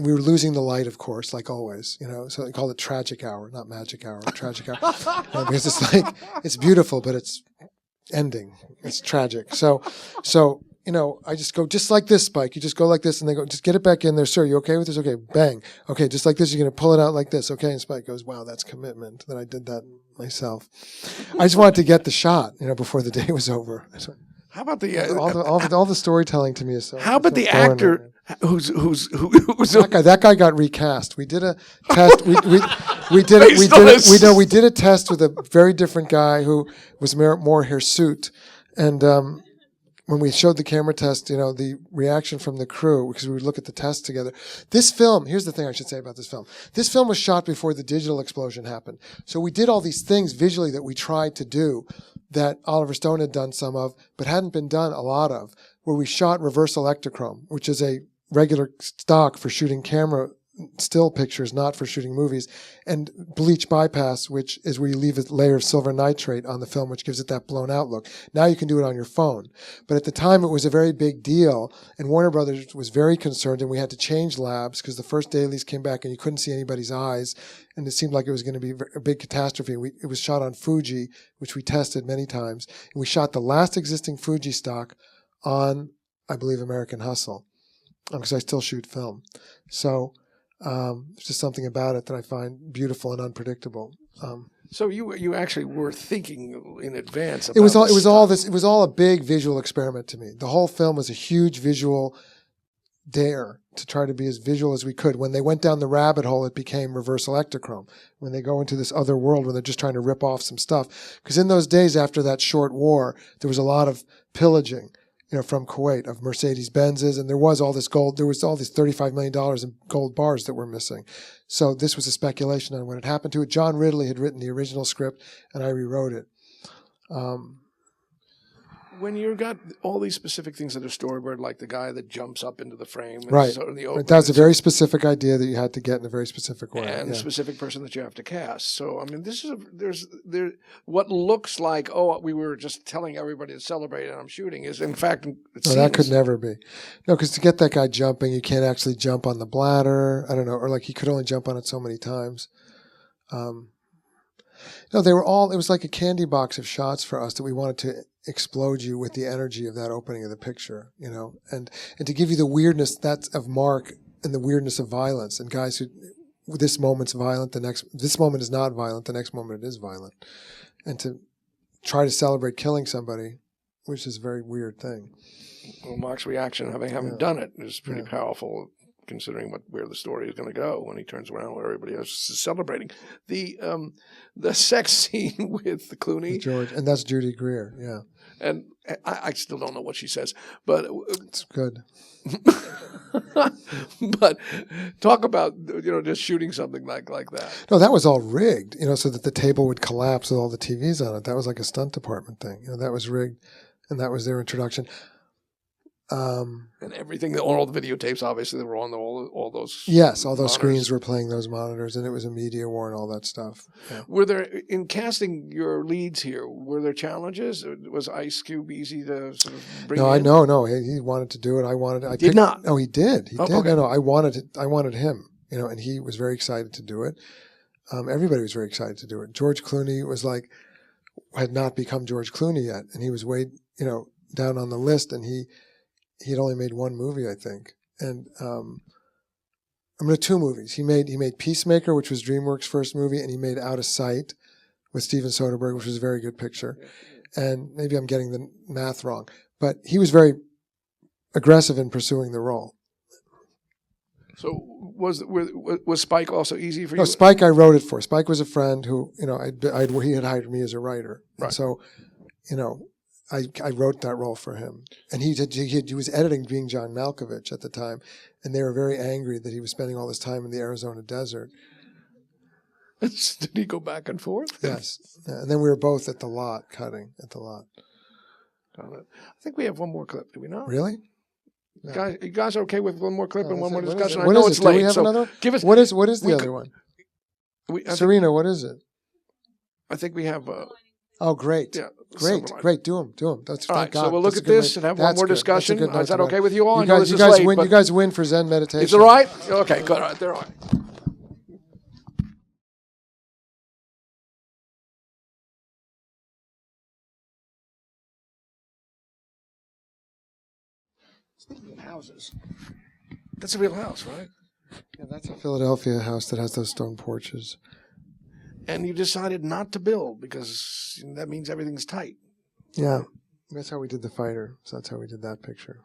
we were losing the light, of course, like always, you know. So they called it tragic hour, not magic hour, tragic hour, because it's like it's beautiful, but it's ending. It's tragic. So, you know, I just go just like this, Spike. You just go like this, and they go, just get it back in there, sir. You okay with this? Okay, bang. Okay, just like this. You're going to pull it out like this. Okay, and Spike goes, "Wow, that's commitment." That I did that myself. I just wanted to get the shot, you know, before the day was over. how about the All the storytelling to me is so. how about so the foreign. actor who's That guy got recast. We did a test. We did He it. We still did is. it. We did a test with a very different guy who was more hirsute. And when we showed the camera test, you know, the reaction from the crew, because we would look at the test together. This film, here's the thing I should say about this film. This film was shot before the digital explosion happened. So we did all these things visually that we tried to do that Oliver Stone had done some of, but hadn't been done a lot of, where we shot reversal ectochrome, which is a regular stock for shooting camera still pictures, not for shooting movies, and bleach bypass, which is where you leave a layer of silver nitrate on the film, which gives it that blown out look. Now you can do it on your phone. But at the time, it was a very big deal, and Warner Brothers was very concerned, and we had to change labs because the first dailies came back and you couldn't see anybody's eyes, and it seemed like it was going to be a big catastrophe. It was shot on Fuji, which we tested many times, and we shot the last existing Fuji stock on, I believe, American Hustle, because I still shoot film. So there's just something about it that I find beautiful and unpredictable. So you actually were thinking in advance about It was this all a big visual experiment to me. The whole film was a huge visual dare to try to be as visual as we could. When they went down the rabbit hole, it became reversal ectochrome. When they go into this other world where they're just trying to rip off some stuff. Because in those days after that short war, there was a lot of pillaging, you know, from Kuwait of Mercedes-Benzes, and there was all this gold. There was all these $35 million in gold bars that were missing. So this was a speculation on what had happened to it. John Ridley had written the original script, and I rewrote it. when you got all these specific things in a storyboard, like the guy that jumps up into the frame, and Right. so in the That was a very specific idea that you had to get in a very specific way. and yeah. a specific person that you have to cast. So I mean, this is there. What looks like, oh, we were just telling everybody to celebrate and I'm shooting, is in fact No, that could never be. No, because to get that guy jumping, you can't actually jump on the bladder. I don't know, or like he could only jump on it so many times. No, they were all. It was like a candy box of shots for us that we wanted to explode you with the energy of that opening of the picture, you know, and to give you the weirdness that's of Mark and the weirdness of violence and guys who this moment's violent, this moment is not violent, the next moment it is violent, and to try to celebrate killing somebody, which is a very weird thing. Well, Mark's reaction, having done it, is pretty powerful, considering where the story is going to go when he turns around where everybody else is celebrating. The sex scene with Clooney, With George, and that's Judy Greer, yeah. and I still don't know what she says, but It's good. but talk about just shooting something like that. No, that was all rigged, so that the table would collapse with all the TVs on it. That was like a stunt department thing. That was rigged, and that was their introduction. And everything, all the videotapes, obviously, they were on all those. Yes, all those monitors. Screens were playing those monitors, and it was a media war and all that stuff. Yeah. Were there, in casting your leads here, were there challenges? Was Ice Cube easy to sort of bring in? No. He wanted to do it. I wanted it. Did not? No, he did. He did. Okay. No, I wanted it. I wanted him, and he was very excited to do it. Everybody was very excited to do it. George Clooney had not become George Clooney yet, and he was way, down on the list, and he had only made one movie, I think. And 2 movies. He made Peacemaker, which was DreamWorks' first movie, and he made Out of Sight with Steven Soderbergh, which was a very good picture. And maybe I'm getting the math wrong, but he was very aggressive in pursuing the role. So was Spike also easy for you? No, Spike I wrote it for. Spike was a friend who, he had hired me as a writer. Right. And so, I wrote that role for him. And he was editing Being John Malkovich at the time, and they were very angry that he was spending all this time in the Arizona desert. Did he go back and forth? Yes. Yeah, and then we were both at the lot, cutting at the lot. Got it. I think we have one more clip. Do we not? Really? No. You guys are okay with one more clip and one more discussion? I What know is it's it? Do late. we have So another? give us. What is the other one? Serena, what is it? I think we have. Oh, great. Yeah. Great. Do them. That's all right. God. So we'll look at this and have one more discussion. Is that okay with you all? You guys win for Zen meditation. It's all right? Okay, good. All right. They're all right. Speaking of houses, that's a real house, right? Yeah, that's a Philadelphia house that has those stone porches. And you decided not to build because that means everything's tight. Yeah. That's how we did The Fighter. So that's how we did that picture.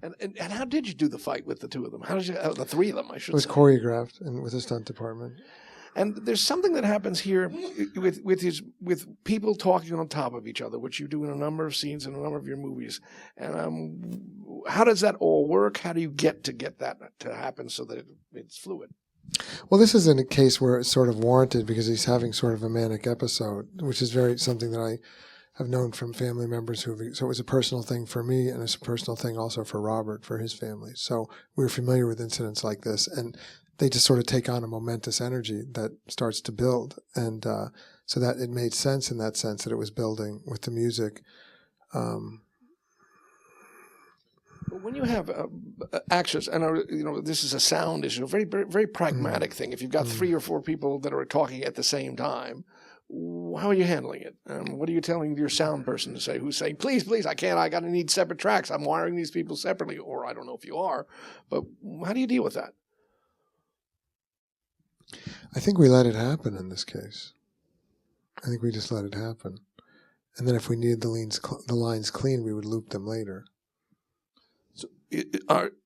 And how did you do the fight with the two of them? How did you, the three of them, I should say? It was choreographed and with the stunt department. And there's something that happens here with people talking on top of each other, which you do in a number of scenes in a number of your movies. And how does that all work? How do you get that to happen so that it's fluid? Well, this is in a case where it's sort of warranted because he's having sort of a manic episode, which is something that I have known from family members so it was a personal thing for me, and it's a personal thing also for Robert, for his family. So we were familiar with incidents like this, and they just sort of take on a momentous energy that starts to build. And so that it made sense in that sense that it was building with the music. When you have actors, and this is a sound issue, a very, very pragmatic thing. If you've got 3 or 4 people that are talking at the same time, how are you handling it? What are you telling your sound person to say? Who's saying, please, I can't, I need separate tracks. I'm wiring these people separately. Or I don't know if you are, but how do you deal with that? I think we let it happen in this case. I think we just let it happen. And then if we needed the lines clean, we would loop them later.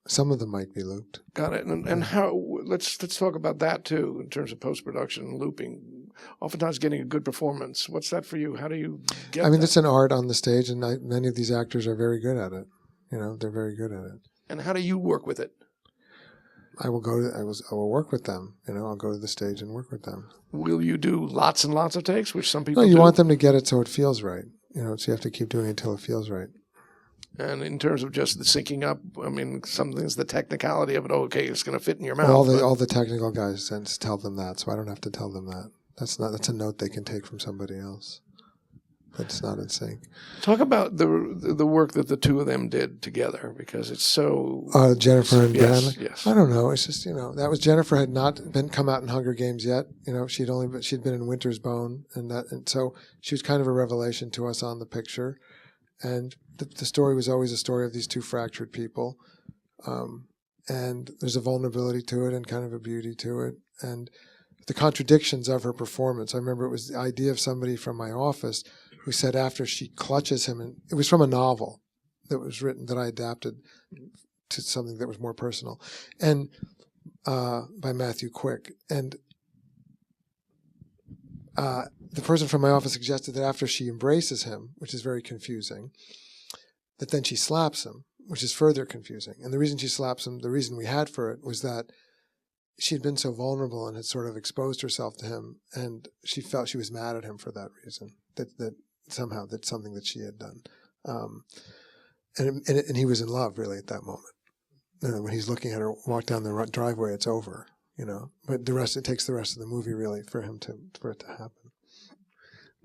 Some of them might be looped. Got it. And how? Let's talk about that too in terms of post-production and looping. Oftentimes, getting a good performance. What's that for you? How do you get? It's an art on the stage, and many of these actors are very good at it. They're very good at it. And how do you work with it? I will work with them. I'll go to the stage and work with them. Will you do lots and lots of takes, which some people do? No, you want them to get it so it feels right. So you have to keep doing it until it feels right. And in terms of just the syncing up, something's the technicality of it. Okay, it's going to fit in your mouth. All the technical guys tell them that, so I don't have to tell them that. That's a note they can take from somebody else. That's not in sync. Talk about the work that the two of them did together, because it's so. Jennifer and Bradley. Yes. I don't know. It's just that was Jennifer had not come out in Hunger Games yet. She'd been in Winter's Bone, and so she was kind of a revelation to us on the picture. And the story was always a story of these two fractured people. And there's a vulnerability to it and kind of a beauty to it. And the contradictions of her performance. I remember it was the idea of somebody from my office who said after she clutches him, and it was from a novel that was written that I adapted to something that was more personal, and by Matthew Quick. And the person from my office suggested that after she embraces him, which is very confusing, that then she slaps him, which is further confusing. And the reason she slaps him, the reason we had for it, was that she had been so vulnerable and had sort of exposed herself to him, and she felt she was mad at him for that reason, that somehow that's something that she had done. And he was in love, really, at that moment. And when he's looking at her walk down the driveway, it's over, But it takes the rest of the movie, really, for it to happen.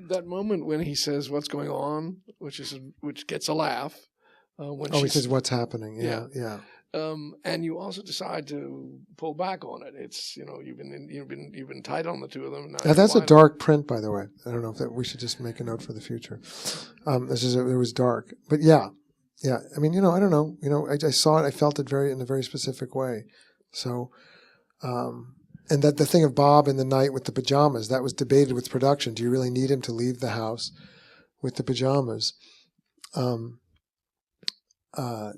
That moment when he says, "What's going on?" which gets a laugh. He says, "What's happening?" Yeah. And you also decide to pull back on it. It's you've been tight on the two of them. Now that's a dark print, by the way. I don't know if we should just make a note for the future. It was dark, but yeah. I don't know. I saw it. I felt it in a very specific way. So And that the thing of Bob in the night with the pajamas, that was debated with production. Do you really need him to leave the house with the pajamas? Do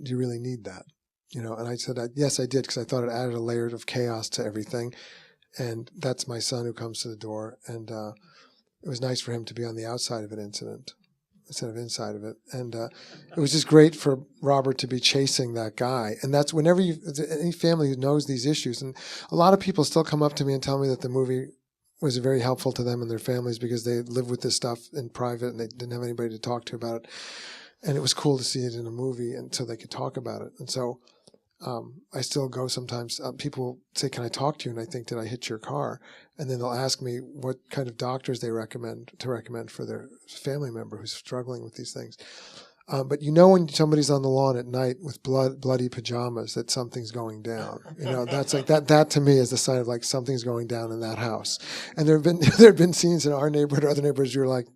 you really need that? And I said, yes, I did, because I thought it added a layer of chaos to everything. And that's my son who comes to the door. And it was nice for him to be on the outside of an incident instead of inside of it. And it was just great for Robert to be chasing that guy. And that's whenever any family who knows these issues, and a lot of people still come up to me and tell me that the movie was very helpful to them and their families because they live with this stuff in private and they didn't have anybody to talk to about it. And it was cool to see it in a movie and so they could talk about it. And so I still go sometimes. People say, "Can I talk to you?" And I think, "Did I hit your car?" And then they'll ask me what kind of doctors they recommend for their family member who's struggling with these things. But when somebody's on the lawn at night with bloody pajamas, that something's going down. That's like that. That to me is the sign of like something's going down in that house. And there have been scenes in our neighborhood or other neighborhoods you're like,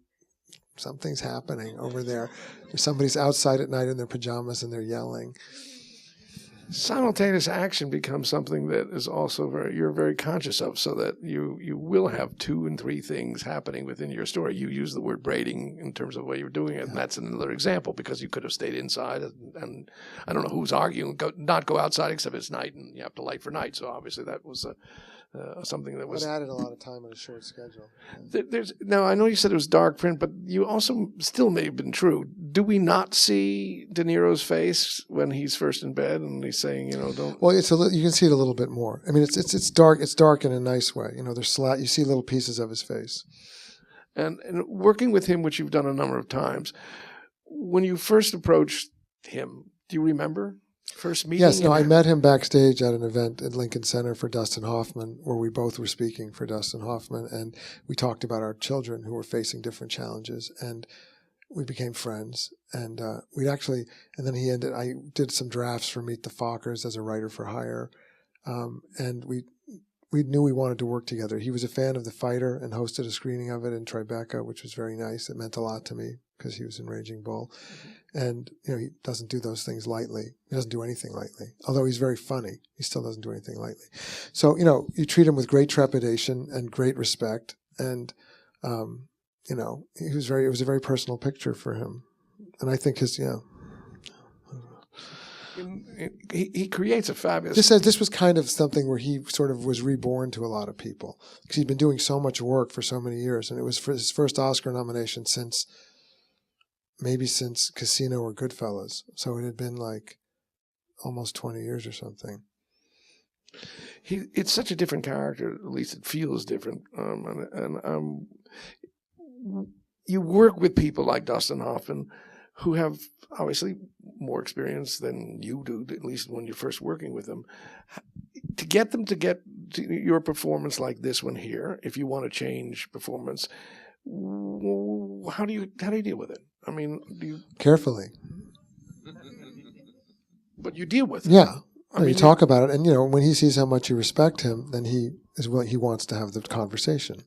something's happening over there. Somebody's outside at night in their pajamas and they're yelling. Simultaneous action becomes something that is also you're very conscious of, so that you will have 2 and 3 things happening within your story. You use the word braiding in terms of the way you're doing it, and that's another example because you could have stayed inside, and I don't know who's arguing, not go outside except it's night and you have to light for night. So obviously that was something that was... It added a lot of time on a short schedule. Now, I know you said it was dark print, but you also still may have been true. Do we not see De Niro's face when he's first in bed and he's saying, don't... Well, you can see it a little bit more. I mean, it's dark. It's dark in a nice way. There's you see little pieces of his face. And working with him, which you've done a number of times, when you first approached him, do you remember? First meeting? Yes, no, I met him backstage at an event at Lincoln Center for Dustin Hoffman, where we both were speaking for Dustin Hoffman, and we talked about our children who were facing different challenges, and we became friends. And and then I did some drafts for Meet the Fockers as a writer for hire, and we knew we wanted to work together. He was a fan of The Fighter and hosted a screening of it in Tribeca, which was very nice. It meant a lot to me because he was in Raging Bull. And, he doesn't do those things lightly. He doesn't do anything lightly. Although he's very funny, he still doesn't do anything lightly. So, you treat him with great trepidation and great respect. And, it was a very personal picture for him. And I think he creates a fabulous... This was kind of something where he sort of was reborn to a lot of people. Because he'd been doing so much work for so many years. And it was for his first Oscar nomination since Casino or Goodfellas. So it had been like almost 20 years or something. It's such a different character, at least it feels different. You work with people like Dustin Hoffman who have obviously more experience than you do, at least when you're first working with them. To get them to get to your performance like this one here, if you want to change performance, how do you deal with it? I mean, carefully? But you deal with it. Yeah. You talk about it, and when he sees how much you respect him, then he wants to have the conversation.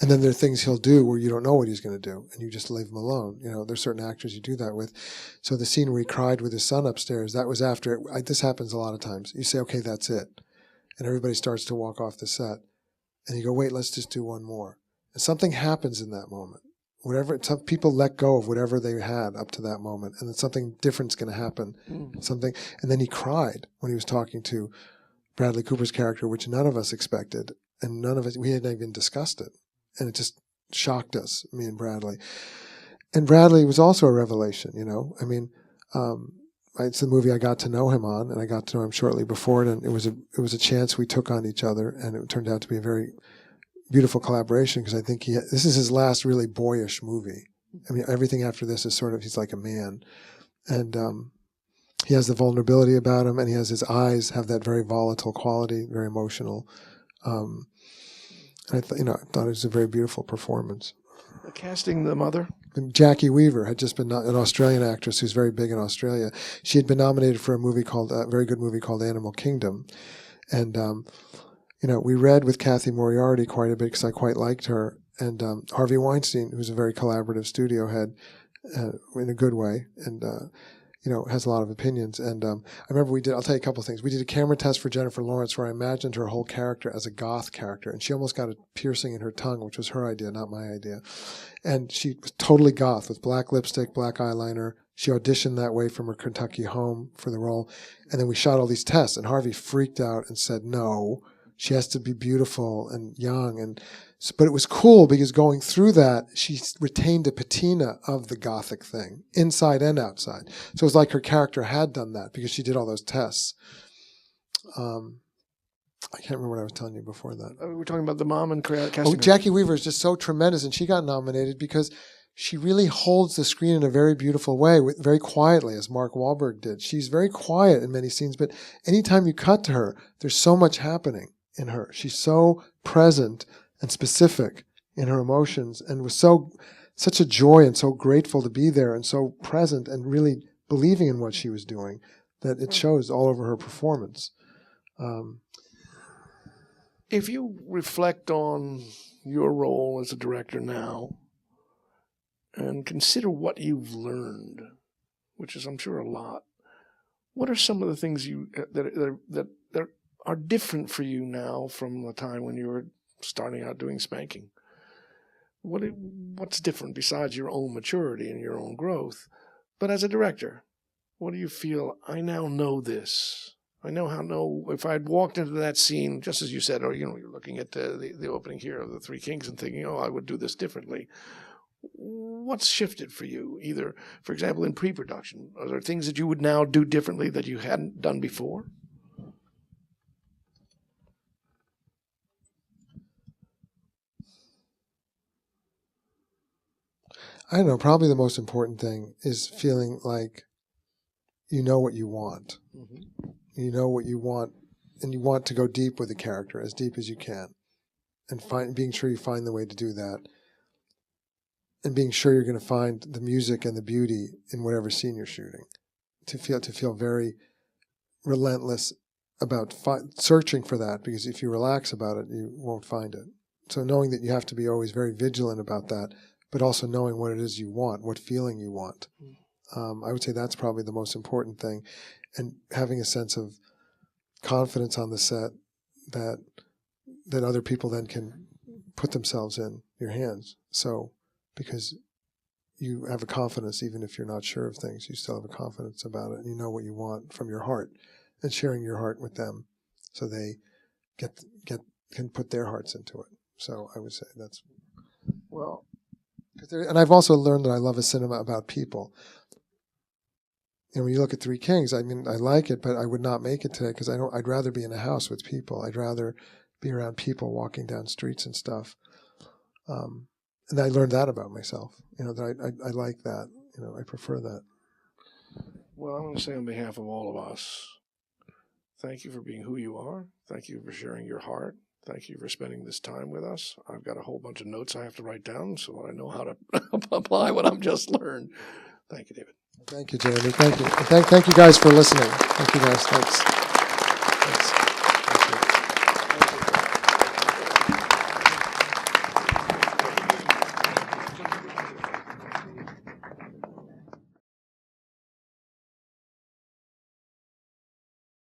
And then there are things he'll do where you don't know what he's going to do, and you just leave him alone. There's certain actors you do that with. So the scene where he cried with his son upstairs, that was after. This happens a lot of times. You say, "Okay, that's it," and everybody starts to walk off the set, and you go, "Wait, let's just do one more." And something happens in that moment. Some people let go of whatever they had up to that moment, and then something different's going to happen. And then he cried when he was talking to Bradley Cooper's character, which none of us expected, and we hadn't even discussed it, and it just shocked us, me and Bradley. And Bradley was also a revelation, I mean, it's the movie I got to know him on, and I got to know him shortly before it, and it was a chance we took on each other, and it turned out to be a very beautiful collaboration because I think this is his last really boyish movie. I mean, everything after this is he's like a man. And he has the vulnerability about him, and his eyes have that very volatile quality, very emotional. And I thought it was a very beautiful performance. Casting the mother? And Jackie Weaver had just been an Australian actress who's very big in Australia. She had been nominated for a very good movie called Animal Kingdom. And, we read with Kathy Moriarty quite a bit because I quite liked her. And Harvey Weinstein, who's a very collaborative studio head in a good way. And has a lot of opinions. And I remember I'll tell you a couple of things. We did a camera test for Jennifer Lawrence where I imagined her whole character as a goth character. And she almost got a piercing in her tongue, which was her idea, not my idea. And she was totally goth with black lipstick, black eyeliner. She auditioned that way from her Kentucky home for the role. And then we shot all these tests. And Harvey freaked out and said, no, she has to be beautiful and young. But it was cool because going through that, she retained a patina of the gothic thing, inside and outside. So it was like her character had done that because she did all those tests. I can't remember what I was telling you before that. We were talking about the mom and casting. Oh, Jackie Weaver is just so tremendous, and she got nominated because she really holds the screen in a very beautiful way, very quietly, as Mark Wahlberg did. She's very quiet in many scenes, but anytime you cut to her, there's so much happening in her. She's so present and specific in her emotions, and was such a joy and so grateful to be there and so present and really believing in what she was doing that it shows all over her performance. If you reflect on your role as a director now and consider what you've learned, which is, I'm sure, a lot, what are some of the things that are different for you now from the time when you were starting out doing spanking? What's different besides your own maturity and your own growth? But as a director, what do you feel? I now know this. I know if I'd walked into that scene, just as you said, or you're looking at the opening here of The Three Kings and thinking, oh, I would do this differently. What's shifted for you? Either, for example, in pre-production, are there things that you would now do differently that you hadn't done before? I don't know, probably the most important thing is feeling like you know what you want. Mm-hmm. You know what you want, and you want to go deep with the character, as deep as you can, and being sure you find the way to do that, and being sure you're going to find the music and the beauty in whatever scene you're shooting, to feel very relentless about searching for that, because if you relax about it, you won't find it. So knowing that you have to be always very vigilant about that, but also knowing what it is you want, what feeling you want. I would say that's probably the most important thing, and having a sense of confidence on the set that other people then can put themselves in your hands. So because you have a confidence, even if you're not sure of things, you still have a confidence about it, and you know what you want from your heart, and sharing your heart with them, so they can put their hearts into it. So I would say that's well. And I've also learned that I love a cinema about people. And when you look at Three Kings, I mean, I like it, but I would not make it today because I'd rather be in a house with people. I'd rather be around people walking down streets and stuff. And I learned that about myself, that I like that. I prefer that. Well, I want to say on behalf of all of us, thank you for being who you are. Thank you for sharing your heart. Thank you for spending this time with us. I've got a whole bunch of notes I have to write down so I know how to apply what I've just learned. Thank you, David. Thank you, Jeremy. Thank you. Thank you guys for listening. Thank you guys. Thanks.